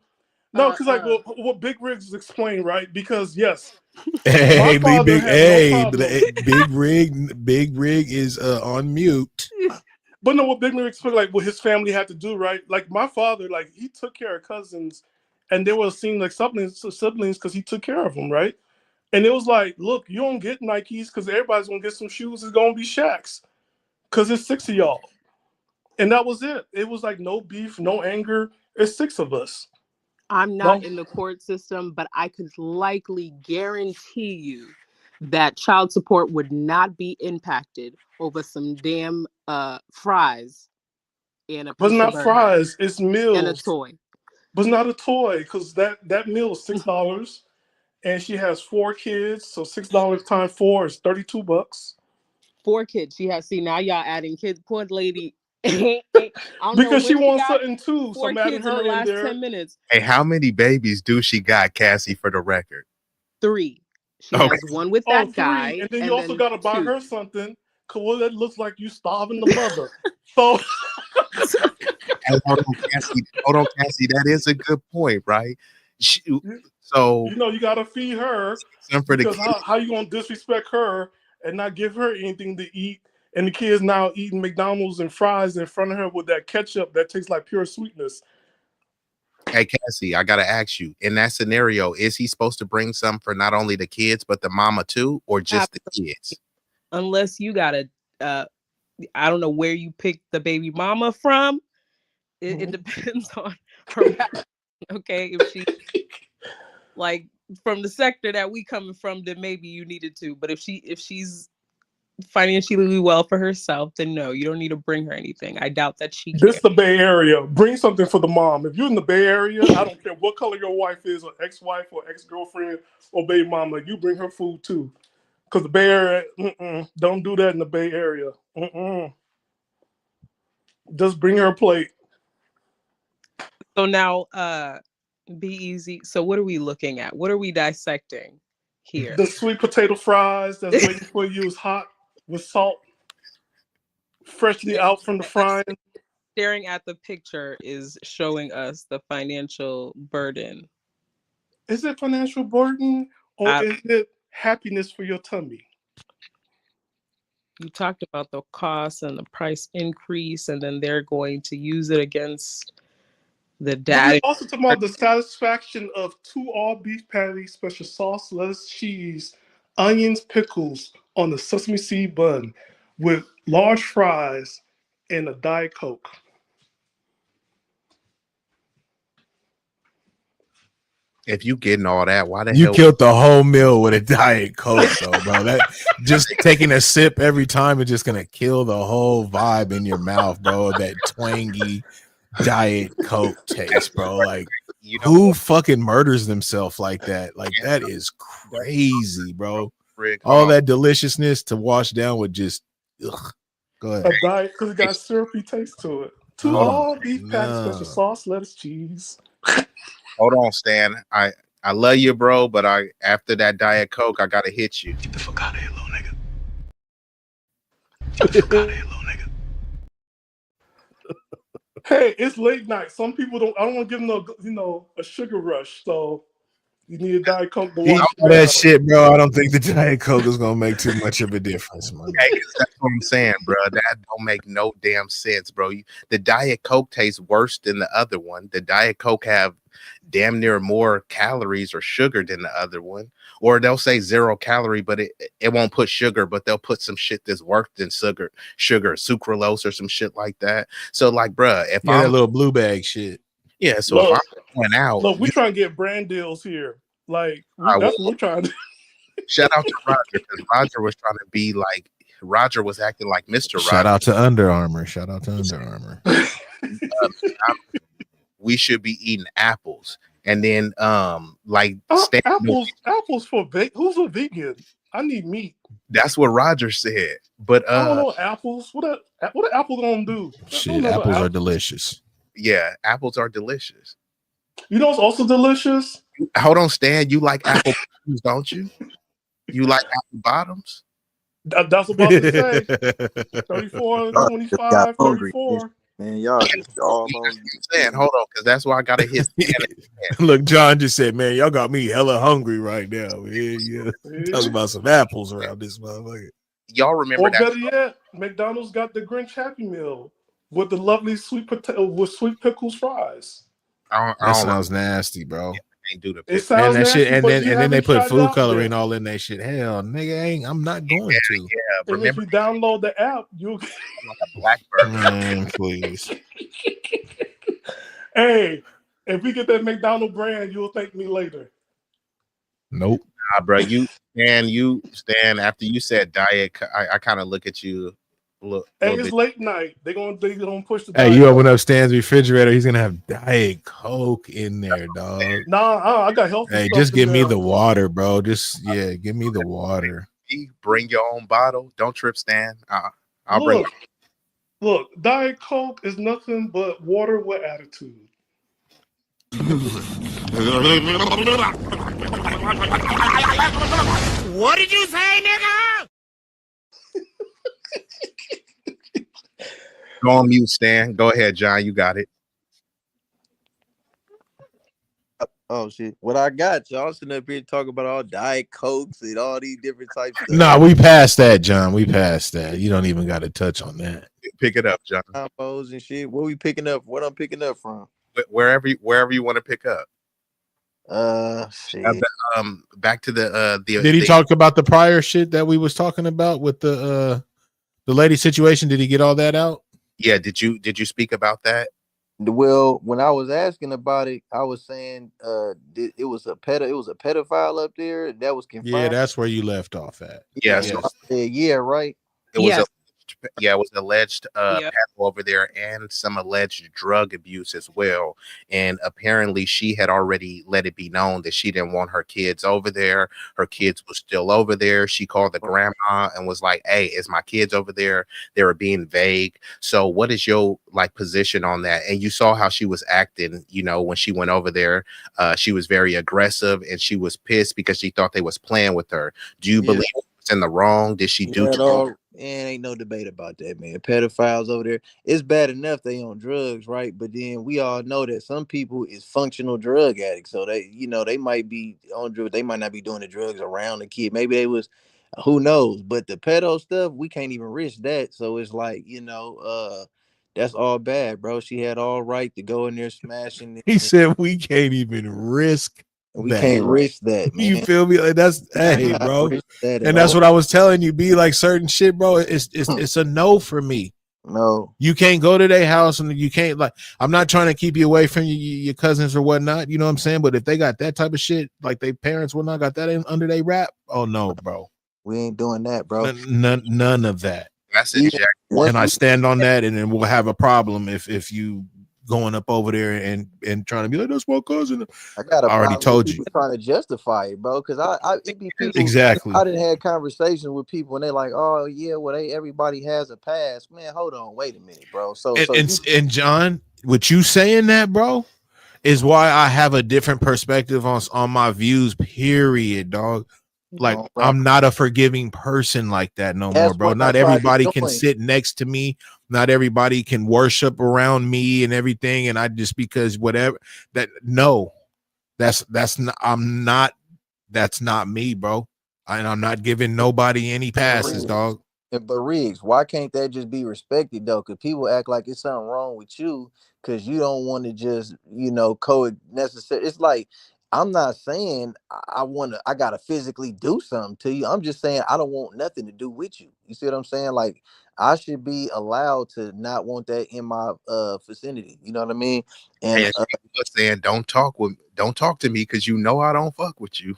No, because like what Big Rigs explained, right? Because yes, my father had no problem. Big Rig is on mute. But no, what Big Rig explained, like what his family had to do, right? Like my father, like he took care of cousins, and they were seen like siblings because he took care of them, right? And it was like, look, you don't get Nikes because everybody's gonna get some shoes. It's gonna be Shaq's because it's 6 of y'all. And that was it. It was like no beef, no anger. It's 6 of us. I'm not in the court system, but I could likely guarantee you that child support would not be impacted over some damn fries and a piece But it's not of burger fries, it's meals. and a toy. But it's not a toy because that meal is $6. And she has 4 kids, so $6 times 4 is $32. 4 kids. She has. See, now y'all adding kids. Poor lady. Because she wants something too, so I'm adding kids in her the last there. 10 minutes. Hey, how many babies do she got, Cassie, for the record? 3. She has one with that 3. guy, And then you also got to buy 2. her something. Cause that looks like you starving the mother. So hey, hold on, Cassie. That is a good point, right? So you gotta feed her. Because how you gonna disrespect her and not give her anything to eat? And the kids now eating McDonald's and fries in front of her with that ketchup that tastes like pure sweetness. Hey, Cassie, I gotta ask you, in that scenario, is he supposed to bring some for not only the kids but the mama too, or just the kids? Unless you got a, I don't know where you picked the baby mama from. It depends on her. Okay, if she like from the sector that we coming from, then maybe you needed to. But if she's financially well for herself, then no, you don't need to bring her anything. I doubt that she This cares. the Bay Area. Bring something for the mom. If you're in the Bay Area, I don't care what color your wife is, or ex-wife, or ex-girlfriend, or baby mama. You bring her food too, because the Bay Area, don't do that in the Bay Area. Just bring her a plate. So now, B-Eazy. So what are we looking at? What are we dissecting here? The sweet potato fries that's waiting for you is hot with salt, freshly out from the frying. Staring at the picture is showing us the financial burden. Is it financial burden, or is it happiness for your tummy? You talked about the cost and the price increase, and then they're going to use it against the dad. We also talking about the satisfaction of 2 all beef patties, special sauce, lettuce, cheese, onions, pickles on the sesame seed bun with large fries and a Diet Coke. If you getting all that, why the You hell killed the whole meal with a Diet Coke, though, bro. That just taking a sip every time is just gonna kill the whole vibe in your mouth, bro. That twangy Diet Coke taste, bro. Like, who fucking murders themselves like that? Like, that is crazy, bro. All that deliciousness to wash down with just go ahead. A diet because it got syrupy taste to it. 2 all beef patties, special sauce, lettuce, cheese. Hold on, Stan. I love you, bro, but after that Diet Coke, I gotta hit you. Get the fuck out of here, little nigga. Get the fuck out of here, little nigga. Hey, it's late night. Some people don't. I don't want to give them a sugar rush. So you need a Diet Coke to wash all that shit, bro. I don't think the Diet Coke is gonna make too much of a difference, man. Okay, that's what I'm saying, bro. That don't make no damn sense, bro. The Diet Coke tastes worse than the other one. The Diet Coke have damn near more calories or sugar than the other one, or they'll say 0 calorie, but it won't put sugar, but they'll put some shit that's worse than sugar, sucralose or some shit like that. So, like, bro, if I'm that little blue bag shit, so if I'm going out, look, we're trying to get brand deals here. Like that's what we're trying to do. Shout out to Roger, because Roger was trying to be like Roger was acting like Mr. Roger. Shout out to Under Armour. Shout out to Under Armour. We should be eating apples, and then apples for who's a vegan? I need meat. That's what Roger said. But I don't know apples. What are apples gonna do? Shit, apples are delicious. Yeah, apples are delicious. You know what's also delicious? Hold on, Stan. You like apple bottoms, don't you? You like apple bottoms? That's what I'm about to say. 34, 25, 34. Man, y'all just all saying, hold on, because that's why I gotta hit. Look, John just said, "Man, y'all got me hella hungry right now." Yeah. Talking about some apples around this motherfucker. Y'all remember that? Better yet, McDonald's got the Grinch Happy Meal with the lovely sweet potato with sweet pickles fries. That sounds nasty, bro. Do the it sounds and that nasty, shit, and then they put food coloring there. all in that shit. Hell, nigga, I'm not going to. Yeah, and if you download the app, you'll get like a Blackbird. Man, please. Hey, if we get that McDonald's brand, you'll thank me later. Nope. Nah, bro, Stan. After you said diet, I kind of look at you. Hey, it's late night. They're gonna push the. Hey, you open up Stan's refrigerator, he's gonna have Diet Coke in there, dog. Nah, I got healthy. Hey, just give me the water, bro. Just give me the water. Bring your own bottle. Don't trip, Stan. I'll bring. Look, Diet Coke is nothing but water with attitude. What did you say, nigga? Go on mute, Stan. Go ahead, John. You got it. Oh shit! What I got, y'all sitting up here talking about all Diet Cokes and all these different types of Nah, we passed that, John. We passed that. You don't even got to touch on that. Pick it up, John. combos and shit. What we picking up? What I'm picking up from? Wherever you want to pick up. Shit. Back to the. Did he talk about the prior shit that we was talking about with the lady situation? Did he get all that out? Yeah. Did you speak about that? Well, when I was asking about it, I was saying it was a pedophile up there that was Yeah, confined. that's where you left off at. Yeah, Yeah, so so I Yes. said, yeah, right. it was Yes. it was alleged Yeah. pedo over there and some alleged drug abuse as well. And apparently she had already let it be known that she didn't want her kids over there. Her kids were still over there. She called the grandma and was like, "Hey, is my kids over there?" They were being vague. So what is your like position on that? And you saw how she was acting, when she went over there. She was very aggressive and she was pissed because she thought they was playing with her. Do you Yeah, believe it's in the wrong? Did she do yeah, too? and ain't no debate about that, man. Pedophiles over there. It's bad enough they on drugs, right? But then we all know that some people is functional drug addicts. So they might be on drugs. They might not be doing the drugs around the kid. Maybe they was, who knows? But the pedo stuff, we can't even risk that. So it's like, that's all bad, bro. She had all right to go in there smashing it, He said we can't even risk and we that. can't risk that, You man. feel me? Like that's We hey, cannot bro. risk that at And that's all. what I was telling you. Be like certain shit, bro. It's a no for me. No. You can't go to their house and you can't like. I'm not trying to keep you away from your cousins or whatnot. You know what I'm saying? But if they got that type of shit, like their parents will not got that under their wrap. Oh no, bro. We ain't doing that, bro. None of that. That's Even exactly. once And I we stand on that, and then we'll have a problem if you going up over there and trying to be like that's my cousin. I got a I already problem with told you people trying to justify it, bro. Because it be people. exactly. I didn't had conversations with people, and they like, oh yeah, well everybody has a past. Man, hold on, wait a minute, bro. So And, so and and John, with you saying that, bro, is why I have a different perspective on my views. Period, dog. Like bro, I'm not a forgiving person like that no more, that's bro. what I Not tried to everybody can join. sit next to me. Not everybody can worship around me and everything. And I just because whatever that no, that's not I'm not that's not me, bro. And I'm not giving nobody any passes, dog. But Riggs, why can't that just be respected though? Because people act like it's something wrong with you because you don't want to just, necessary. It's like I'm not saying I want to. I gotta physically do something to you. I'm just saying I don't want nothing to do with you. You see what I'm saying? Like I should be allowed to not want that in my vicinity. You know what I mean? And And she was saying, don't talk to me because I don't fuck with you.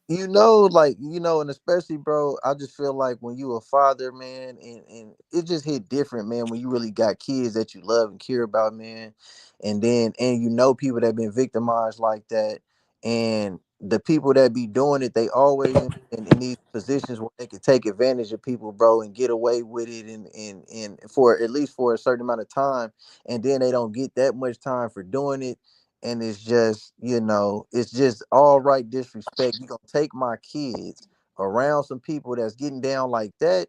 and especially, bro, I just feel like when you a father, man, and it just hit different, man, when you really got kids that you love and care about, man, and people that been victimized like that, and the people that be doing it, they always in these positions where they can take advantage of people, bro, and get away with it, and for at least for a certain amount of time, and then they don't get that much time for doing it, and it's just all right disrespect. You gonna take my kids around some people that's getting down like that?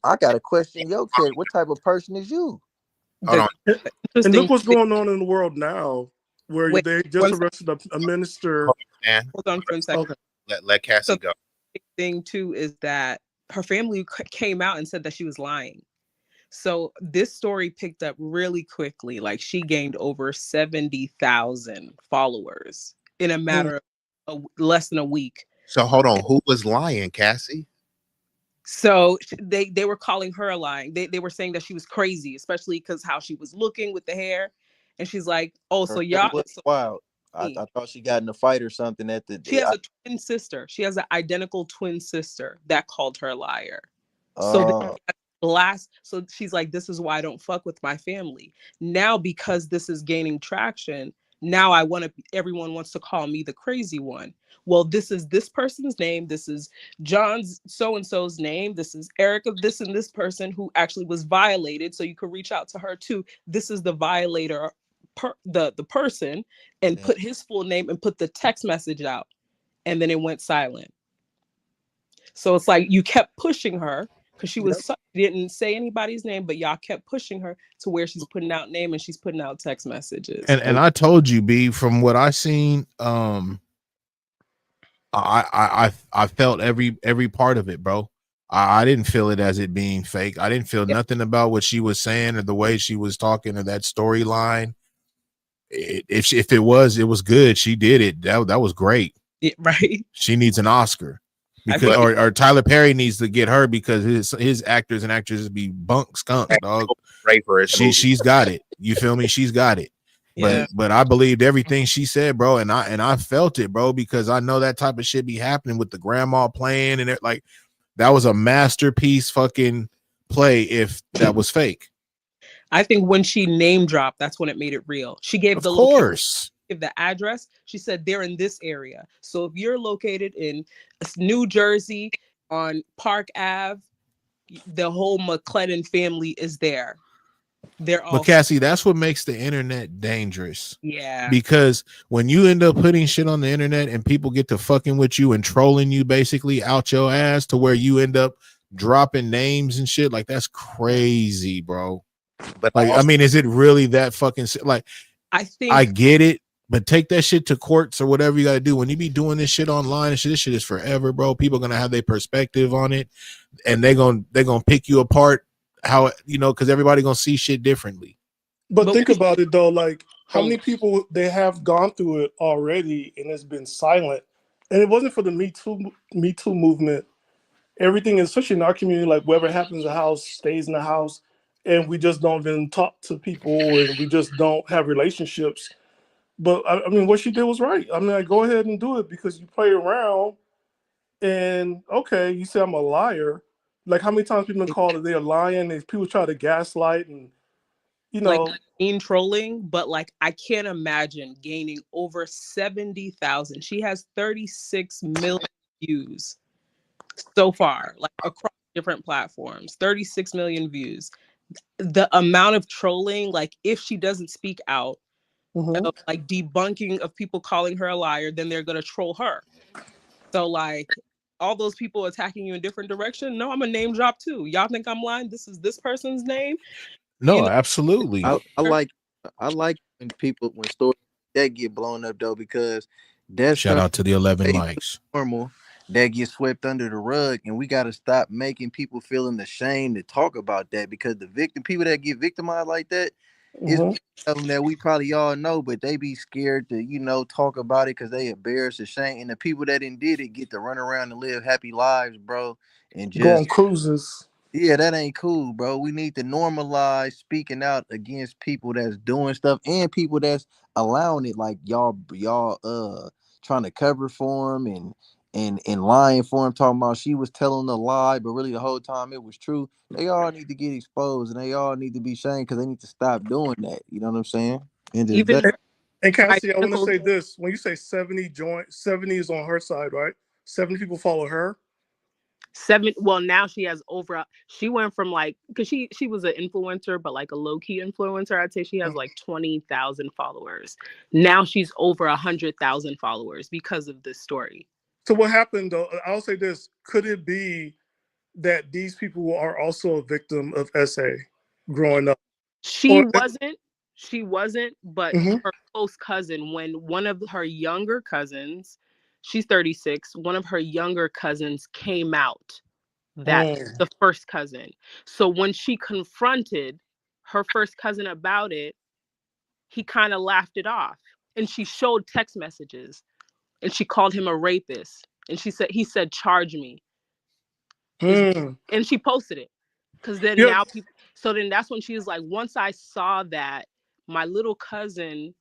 I gotta question your kid. What type of person is you? Hold The on. And look interesting what's thing, going on in the world now, where wait, they just one second, arrested a minister. Hold on, man. hold on for a second. Okay. Let So Cassie go. the thing too is that her family came out and said that she was lying. So this story picked up really quickly. Like she gained over 70,000 followers in a Hmm. matter of less than a week. So hold on. Who was lying, Cassie? So they were calling her a lying. They were saying that she was crazy, especially because how she was looking with the hair. And she's like, "Oh, so Her hair y'all." was So wild. I me. thought she got in a fight or something at She has a twin sister. She has an identical twin sister that called her a liar. So then uh blast. So she's like, this is why I don't fuck with my family. Now, because this is gaining traction, now I want to, everyone wants to call me the crazy one. Well, this is this person's name. This is John's so and so's name. This is Erica, this and this person who actually was violated. So you could reach out to her too. This is the violator, the person, and yeah. put his full name and put the text message out. And then it went silent. So it's like you kept pushing her because she Yep. was didn't say anybody's name, but y'all kept pushing her to where she's putting out name and she's putting out text messages. And I told you, B, from what I seen, I felt every part of it, bro. I didn't feel it as it being fake. I didn't feel Yeah, nothing about what she was saying or the way she was talking or that storyline. If it was good. She did it. That was great. yeah, right. She needs an Oscar because or Tyler Perry needs to get her because his actors and actresses be skunk, dog. Great for his movie. She's got it. You feel me? She's got it. Yeah. But I believed everything she said, bro, and I felt it, bro, because I know that type of shit be happening with the grandma playing and it, like that was a masterpiece fucking play if that was fake. I think when she name dropped, that's when it made it real. She gave Of the course. Give the address. She said they're in this area. So if you're located in New Jersey on Park Ave, the whole McClellan family is there. They're all. But Cassie, that's what makes the internet dangerous. Yeah. Because when you end up putting shit on the internet and people get to fucking with you and trolling you basically out your ass to where you end up dropping names and shit, like that's crazy, bro. But like, also, I mean, is it really that fucking like? I think I get it, but take that shit to courts or whatever you got to do. When you be doing this shit online and shit, this shit is forever, bro. People are gonna have their perspective on it, and they're gonna pick you apart. How because everybody gonna see shit differently. But think about it though, like how many people they have gone through it already and it's been silent, and it wasn't for the Me Too movement. Everything, especially in our community, like whatever happens in the house stays in the house, and we just don't even talk to people, and we just don't have relationships. But I mean, what she did was right. I mean, like, go ahead and do it because you play around, and okay, you say I'm a liar. Like how many times people been called that they're lying, and people try to gaslight, and like trolling, but like I can't imagine gaining over 70,000. She has 36 million views so far, like across different platforms. 36 million views. The amount of trolling, like if she doesn't speak out, like debunking of people calling her a liar, then they're gonna troll her. So like all those people attacking you in different direction. No, I'm a name drop too. Y'all think I'm lying? This is this person's name. No, absolutely. I like when stories that get blown up though, because that's shout out to the 11 likes. Normal that gets swept under the rug, and we got to stop making people feeling ashamed to talk about that, because the people that get victimized like that, it's something that we probably all know, but they be scared to talk about it because they embarrassed, ashamed, and the people that did it get to run around and live happy lives, bro, and just go on cruises. Yeah, that ain't cool, bro. We need to normalize speaking out against people that's doing stuff and people that's allowing it. Like y'all trying to cover for him and lying for him, talking about she was telling a lie, but really the whole time it was true. They all need to get exposed and they all need to be shamed because they need to stop doing that. You know what I'm saying? And Cassie, I want to say this: when you say 70 is on her side, right? 70 people follow her. Well, now she has she went from like, because she was an influencer, but like a low-key influencer. I'd say she has like 20,000 followers. Now she's over 100,000 followers because of this story. So what happened though? I'll say this: could it be that these people are also a victim of SA growing up? She wasn't, but her close cousin, when one of her younger cousins, she's 36, one of her younger cousins came out. That's the first cousin. So when she confronted her first cousin about it, he kind of laughed it off. And she showed text messages and she called him a rapist. And he said, charge me. And she posted it. Because then now people, so then that's when she was like, once I saw that my little cousin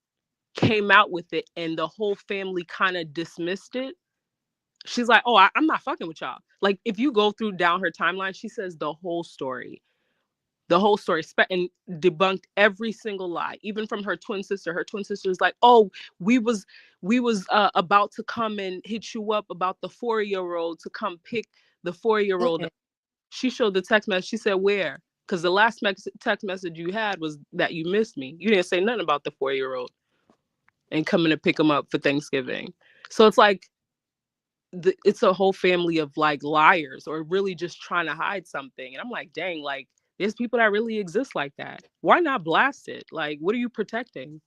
came out with it and the whole family kind of dismissed it, she's like, oh, I'm not fucking with y'all. Like, if you go down her timeline, she says the whole story, and debunked every single lie, even from her twin sister. Her twin sister is like, oh, we was about to come and hit you up about the 4-year-old to come pick the 4-year-old. She showed the text message. She said, where? Because the last text message you had was that you missed me. You didn't say nothing about the 4-year-old and coming to pick him up for Thanksgiving. So it's like, it's a whole family of like liars or really just trying to hide something. And I'm like, dang, like there's people that really exist like that. Why not blast it? Like, what are you protecting?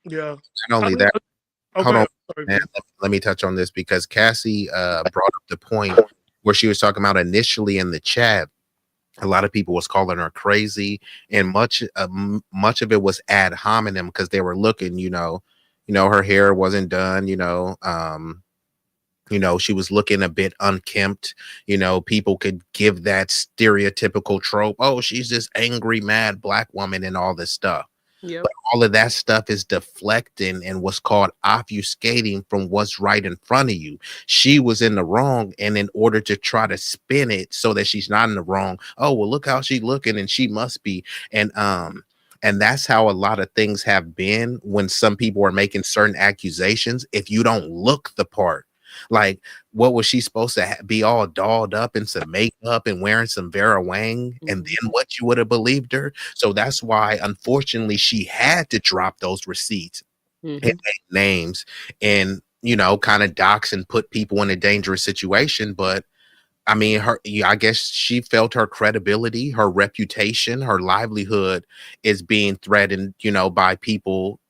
Yeah. Not only that, hold on, man, let me touch on this because Cassie brought up the point where she was talking about initially in the chat. A lot of people was calling her crazy, and much of it was ad hominem because they were looking, her hair wasn't done, She was looking a bit unkempt. People could give that stereotypical trope. Oh, she's this angry, mad black woman and all this stuff. Yep. But all of that stuff is deflecting and what's called obfuscating from what's right in front of you. She was in the wrong, and in order to try to spin it so that she's not in the wrong, oh well, look how she's looking, and she must be. And that's how a lot of things have been when some people are making certain accusations. If you don't look the part, like, what was she supposed to be all dolled up in some makeup and wearing some Vera Wang? And then what, you would have believed her? So that's why, unfortunately, she had to drop those receipts and make names and, kind of dox and put people in a dangerous situation. But I mean, I guess she felt her credibility, her reputation, her livelihood is being threatened, by people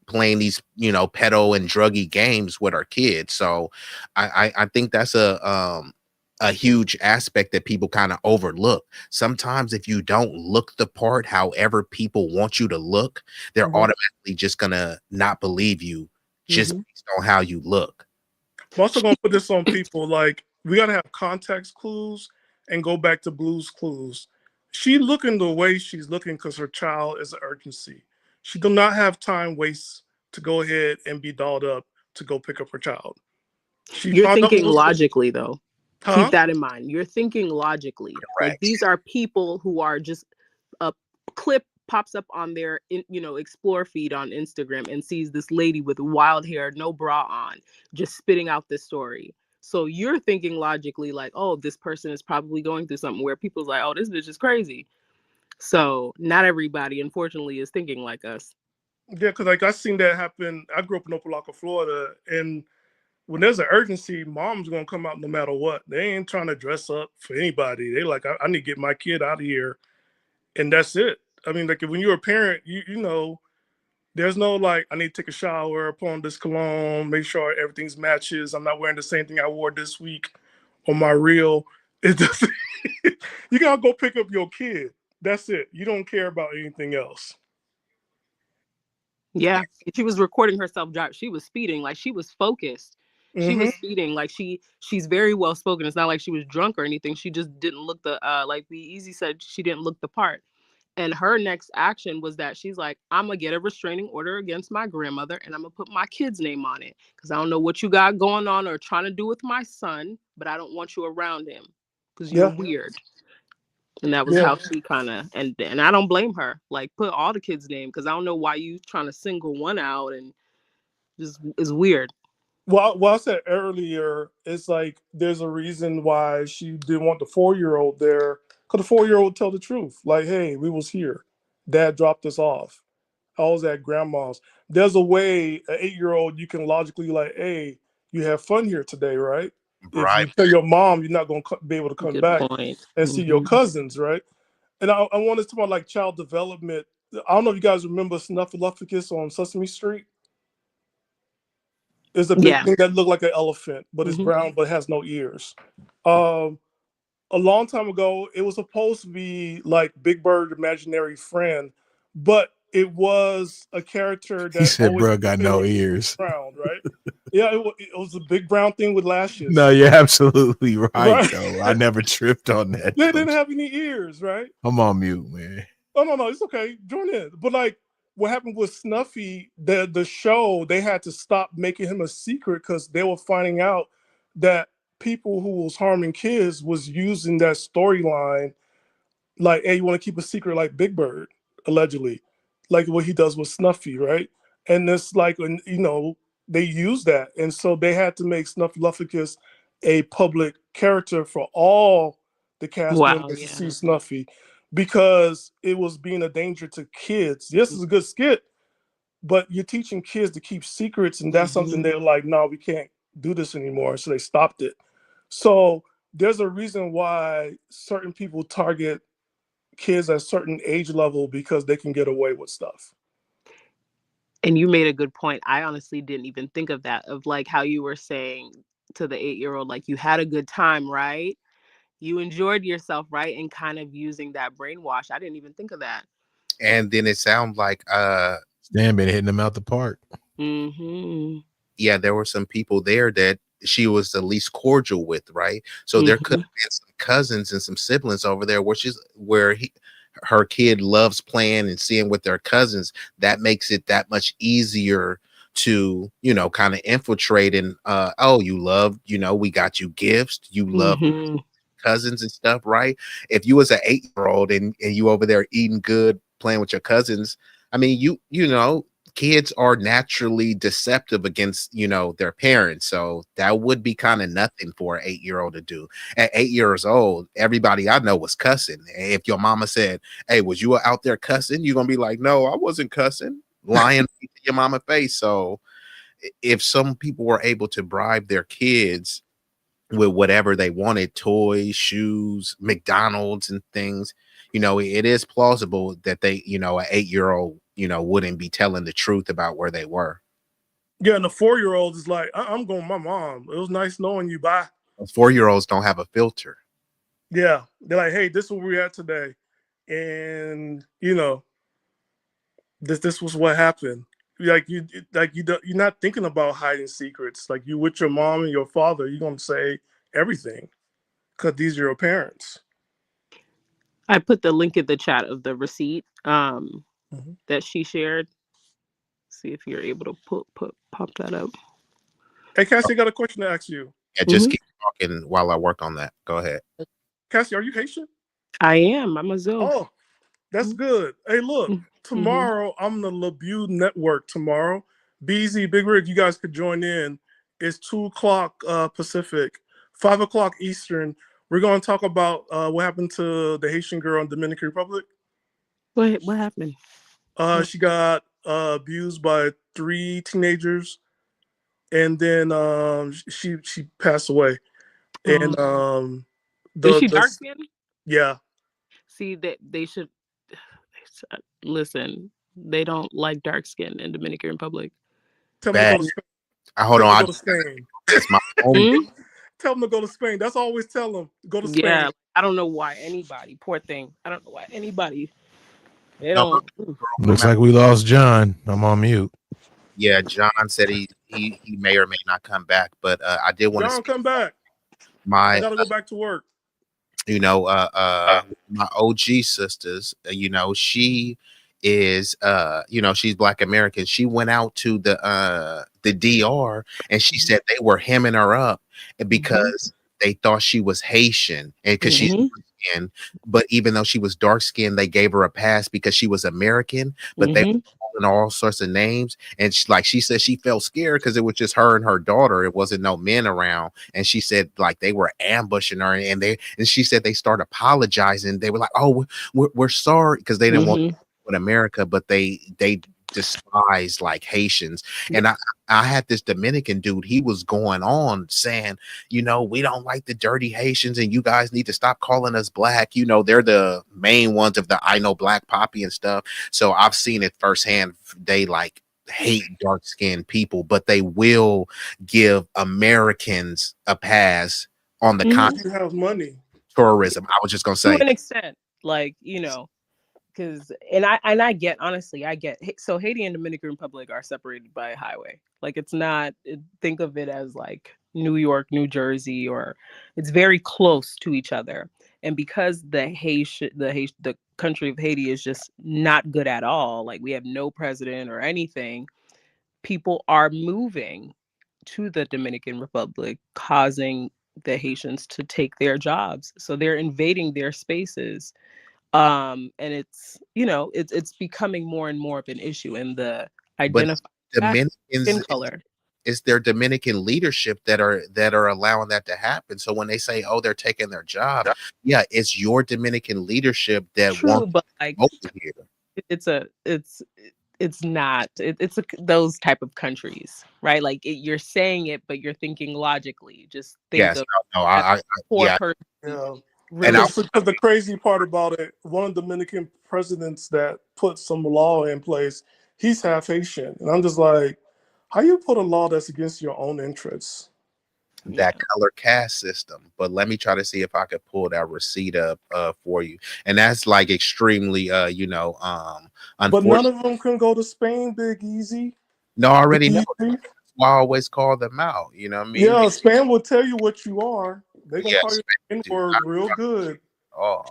playing these pedo and druggy games with our kids. So I think that's a huge aspect that people kind of overlook. Sometimes if you don't look the part however people want you to look, they're automatically just gonna not believe you just based on how you look. I'm also gonna put this on people, like, we gotta have context clues and go back to Blue's Clues. She looking the way she's looking because her child is an urgency. She do not have time waste to go ahead and be dolled up to go pick up her child. She You're found out thinking what was logically, though. Huh? Keep that in mind. You're thinking logically. Like, these are people who are just a clip pops up on their explore feed on Instagram and sees this lady with wild hair, no bra on, just spitting out this story. So you're thinking logically, like, oh, this person is probably going through something, where people's like, oh, this bitch is crazy. So not everybody, unfortunately, is thinking like us. Yeah, because like I seen that happen. I grew up in Opelika, Florida, and when there's an urgency, mom's gonna come out no matter what. They ain't trying to dress up for anybody. They like, I need to get my kid out of here, and that's it. I mean, like, when you're a parent, you know, there's no like, I need to take a shower, put on this cologne, make sure everything's matches. I'm not wearing the same thing I wore this week on my reel. It just you gotta go pick up your kid. That's it. You don't care about anything else. Yeah, she was recording herself drive. She was speeding, like she was focused. She Mm-hmm. was speeding, like she's very well spoken. It's not like she was drunk or anything. She just didn't look the like B-Eazy said, she didn't look the part. And her next action was that she's like, I'm gonna get a restraining order against my grandmother, and I'm gonna put my kid's name on it, because I don't know what you got going on or trying to do with my son, but I don't want you around him because you're Yeah. weird. And that was Yeah. how she kind of, and I don't blame her. Like, put all the kids' name, because I don't know why you trying to single one out, and just is weird. Well, I said earlier, it's like there's a reason why she didn't want the 4-year-old there, because the 4-year-old tell the truth. Like, hey, we was here. Dad dropped us off. I was at grandma's. There's a way, an 8-year-old, you can logically like, hey, you have fun here today, right? If Right. you tell your mom you're not going to be able to come Good back point. and see your cousins, right? And I want to talk about like child development. I don't know if you guys remember Snuffleupagus on Sesame Street. It's a big Yeah. thing that looked like an elephant, but it's brown but has no ears. Um, a long time ago, it was supposed to be like Big Bird imaginary friend, but it was a character He that said, always "Bro, got no appeared ears." brown, right? Yeah, it was a big brown thing with lashes. No, you're absolutely right, Right. though. I never tripped on that. They Though. didn't have any ears, right? I'm on mute, man. Oh no, it's okay. Join in. But like what happened with Snuffy, the show, they had to stop making him a secret because they were finding out that people who was harming kids was using that storyline. Like, hey, you want to keep a secret like Big Bird, allegedly, like what he does with Snuffy, right? And it's like, you know, they use that, and so they had to make Snuffleupagus a public character for all the cast Wow. members to Yeah. see Snuffy, because it was being a danger to kids. This is a good skit, but you're teaching kids to keep secrets, and that's something they're like, no, we can't do this anymore. So they stopped it. So there's a reason why certain people target kids at a certain age level because they can get away with stuff. And you made a good point. I honestly didn't even think of that, of like how you were saying to the 8-year-old, like, you had a good time, right? You enjoyed yourself, right? And kind of using that brainwash. I didn't even think of that. And then it sounds like Stan been hitting them out the park. Mm-hmm. yeah, there were some people there that she was the least cordial with, right? So there could have been some cousins and some siblings over there where her kid loves playing and seeing with their cousins. That makes it that much easier to, you know, kind of infiltrate and oh, you love, you know, we got you gifts, you love cousins and stuff, right? If you was an 8-year-old and you over there eating good, playing with your cousins, I mean, you know, kids are naturally deceptive against, you know, their parents. So that would be kind of nothing for an 8-year-old to do. At 8 years old, everybody I know was cussing. If your mama said, "Hey, was you out there cussing?" You're gonna be like, "No, I wasn't cussing," lying to your mama face. So if some people were able to bribe their kids with whatever they wanted, toys, shoes, McDonald's and things, you know, it is plausible that they, you know, an 8-year-old, you know, wouldn't be telling the truth about where they were. Yeah, and the 4-year-old is like, I'm going with my mom. It was nice knowing you. Bye. 4-year-olds don't have a filter. Yeah, they're like, hey, this is where we're at today, and you know, this was what happened. You're not thinking about hiding secrets. Like you with your mom and your father, you're gonna say everything because these are your parents. I put the link in the chat of the receipt that she shared. See if you're able to pop that up. Hey, Cassie, I got a question to ask you. Yeah, just keep talking while I work on that. Go ahead. Cassie, are you Haitian? I am. I'm a Zoe. Oh, that's good. Hey, look, tomorrow I'm the LeBeau Network. Tomorrow, B-Eazy, Big Rig, you guys could join in. It's 2 o'clock Pacific, 5 o'clock Eastern. We're going to talk about what happened to the Haitian girl in Dominican Republic. What happened? She got abused by 3 teenagers, and then she passed away. And is she dark skinned? Yeah. See that they should listen. They don't like dark skin in Dominican Republic. Tell them to go to Spain. Hold on. Go to Spain. It's my own. Tell them to go to Spain. That's all I always tell them. Go to Spain. Yeah, I don't know why anybody. Poor thing. I don't know why anybody. They don't. Looks like we lost John. I'm on mute. Yeah, John said he may or may not come back, but I did want to come back. I gotta go back to work. You know, my OG sisters, you know, she is you know, she's Black American. She went out to the DR and she said they were hemming her up because they thought she was Haitian and because she's skinned, but even though she was dark skinned, they gave her a pass because she was American, but they were calling all sorts of names. And she said she felt scared because it was just her and her daughter. It wasn't no men around. And she said like they were ambushing her and she said they started apologizing. They were like, "Oh, we're sorry," because they didn't want with America, but they despise like Haitians. And I had this Dominican dude, he was going on saying, you know, we don't like the dirty Haitians and you guys need to stop calling us black. You know, they're the main ones of the I Know Black Poppy and stuff. So I've seen it firsthand. They like hate dark skinned people, but they will give Americans a pass on the You have money. tourism. I was just gonna say to an extent, like, you know, because and I get, honestly, I get, so Haiti and Dominican Republic are separated by a highway. Like it's not, think of it as like New York, New Jersey, or it's very close to each other. And because the country of Haiti is just not good at all, like we have no president or anything, people are moving to the Dominican Republic, causing the Haitians to take their jobs. So they're invading their spaces. And it's, you know, it's becoming more and more of an issue in the identify skin color. It's their Dominican leadership that are allowing that to happen. So when they say, "Oh, they're taking their job," yeah, it's your Dominican leadership that wants but like over here. It's not. It's those type of countries, right? Like you're saying it, but you're thinking logically. Just think of poor person. Yeah. Because the crazy part about it, one of the Dominican presidents that put some law in place, he's half Haitian. And I'm just like, how you put a law that's against your own interests? That color caste system. But let me try to see if I could pull that receipt up for you. And that's like extremely you know, but none of them can go to Spain, Big Easy. No, I already know. why I always call them out. You know what I mean? Yeah, spam will tell you what you are. They gonna call Yes, you the N word real good. oh,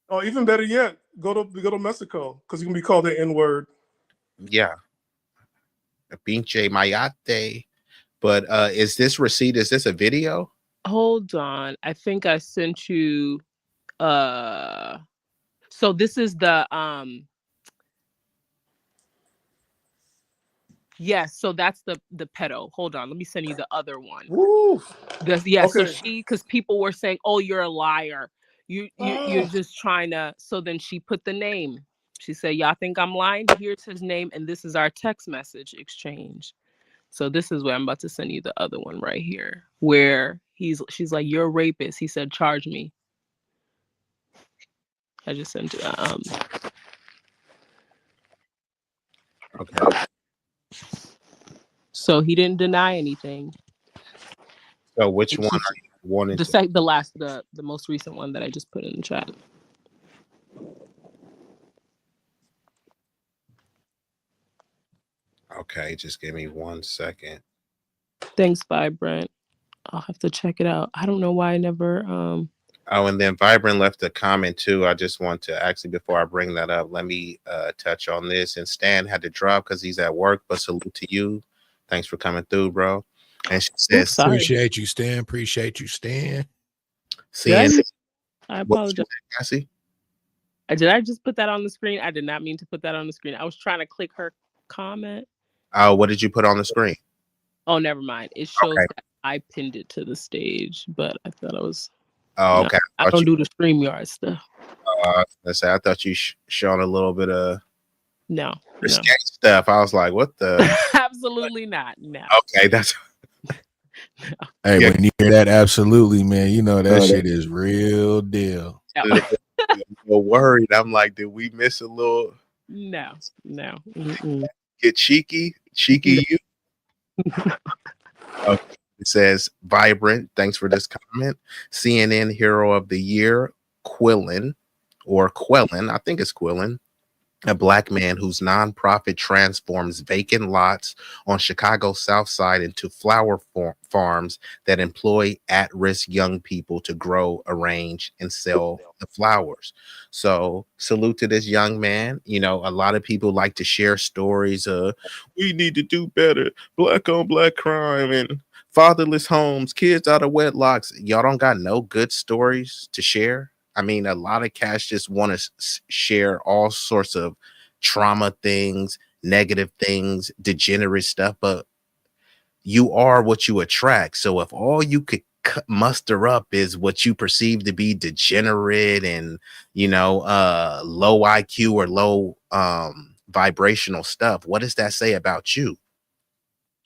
Or even better yet, go to Mexico because you can be called the N word. yeah, pinche mayate. But is this receipt? Is this a video? Hold on. I think I sent you so this is the yes, so that's the pedo. Hold on, let me send you the other one. Woo. Yeah, so Okay. she, because people were saying, "Oh, you're a liar. You're just trying to." So then she put the name. She said, "Y'all think I'm lying? Here's his name, and this is our text message exchange." So this is where I'm about to send you the other one right here, where she's like, "You're a rapist." He said, "Charge me." I just sent it. Okay. So he didn't deny anything. So which one are you wanting to? The most recent one that I just put in the chat. Okay, just give me 1 second. Thanks, Vibrant. I'll have to check it out. I don't know why I never Oh, and then Vibrant left a comment too. I just want to actually, before I bring that up, let me touch on this. And Stan had to drop because he's at work, but salute to you. Thanks for coming through, bro. And she says, sorry. Appreciate you, Stan. Appreciate you, Stan. seeing I what you apologize. said, Cassie? Did I just put that on the screen? I did not mean to put that on the screen. I was trying to click her comment. What did you put on the screen? Oh, never mind. It shows Okay. that I pinned it to the stage, but I thought I was. Oh, no, okay. I don't do the StreamYard stuff. I thought you showing a little bit of No. risque stuff. I was like, what the? Absolutely not. No. Okay, that's. Hey, Yeah. when you hear that, absolutely, man, you know that shit is real deal. A little worried. I'm like, did we miss a little? No. Mm-mm. Get cheeky, No. you. Okay. It says vibrant. Thanks for this comment. CNN Hero of the Year, Quillen, I think it's Quillen, a black man whose nonprofit transforms vacant lots on Chicago's South Side into flower farms that employ at-risk young people to grow, arrange, and sell the flowers. So salute to this young man. You know, a lot of people like to share stories of we need to do better, black on black crime and fatherless homes, kids out of wedlocks. Y'all don't got no good stories to share. I mean, a lot of cats just want to share all sorts of trauma things, negative things, degenerate stuff, but you are what you attract. So if all you could muster up is what you perceive to be degenerate and, you know, low IQ or low vibrational stuff, what does that say about you?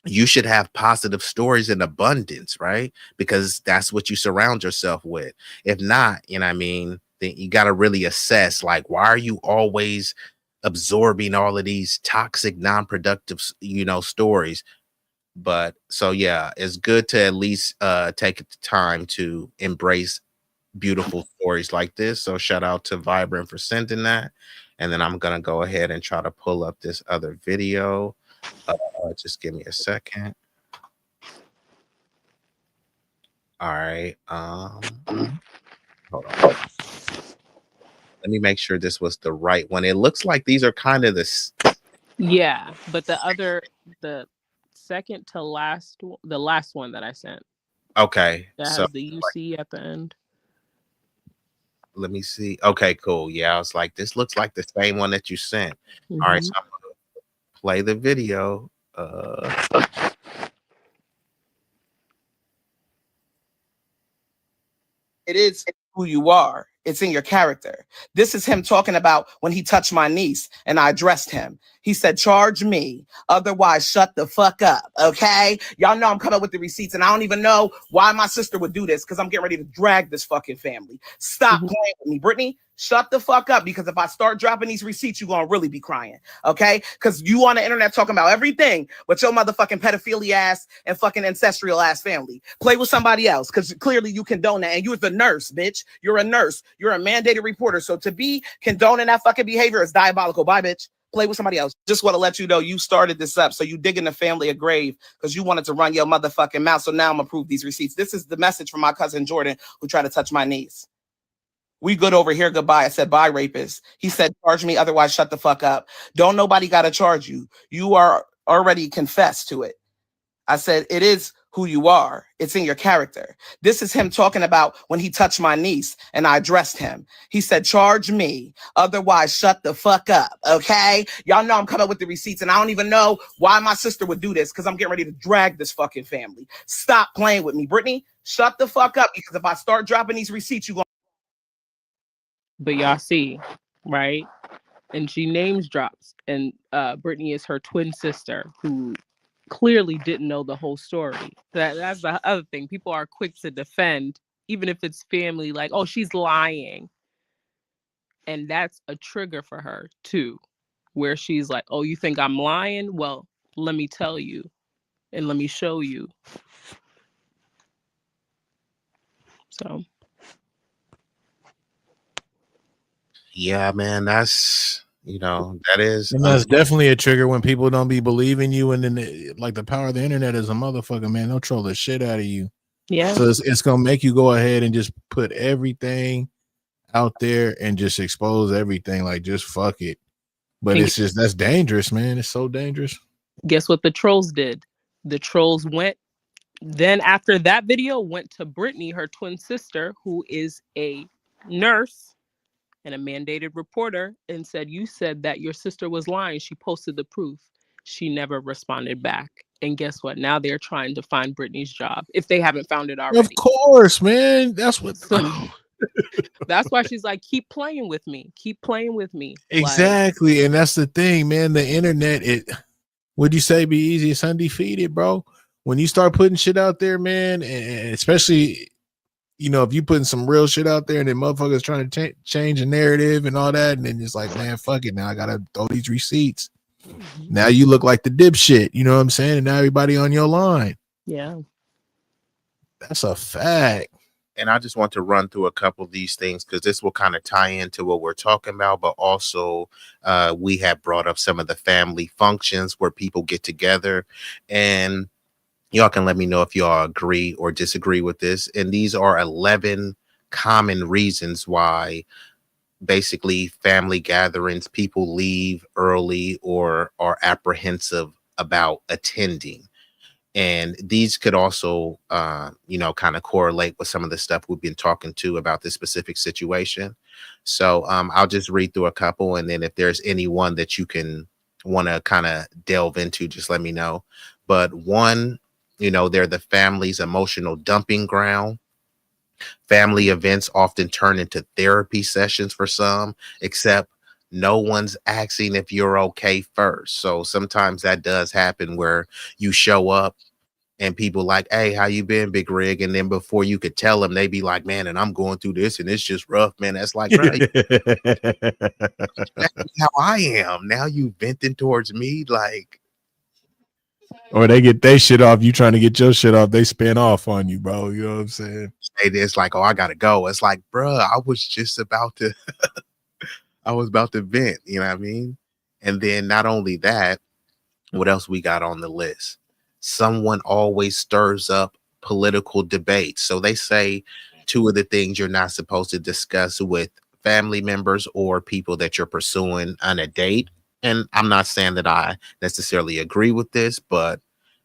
You should have positive stories in abundance, right? Because that's what you surround yourself with. If not, you know what I mean, then you got to really assess, like, why are you always absorbing all of these toxic, non-productive, you know, stories? But so yeah, it's good to at least take the time to embrace beautiful stories like this. So shout out to Vibrant for sending that. And then I'm gonna go ahead and try to pull up this other video. Just give me a second. All right. Hold on. Let me make sure this was the right one. It looks like these are kind of the. Yeah, but the second to last, the last one that I sent. Okay. That So has the UC at the end. let me see. Okay, cool. Yeah, I was like, this looks like the same one that you sent. Mm-hmm. All right, so I'm gonna play the video. It is who you are. It's in your character. This is him talking about when he touched my niece and I addressed him. He said, charge me. Otherwise, shut the fuck up. Okay? Y'all know I'm coming with the receipts and I don't even know why my sister would do this because I'm getting ready to drag this fucking family. Stop playing with me. Brittany, shut the fuck up because if I start dropping these receipts, you're going to really be crying. Okay? Because you on the internet talking about everything but your motherfucking pedophilia ass and fucking ancestral ass family. Play with somebody else because clearly you condone that. And you're the nurse, bitch. You're a nurse. You're a mandated reporter. So to be condoning that fucking behavior is diabolical. Bye, bitch. Play with somebody else. Just want to let you know you started this up. So you digging the family a grave because you wanted to run your motherfucking mouth. So now I'm gonna prove these receipts. This is the message from my cousin Jordan who tried to touch my niece. We good over here. Goodbye. I said, bye, rapist. He said, charge me. Otherwise, shut the fuck up. Don't nobody got to charge you. You are already confessed to it. I said, it is who you are. It's in your character. This is him talking about when he touched my niece and I addressed him. He said, charge me. Otherwise, shut the fuck up. Okay. Y'all know I'm coming with the receipts and I don't even know why my sister would do this because I'm getting ready to drag this fucking family. Stop playing with me. Brittany, shut the fuck up because if I start dropping these receipts, you going But y'all see, right? And she names drops. And Brittany is her twin sister who clearly didn't know the whole story. That's the other thing. People are quick to defend, even if it's family, like, oh, she's lying. And that's a trigger for her too, where she's like, oh, you think I'm lying? Well, let me tell you and let me show you. So Yeah, man, that's that is And that's definitely a trigger when people don't be believing you, and then like the power of the internet is a motherfucker, man. They'll troll the shit out of you. yeah. So it's gonna make you go ahead and just put everything out there and just expose everything. Like just fuck it. But And it's just that's dangerous, man. It's so dangerous. guess what the trolls did? The trolls went then after that video went to Brittany, her twin sister, who is a nurse and a mandated reporter, and said, you said that your sister was lying. She posted the proof. She never responded back. And guess what? Now they're trying to find Brittany's job if they haven't found it Of already. course, man. That's what. So, that's why she's like, keep playing with me. Keep playing with me. Exactly. Like, and that's the thing, man. The internet, would you say B-Eazy? It's undefeated, bro. When you start putting shit out there, man, and especially, if you putting some real shit out there and then motherfuckers trying to change the narrative and all that, and then it's like, man, fuck it. Now I got to throw these receipts. Now you look like the dipshit. You know what I'm saying? And now everybody on your line. Yeah. That's a fact. And I just want to run through a couple of these things because this will kind of tie into what we're talking about. But also, we have brought up some of the family functions where people get together, and y'all can let me know if y'all agree or disagree with this. And these are 11 common reasons why basically family gatherings, people leave early or are apprehensive about attending. And these could also, kind of correlate with some of the stuff we've been talking to about this specific situation. So I'll just read through a couple. And then if there's any one that you can want to kind of delve into, just let me know. But one, they're the family's emotional dumping ground. Family events often turn into therapy sessions for some, except no one's asking if you're okay first. So sometimes that does happen where you show up and people like, hey, how you been, Big Rig? And then before you could tell them, they be like, man, and I'm going through this and it's just rough, man. That's like, bro, that's how I am. Now you venting towards me, like, or they get their shit off, you trying to get your shit off, they spin off on you, bro. You know what I'm saying? It's like, oh, I gotta go. It's like, bro, I was just about to I was about to vent, you know what I mean? And then not only that, what else we got on the list? Someone always stirs up political debates. So they say two of the things you're not supposed to discuss with family members or people that you're pursuing on a date. And I'm not saying that I necessarily agree with this, but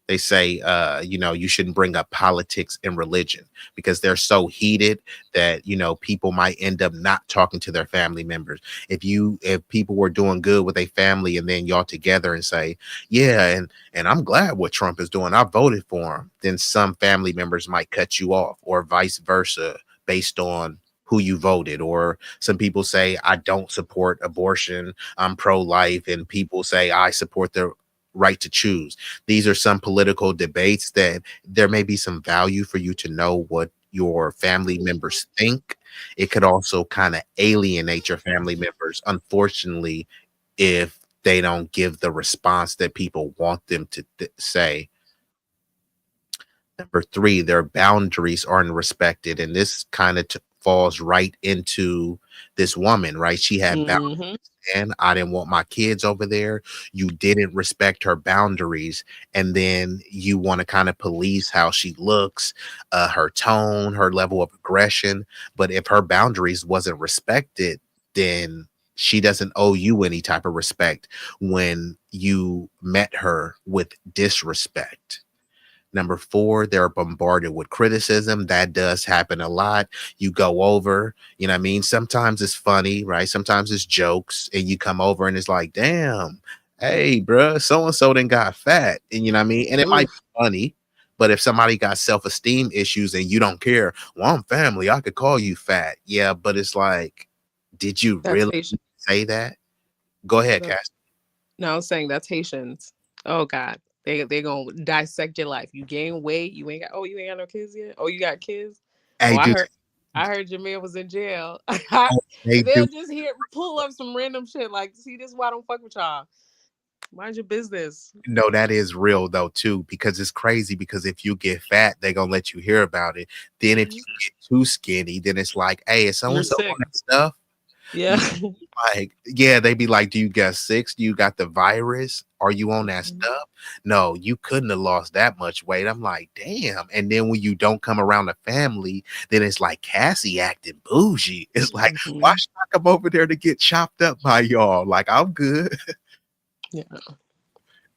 they say, you shouldn't bring up politics and religion because they're so heated that, people might end up not talking to their family members. If people were doing good with a family and then y'all together and say, yeah, and I'm glad what Trump is doing, I voted for him, then some family members might cut you off or vice versa based on who you voted. Or some people say, I don't support abortion, I'm pro-life, and people say, I support the right to choose. These are some political debates that there may be some value for you to know what your family members think. It could also kind of alienate your family members, unfortunately, if they don't give the response that people want them to say. Number 3, their boundaries aren't respected. And this kind of falls right into this woman, right? She had boundaries, Mm-hmm. and I didn't want my kids over there. You didn't respect her boundaries, and then you want to kind of police how she looks, her tone, her level of aggression. But if her boundaries wasn't respected, then she doesn't owe you any type of respect when you met her with disrespect. Number four, they're bombarded with criticism. That does happen a lot. You go over, you know what I mean? Sometimes it's funny, right? Sometimes it's jokes, and you come over and it's like, damn, hey, bruh, so and so then got fat. And you know what I mean? And it might Oof. be funny, but if somebody got self-esteem issues and you don't care, well, I'm family, I could call you fat. Yeah, but it's like, did you That's really Haitian. say that? Go ahead, No, Cass. no, I was saying that's Haitians. Oh God, they gonna dissect your life. You gain weight. You ain't got. Oh, you ain't got no kids yet. Oh, you got kids. Oh, Hey, dude, I heard Jameer was in jail. they And do. they'll just pull up some random shit like, see, this is why I don't fuck with y'all. Mind your business. No, that is real though too, because it's crazy. Because if you get fat, they gonna let you hear about it. Then if Mhm. you get too skinny, then it's like, hey, is so You're and so sick. on that stuff? Yeah. Yeah, like, yeah, they be like, do you got six? Do you got the virus? Are you on that Mhm. stuff? No, you couldn't have lost that much weight. I'm like, damn. And then when you don't come around the family, then it's like Cassie acting bougie. It's like, why Mhm. should I come over there to get chopped up by y'all? Like, I'm good. Yeah.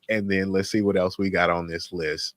And then let's see what else we got on this list.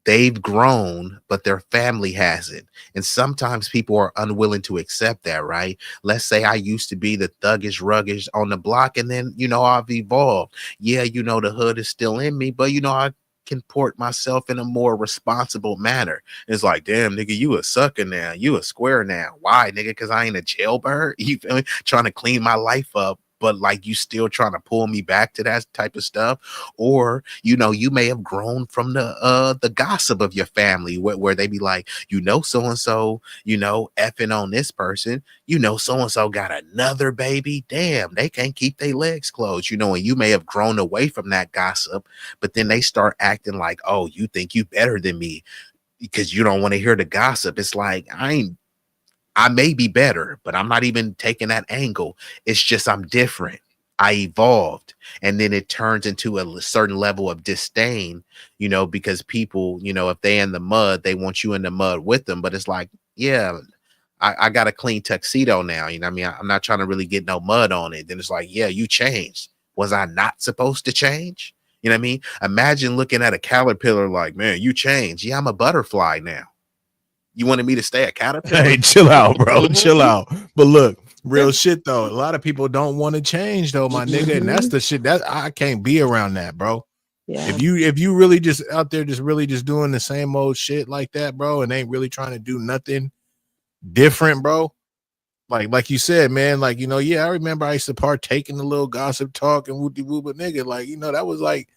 They've grown, but their family hasn't. And sometimes people are unwilling to accept that, right? Let's say I used to be the thuggish, ruggish on the block, and then, I've evolved. Yeah, the hood is still in me, but, I can port myself in a more responsible manner. It's like, damn, nigga, you a sucker now. You a square now. Why, nigga? Because I ain't a jailbird. You feel me? Trying to clean my life up, but like you still trying to pull me back to that type of stuff. Or you may have grown from the gossip of your family, where they be like, so and so, effing on this person, so and so got another baby, damn, they can't keep their legs closed, and you may have grown away from that gossip, but then they start acting like, oh, you think you better than me because you don't want to hear the gossip. It's like, I may be better, but I'm not even taking that angle. It's just I'm different. I evolved. And then it turns into a certain level of disdain, because people, if they in the mud, they want you in the mud with them. But it's like, yeah, I got a clean tuxedo now. You know what I mean? I'm not trying to really get no mud on it. Then it's like, yeah, you changed. Was I not supposed to change? You know what I mean? Imagine looking at a caterpillar like, man, you changed. Yeah, I'm a butterfly now. You wanted me to stay a caterpillar? Hey, chill out, bro. Chill Mhm. out. But look, real shit though. A lot of people don't want to change though, my nigga. And that's Mhm. the shit that I can't be around that, bro. Yeah. If you really just out there just really just doing the same old shit like that, bro, and ain't really trying to do nothing different, bro. Like you said, man, like yeah, I remember I used to partake in the little gossip talk and whoopty whoop, but nigga, like, that was like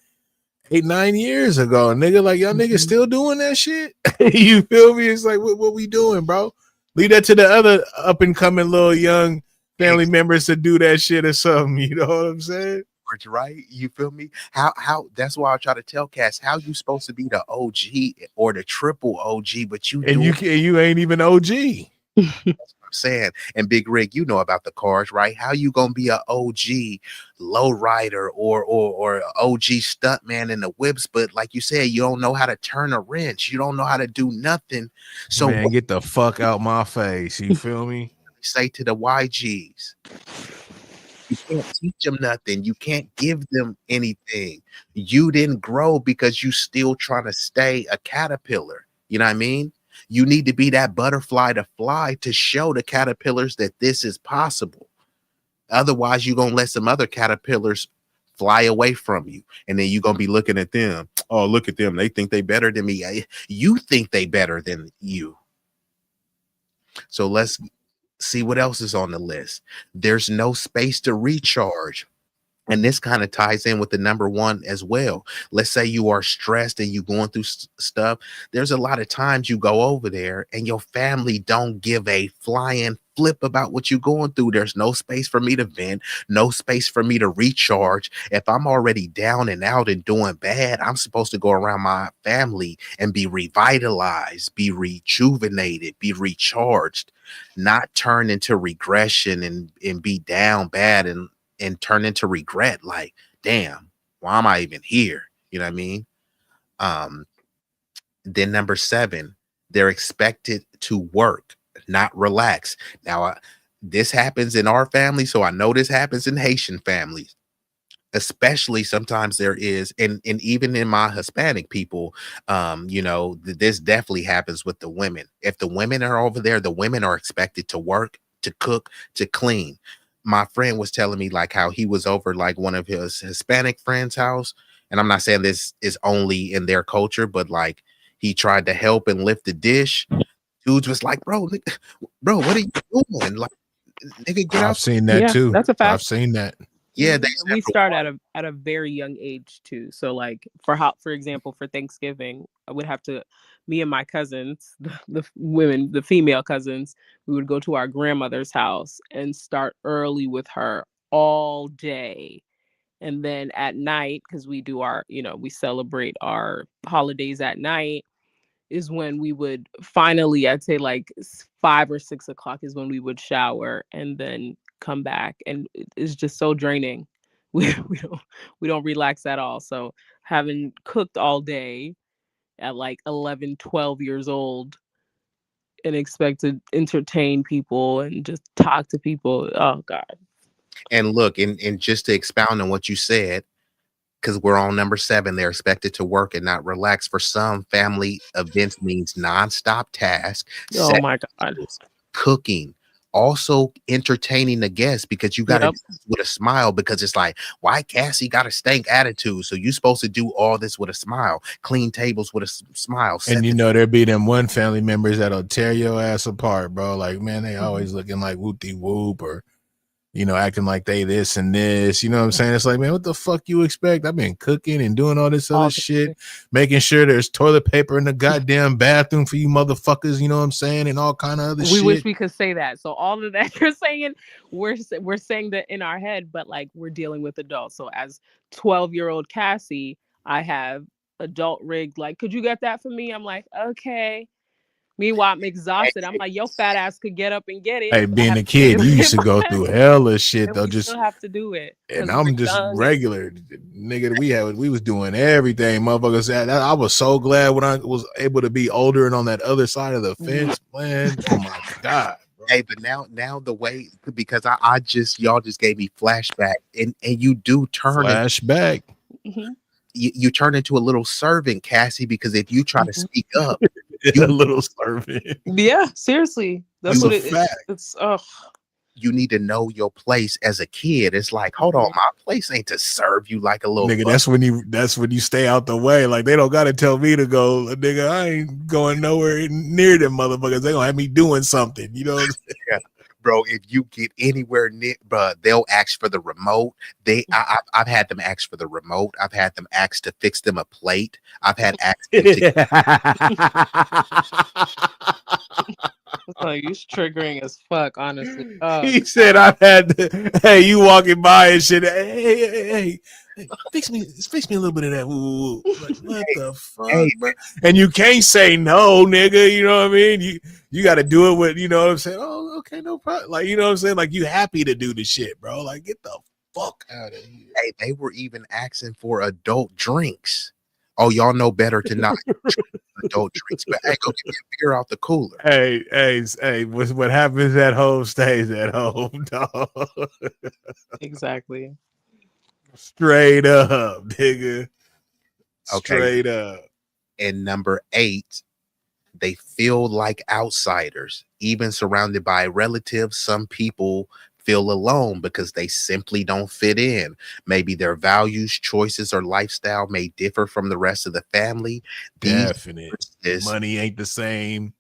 8-9 years ago, nigga. Like y'all niggas Mhm. still doing that shit. You feel me? It's like what we doing, bro? Leave that to the other up and coming little young family members to do that shit or something. You know what I'm saying? Right? You feel me? How that's why I try to tell cats how you supposed to be the OG or the triple OG, but you And doing you ain't even OG. what I'm saying. And Big Rig, you know about the cars, right? How you gonna be a OG low rider or OG stunt man in the whips, but like you said, you don't know how to turn a wrench, you don't know how to do nothing. So Man, what get the fuck out my face. You feel me? we say to the YGs? You can't teach them nothing. You can't give them anything. You didn't grow because you still trying to stay a caterpillar. You know what I mean? You need to be that butterfly to fly to show the caterpillars that this is possible. Otherwise, you're gonna let some other caterpillars fly away from you. And then you're gonna be looking at them. Oh, look at them. They think they better than me. You think they better than you. So let's see what else is on the list. There's no space to recharge. And this kind of ties in with the number one as well. Let's say you are stressed and you going through stuff. There's a lot of times you go over there and your family don't give a flying flip about what you're going through. There's no space for me to vent, no space for me to recharge. If I'm already down and out and doing bad, I'm supposed to go around my family and be revitalized, be rejuvenated, be recharged. not turn into regression and be down bad and turn into regret. Like, damn, why am I even here? You know what I mean? Um, then number 7, they're expected to work, not relax. Now, this happens in our family, so I know this happens in Haitian families. Especially sometimes there is, and even in my Hispanic people, this definitely happens with the women. If the women are over there, the women are expected to work, to cook, to clean. My friend was telling me like how he was over like one of his Hispanic friends' house, and I'm not saying this is only in their culture, but like he tried to help and lift the dish. Dudes was like, bro, what are you doing? Like, nigga, get I've out. seen that Yeah, too. that's a I've fact. seen that. Yeah, they said We for start one. at a very young age too. So like for example, for Thanksgiving, I would have to me and my cousins, the women, the female cousins, we would go to our grandmother's house and start early with her all day. And then at night, because we do our, we celebrate our holidays at night, is when we would finally, I'd say like 5 or 6 o'clock is when we would shower and then come back, and it's just so draining. We don't relax at all. So having cooked all day at like 11, 12 years old and expect to entertain people and just talk to people, oh god. And look, and just to expound on what you said, because we're on number 7, they're expected to work and not relax. For some, family events means nonstop tasks, Oh set my god. meals, cooking, also entertaining the guests because you got to Yep. do this with a smile because it's like, why Cassie got a stank attitude? So you supposed to do all this with a smile, clean tables with a smile. And you know, there be them one family members that'll tear your ass apart, bro. Like, man, they Mhm. always looking like whoopty whoop or, acting like they this and this. You know what I'm saying? It's like, man, what the fuck you expect? I've been cooking and doing all this other All shit, day. making sure there's toilet paper in the goddamn bathroom for you motherfuckers. You know what I'm saying? And all kind of other We wish shit. we could say that. So all of that you're saying, we're saying that in our head, but like we're dealing with adults. So as 12-year-old Cassie, I have adult rigged like, could you get that for me? I'm like, okay. Meanwhile, I'm exhausted. I'm like, yo, fat ass could get up and get it, Hey, but I being have a to get kid, it you used with to go my through hella shit and though. we Just still have to do it and because I'm we're just young. regular, nigga. We was doing everything, motherfuckers. I was so glad when I was able to be older and on that other side of the fence, man. Oh my god, bro. Hey, but now the way because I just y'all just gave me flashback and you do turn into Flashback. Mhm. you turn into a little servant, Cassie, because if you try to Mhm. speak up, A you little servant. Yeah, seriously. That's That's you a what it is. fact. It's ugh. you need to know your place as a kid. It's like, hold on, Mhm. my place ain't to serve you like a little Nigga, fuck. that's when you stay out the way. Like they don't gotta tell me to go, nigga. I ain't going nowhere near them motherfuckers. They gonna have me doing something, you know. Yeah. Bro, if you get anywhere near, bro, they'll ask for the remote. I've had them ask for the remote. I've had them ask to fix them a plate. I've had asked them to. It's like it's triggering as fuck, honestly. Oh He said, "I've had, hey, you walking by and shit. Hey, fix me a little bit of that. Woo. Like, what the Hey, fuck, bro? And you can't say no, nigga. You know what I mean? You got to do it with, you know what I'm saying? Oh, okay, no problem. Like, you know what I'm saying? Like, you happy to do the shit, bro? Like, get the fuck out of here. hey, they were even asking for adult drinks. Oh, y'all know better to not drink adult drinks, but hey, go get me a beer out the cooler. Hey, what happens at home stays at home, dog. exactly. Straight up, nigga. Okay, Straight up. and number 8, they feel like outsiders, even surrounded by relatives. Some people feel alone because they simply don't fit in. Maybe their values, choices, or lifestyle may differ from the rest of the family. These Definite. differences, Money ain't the same.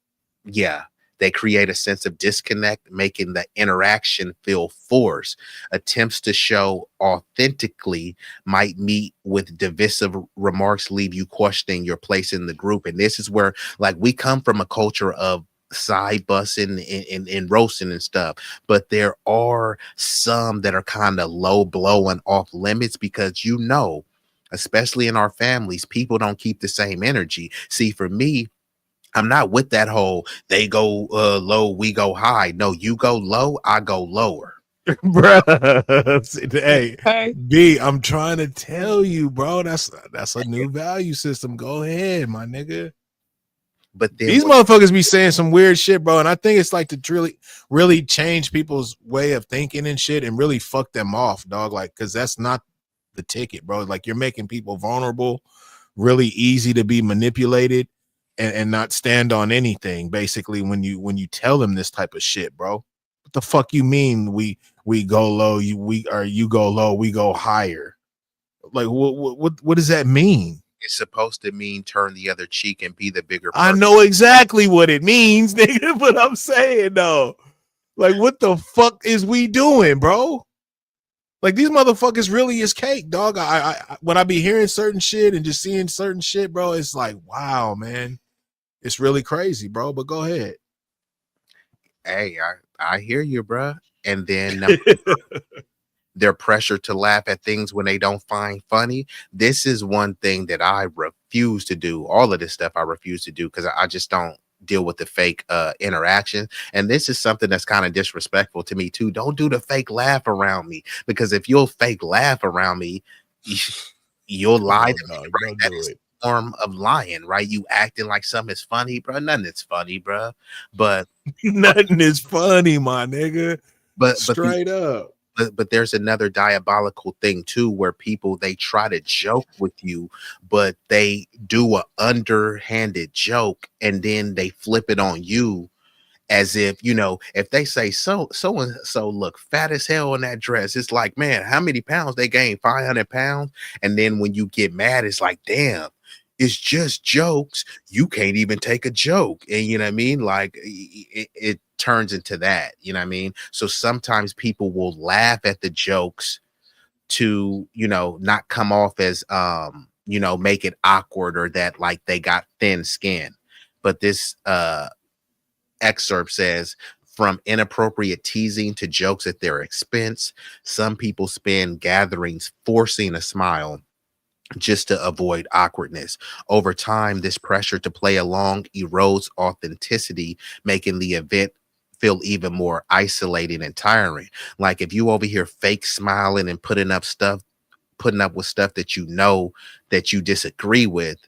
yeah, they create a sense of disconnect, making the interaction feel forced. Attempts to show authentically might meet with divisive remarks, leave you questioning your place in the group. And this is where, like, we come from a culture of side bussing and roasting and stuff, but there are some that are kind of low blowing off limits because especially in our families, people don't keep the same energy. See, for me, I'm not with that whole they go low, we go high. No, you go low, I go lower. Bruh. Hey, Okay. B, I'm trying to tell you, bro. That's a new value system. Go ahead, my nigga. But then These motherfuckers be saying some weird shit, bro. And I think it's like to really change people's way of thinking and shit and really fuck them off, dog. Like, cause that's not the ticket, bro. Like you're making people vulnerable, really easy to be manipulated and not stand on anything, basically, when you tell them this type of shit, bro. What the fuck you mean we go low, you go low, we go higher? Like what does that mean? it's supposed to mean turn the other cheek and be the bigger I person. know exactly what it means, nigga, but I'm saying though, like, what the fuck is we doing, bro? Like these motherfuckers really is cake, dog. I when I be hearing certain shit and just seeing certain shit, bro, it's like, wow, man, it's really crazy, bro. But go ahead. Hey, I hear you, bruh. And then their pressure to laugh at things when they don't find funny. This is one thing that I refuse to do. All of this stuff I refuse to do because I just don't deal with the fake interaction. And this is something that's kind of disrespectful to me too. Don't do the fake laugh around me, because if you'll fake laugh around me, you'll lie No, to me, dog, right? don't That do is it. a form of lying, right? You acting like something is funny, bro. Nothing is funny, bro. But Nothing is funny, my nigga. but the Straight up. but there's another diabolical thing too, where people, they try to joke with you, but they do a underhanded joke and then they flip it on you, as if, if they say so and so look fat as hell in that dress, it's like, man, how many pounds they gained? 500 pounds. And then when you get mad, it's like, damn, it's just jokes, you can't even take a joke. And you know what I mean, like it turns into that, you know what I mean. So sometimes people will laugh at the jokes to, not come off as make it awkward, or that like they got thin skin. But this excerpt says, from inappropriate teasing to jokes at their expense, some people spend gatherings forcing a smile just to avoid awkwardness. Over time, this pressure to play along erodes authenticity, making the event feel even more isolating and tiring. Like if you over here fake smiling and putting up with stuff that that you disagree with,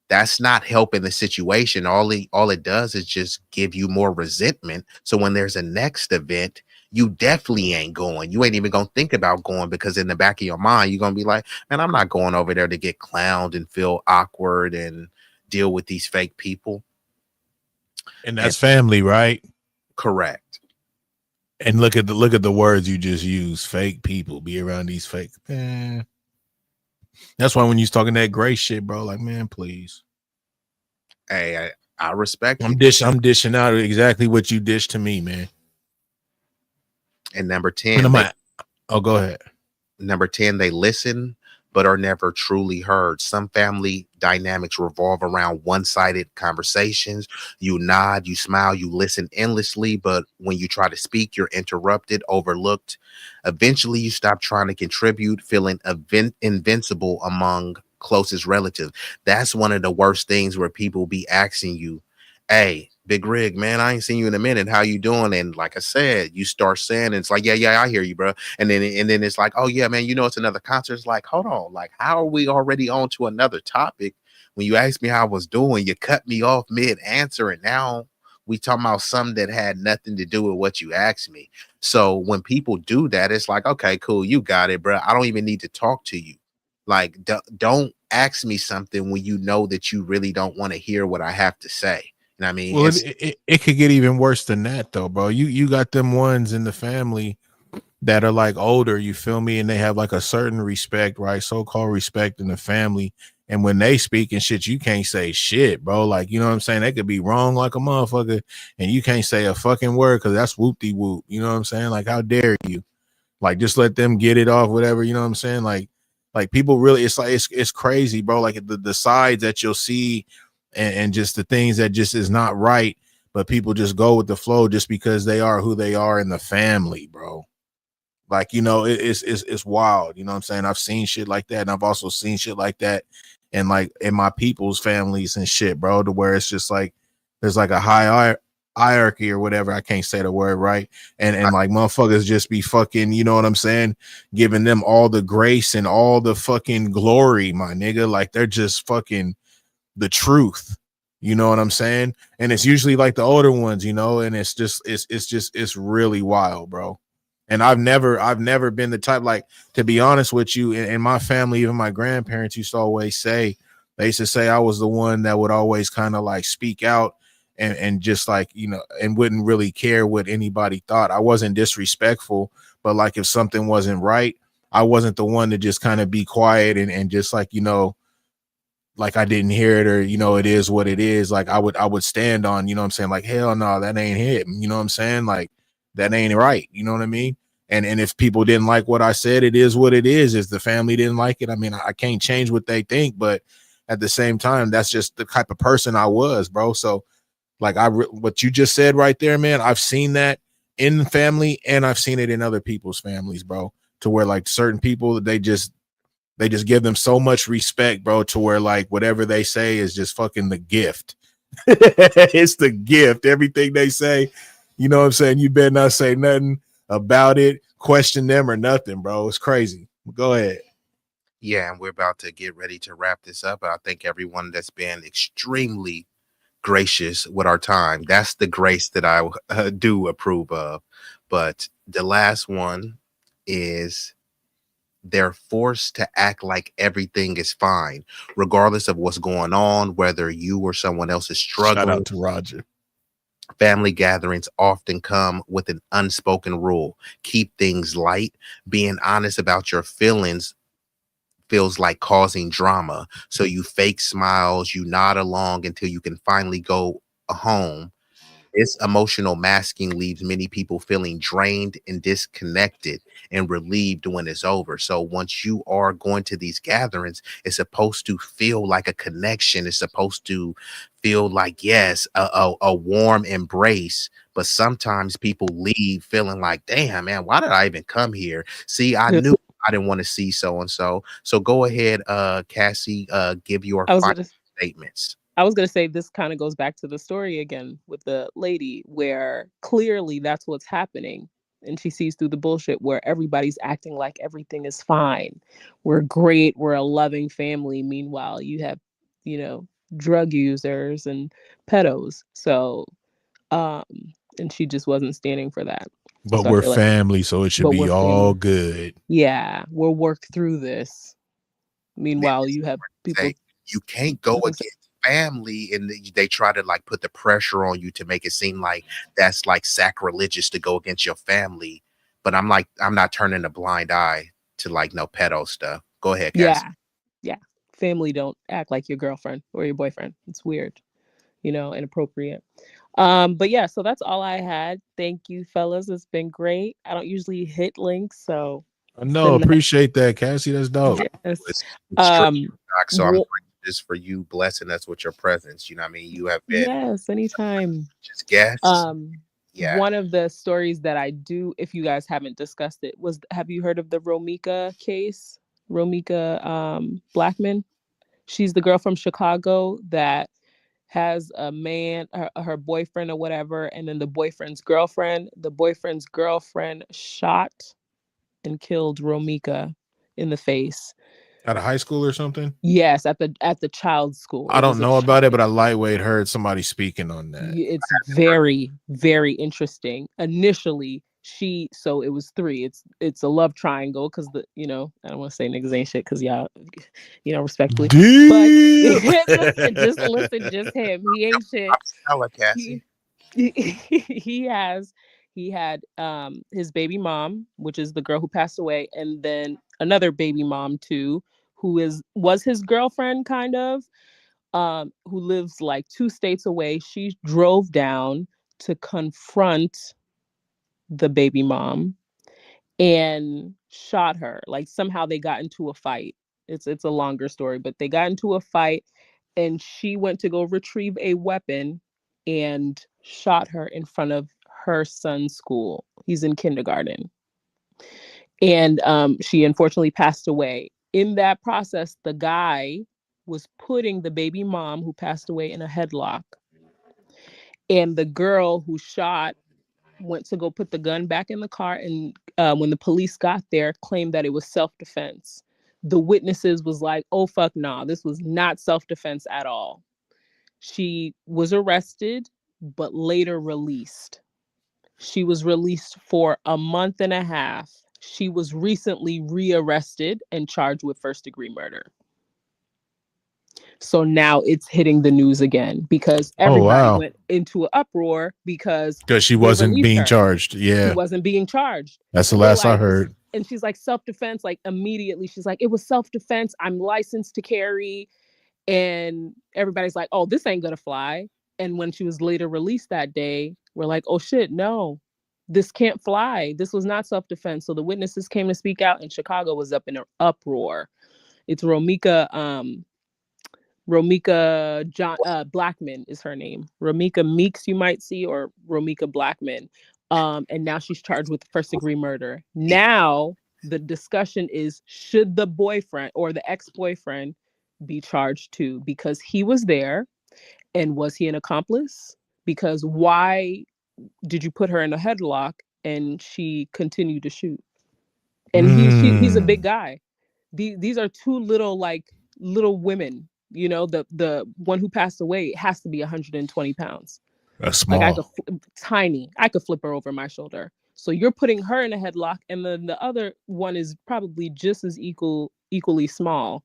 that's not helping the situation. All it does is just give you more resentment. So when there's a next event, you definitely ain't going. You ain't even gonna think about going, because in the back of your mind, you're gonna be like, man, I'm not going over there to get clowned and feel awkward and deal with these fake people. And And that's family, right? correct. And look at the words you just used. Fake people. Be around these fake. Man. That's why when you was talking that gray shit, bro, like, man, please. Hey, I respect you. I'm dishing out exactly what you dished to me, man. And number And 10, I'm they like, oh, go ahead. Number 10, they listen but are never truly heard. Some family dynamics revolve around one-sided conversations. You nod, you smile, you listen endlessly, but when you try to speak, you're interrupted, overlooked. Eventually, you stop trying to contribute, feeling invincible among closest relatives. That's one of the worst things, where people be asking you, hey, Big Rig, man, I ain't seen you in a minute. How you doing? And like I said, you start saying, it's like, yeah, I hear you, bro. And then it's like, oh yeah, man, it's another concert. It's like, hold on, like, how are we already on to another topic? When you asked me how I was doing, you cut me off mid answer, and now we talking about something that had nothing to do with what you asked me. So when people do that, it's like, okay, cool, you got it, bro. I don't even need to talk to you. Like, don't ask me something when you know that you really don't want to hear what I have to say. You know what I mean? Well, It's it could get even worse than that, though, bro. You got them ones in the family that are like older, you feel me, and they have like a certain respect, right? So-called respect in the family. And when they speak and shit, you can't say shit, bro. Like, you know what I'm saying? They could be wrong like a motherfucker, and you can't say a fucking word because that's whoop-de-whoop. You know what I'm saying? Like, how dare you? Like, just let them get it off, whatever. You know what I'm saying? Like people really, it's like it's crazy, bro. Like the sides that you'll see, and just the things that just is not right, but people just go with the flow just because they are who they are in the family, bro. Like, it's wild. You know what I'm saying? I've seen shit like that, and I've also seen shit like that, and like in my people's families and shit, bro. To where it's just like there's like a hierarchy or whatever. I can't say the word right. And like motherfuckers just be fucking, you know what I'm saying, giving them all the grace and all the fucking glory, my nigga. Like they're just fucking the truth. You know what I'm saying? And it's usually like the older ones, you know, and it's really wild, bro. And I've never been the type, like, to be honest with you, in my family, even my grandparents used to always say, they used to say I was the one that would always kind of like speak out and just like, you know, and wouldn't really care what anybody thought. I wasn't disrespectful, but like if something wasn't right, I wasn't the one to just kind of be quiet and just like, you know, like I didn't hear it, or, you know, it is what it is. Like I would stand on, you know what I'm saying, like, hell no, that ain't it. You know what I'm saying? Like that ain't right. You know what I mean? And if people didn't like what I said, it is what it is. If the family didn't like it, I mean, I can't change what they think, but at the same time, that's just the type of person I was, bro. So like what you just said right there, man, I've seen that in the family and I've seen it in other people's families, bro, to where like certain people, they just give them so much respect, bro, to where like whatever they say is just fucking the gift. It's the gift. Everything they say, you know what I'm saying? You better not say nothing about it, question them or nothing, bro. It's crazy. Go ahead. Yeah, and we're about to get ready to wrap this up. I thank everyone that's been extremely gracious with our time. That's the grace that I do approve of. But the last one is, they're forced to act like everything is fine, regardless of what's going on, whether you or someone else is Shout struggling. out to Roger. Family gatherings often come with an unspoken rule: keep things light. Being honest about your feelings feels like causing drama. So you fake smiles, you nod along until you can finally go home. This emotional masking leaves many people feeling drained and disconnected and relieved when it's over. So once you are going to these gatherings, it's supposed to feel like a connection. It's supposed to feel like, yes, a warm embrace. But sometimes people leave feeling like, damn, man, why did I even come here? See, I knew I didn't want to see so and so. So go ahead, Cassie, give your I was final gonna statements. I was gonna say this kind of goes back to the story again with the lady where clearly that's what's happening. And she sees through the bullshit where everybody's acting like everything is fine. We're great. We're a loving family. Meanwhile, you have, you know, drug users and pedos. So, um, and she just wasn't standing for that. But So I we're feel like, family, so it should but be we're all family. good. Yeah, we'll work through this. And then Meanwhile, you have people say you can't go doing against family, and they try to like put the pressure on you to make it seem like that's like sacrilegious to go against your family. But I'm like, I'm not turning a blind eye to like no pedo stuff. Go ahead, Cassie. yeah, yeah. Family don't act like your girlfriend or your boyfriend. It's weird, you know, inappropriate. But yeah, so that's all I had. Thank you, fellas. It's been great. I don't usually hit links, so I it's know, been nice. appreciate that, Cassie. That's dope. Yes. It's straight Um, shock, so I'm wo- grateful just for you blessing us with your presence. You know what I mean? You have been yes, anytime. just guests. Um, Yeah. one of the stories that I do, if you guys haven't discussed it, was, have you heard of the Romika case? Romika Blackman. She's the girl from Chicago that has a man, her boyfriend or whatever, and then the boyfriend's girlfriend shot and killed Romika in the face. Out of high school or something? Yes, at the child's school. I It was don't a know about it, but shocking. I lightweight heard somebody speaking on that. It's very, very interesting. Initially, so it was three. It's a love triangle because the, you know, I don't want to say niggas ain't shit because y'all, you know, respectfully, but Deal. listen, just him. He ain't shit. Tell her, He Cassie. he has he had his baby mom, which is the girl who passed away, and then another baby mom too, who was his girlfriend kind of, who lives like 2 states away. She drove down to confront the baby mom and shot her. Like somehow they got into a fight. It's a longer story, but they got into a fight and she went to go retrieve a weapon and shot her in front of her son's school. He's in kindergarten. And she unfortunately passed away. In that process, the guy was putting the baby mom who passed away in a headlock. And the girl who shot went to go put the gun back in the car, and when the police got there, claimed that it was self-defense. The witnesses was like, oh fuck nah, this was not self-defense at all. She was arrested but later released. She was released for a month and a half. She was recently rearrested and charged with first-degree murder. So now it's hitting the news again because everybody went into an uproar because she wasn't being charged. Yeah. She wasn't being charged. That's the last I heard. And she's like, self-defense, like immediately she's like, it was self-defense. I'm licensed to carry. And everybody's like, oh, this ain't gonna fly. And when she was later released that day, we're like, oh shit, no, this can't fly. This was not self-defense. So the witnesses came to speak out, and Chicago was up in an uproar. It's Romika Blackman is her name. Romika Meeks, you might see, or Romika Blackman. And now she's charged with first-degree murder. Now the discussion is, should the boyfriend or the ex-boyfriend be charged too? Because he was there, and was he an accomplice? Because why did you put her in a headlock and she continued to shoot? And he's a big guy. These are two little women. You know, the one who passed away has to be 120 pounds. That's small. Like tiny. I could flip her over my shoulder. So you're putting her in a headlock, and then the other one is probably just as equally small.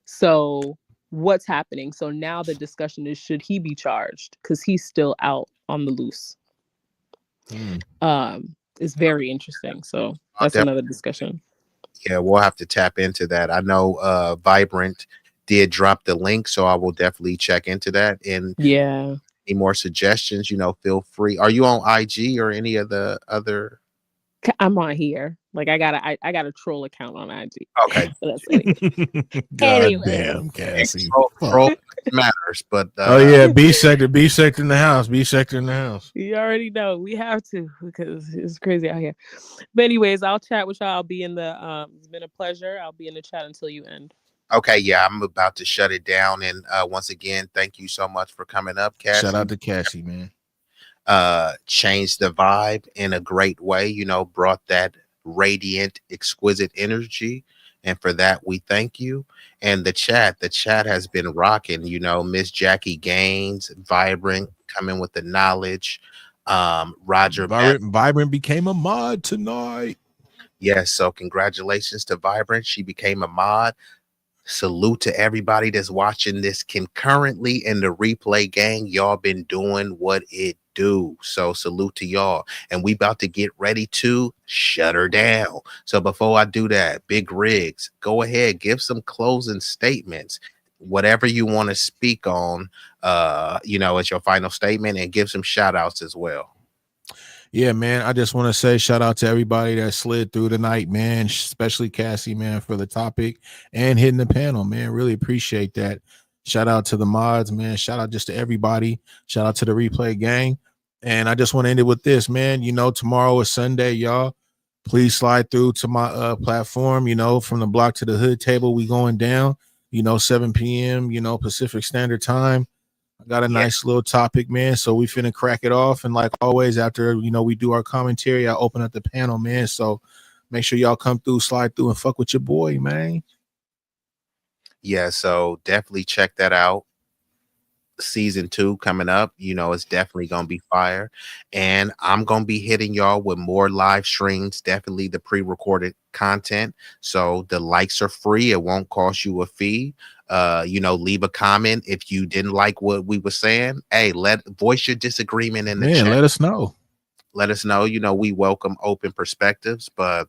So what's happening? So now the discussion is, should he be charged? Because he's still out on the loose. It's very interesting. So that's another discussion. Yeah, we'll have to tap into that. I know Vibrant did drop the link, so I will definitely check into that. And yeah, any more suggestions, feel free. Are you on IG or any of the other? I'm on here. Like I got a troll account on IG. Okay. God damn, Cassie. Troll matters, but oh yeah, B sector in the house. B sector in the house. You already know we have to, because it's crazy out here. But anyways, I'll chat with y'all. I'll be in the it's been a pleasure. I'll be in the chat until you end. Okay, yeah, I'm about to shut it down. And once again, thank you so much for coming up, Cassie. Shout out to Cassie, man. Changed the vibe in a great way, brought that radiant, exquisite energy. And for that, we thank you. And the chat has been rocking, Miss Jackie Gaines, Vibrant, coming with the knowledge. Roger Vibrant became a mod tonight. Yes, so congratulations to Vibrant. She became a mod. Salute to everybody that's watching this concurrently in the replay gang. Y'all been doing what it do. So salute to y'all. And we about to get ready to shut her down. So before I do that, Big Riggs, go ahead, give some closing statements. Whatever you want to speak on, as your final statement, and give some shout outs as well. Yeah, man, I just want to say shout out to everybody that slid through tonight, man, especially Cassie, man, for the topic and hitting the panel, man. Really appreciate that. Shout out to the mods, man. Shout out just to everybody. Shout out to the replay gang. And I just want to end it with this, man. Tomorrow is Sunday, y'all. Please slide through to my platform, from the block to the hood table. We going down, 7 p.m., Pacific Standard Time. I got a nice little topic, man. So we finna crack it off. And like always, after, we do our commentary, I open up the panel, man. So make sure y'all come through, slide through, and fuck with your boy, man. Yeah, so definitely check that out. Season 2 coming up, it's definitely gonna be fire. And I'm gonna be hitting y'all with more live streams, definitely the pre-recorded content. So the likes are free, it won't cost you a fee. Leave a comment if you didn't like what we were saying. Hey, voice your disagreement in the chat. Let us know. We welcome open perspectives, but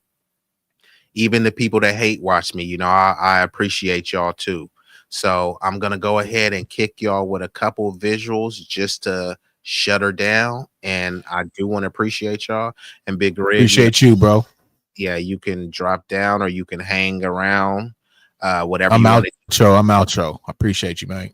even the people that hate watch me, I appreciate y'all too. So I'm going to go ahead and kick y'all with a couple of visuals just to shut her down. And I do want to appreciate y'all. And Big Rig, appreciate you, bro. Yeah, you can drop down or you can hang around. Whatever. I'm outro. I appreciate you, man.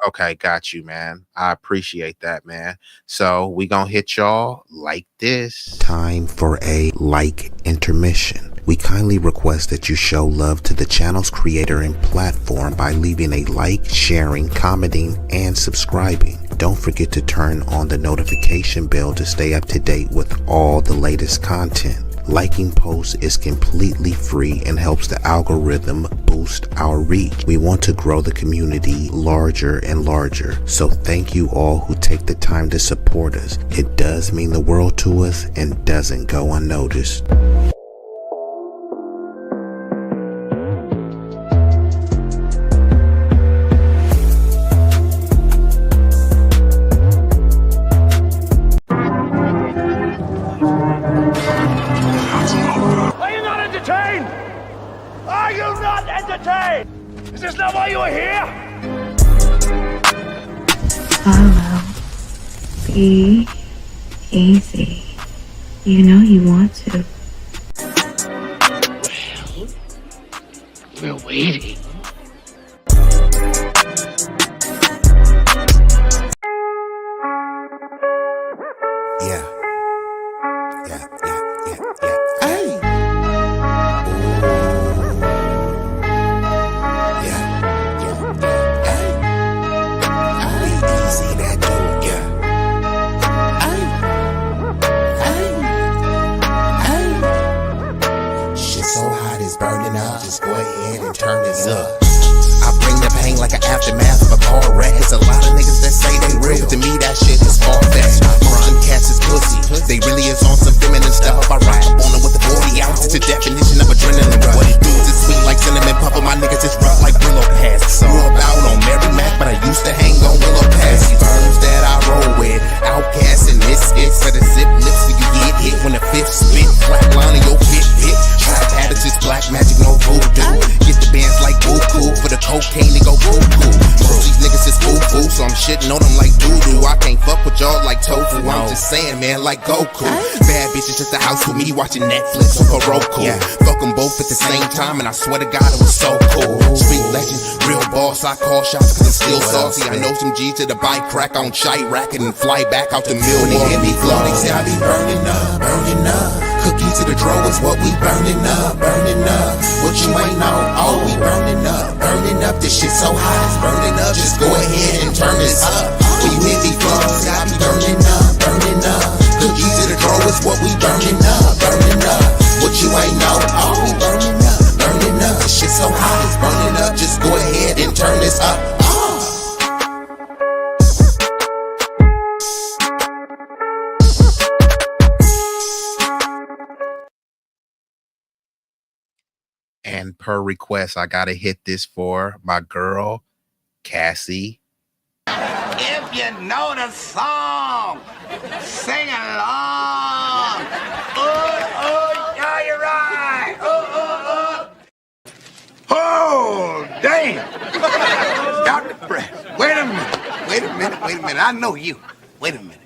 Okay, got you, man. I appreciate that, man. So we gonna hit y'all like this. Time for a like intermission. We kindly request that you show love to the channel's creator and platform by leaving a like, sharing, commenting, and subscribing. don't forget to turn on the notification bell to stay up to date with all the latest content. Liking posts is completely free and helps the algorithm boost our reach. We want to grow the community larger and larger. So thank you all who take the time to support us. It does mean the world to us and doesn't go unnoticed. Are you not entertained? Are you not entertained? Is this not why you are here? Follow. Be easy. You know you want to. We're waiting. Yeah. Hey. B-Eazy Dat Dude, yeah. Shit so hot it's burning up. Just go ahead and turn this up. I bring the pain like an aftermath of a car wreck. It's a lot of niggas that say they real. To me, that shit is far-fetched. Them cats is pussy. They really is on some feminine stuff. I ride up on them with the 40 ounces. It's the definition of adrenaline rush. What it do is it's sweet like cinnamon puffer. My niggas is rough like Willow Pass. Grew up out on Mary Mac, but I used to hang on Willow Pass. These birds that I roll with, outcasts and misfits. For the zip lips so you get hit when the fifth spit. Flat line in your pit. Trap habits is black magic, no voodoo. Get the bands like boo-coo. For the cocaine, they go cuckoo. Most these niggas is foo-foo, so I'm shitting on them like doo-doo. I can't fuck with y'all like tofu. I'm just saying, man, like Goku. Bad bitches at the house with me watching Netflix or Roku. Fuck them both at the same time, and I swear to God, it was so cool. Street legend, real boss, I call shots cause I'm still saucy. I know some G's to the bike crack on shite racket and fly back out the mill. When they hear me flow, they say I be burning up, burning up. Cookie to the draw is what we burning up, burning up. What you ain't know, oh, we burning up, burning up. This shit so hot, it's burning up. Just go ahead and turn this up. When you hear me flow, say I be burning up, burning up. Cookie to the draw is what we burning up, burning up. What you ain't know, oh, we burning up, burning up. This shit so hot, it's burning up. Just go ahead and turn this up. And per request, I gotta hit this for my girl, Cassie. If you know the song, sing along. Yeah, you're right. Oh, damn. Dr. Brett, wait a minute. I know you. Wait a minute.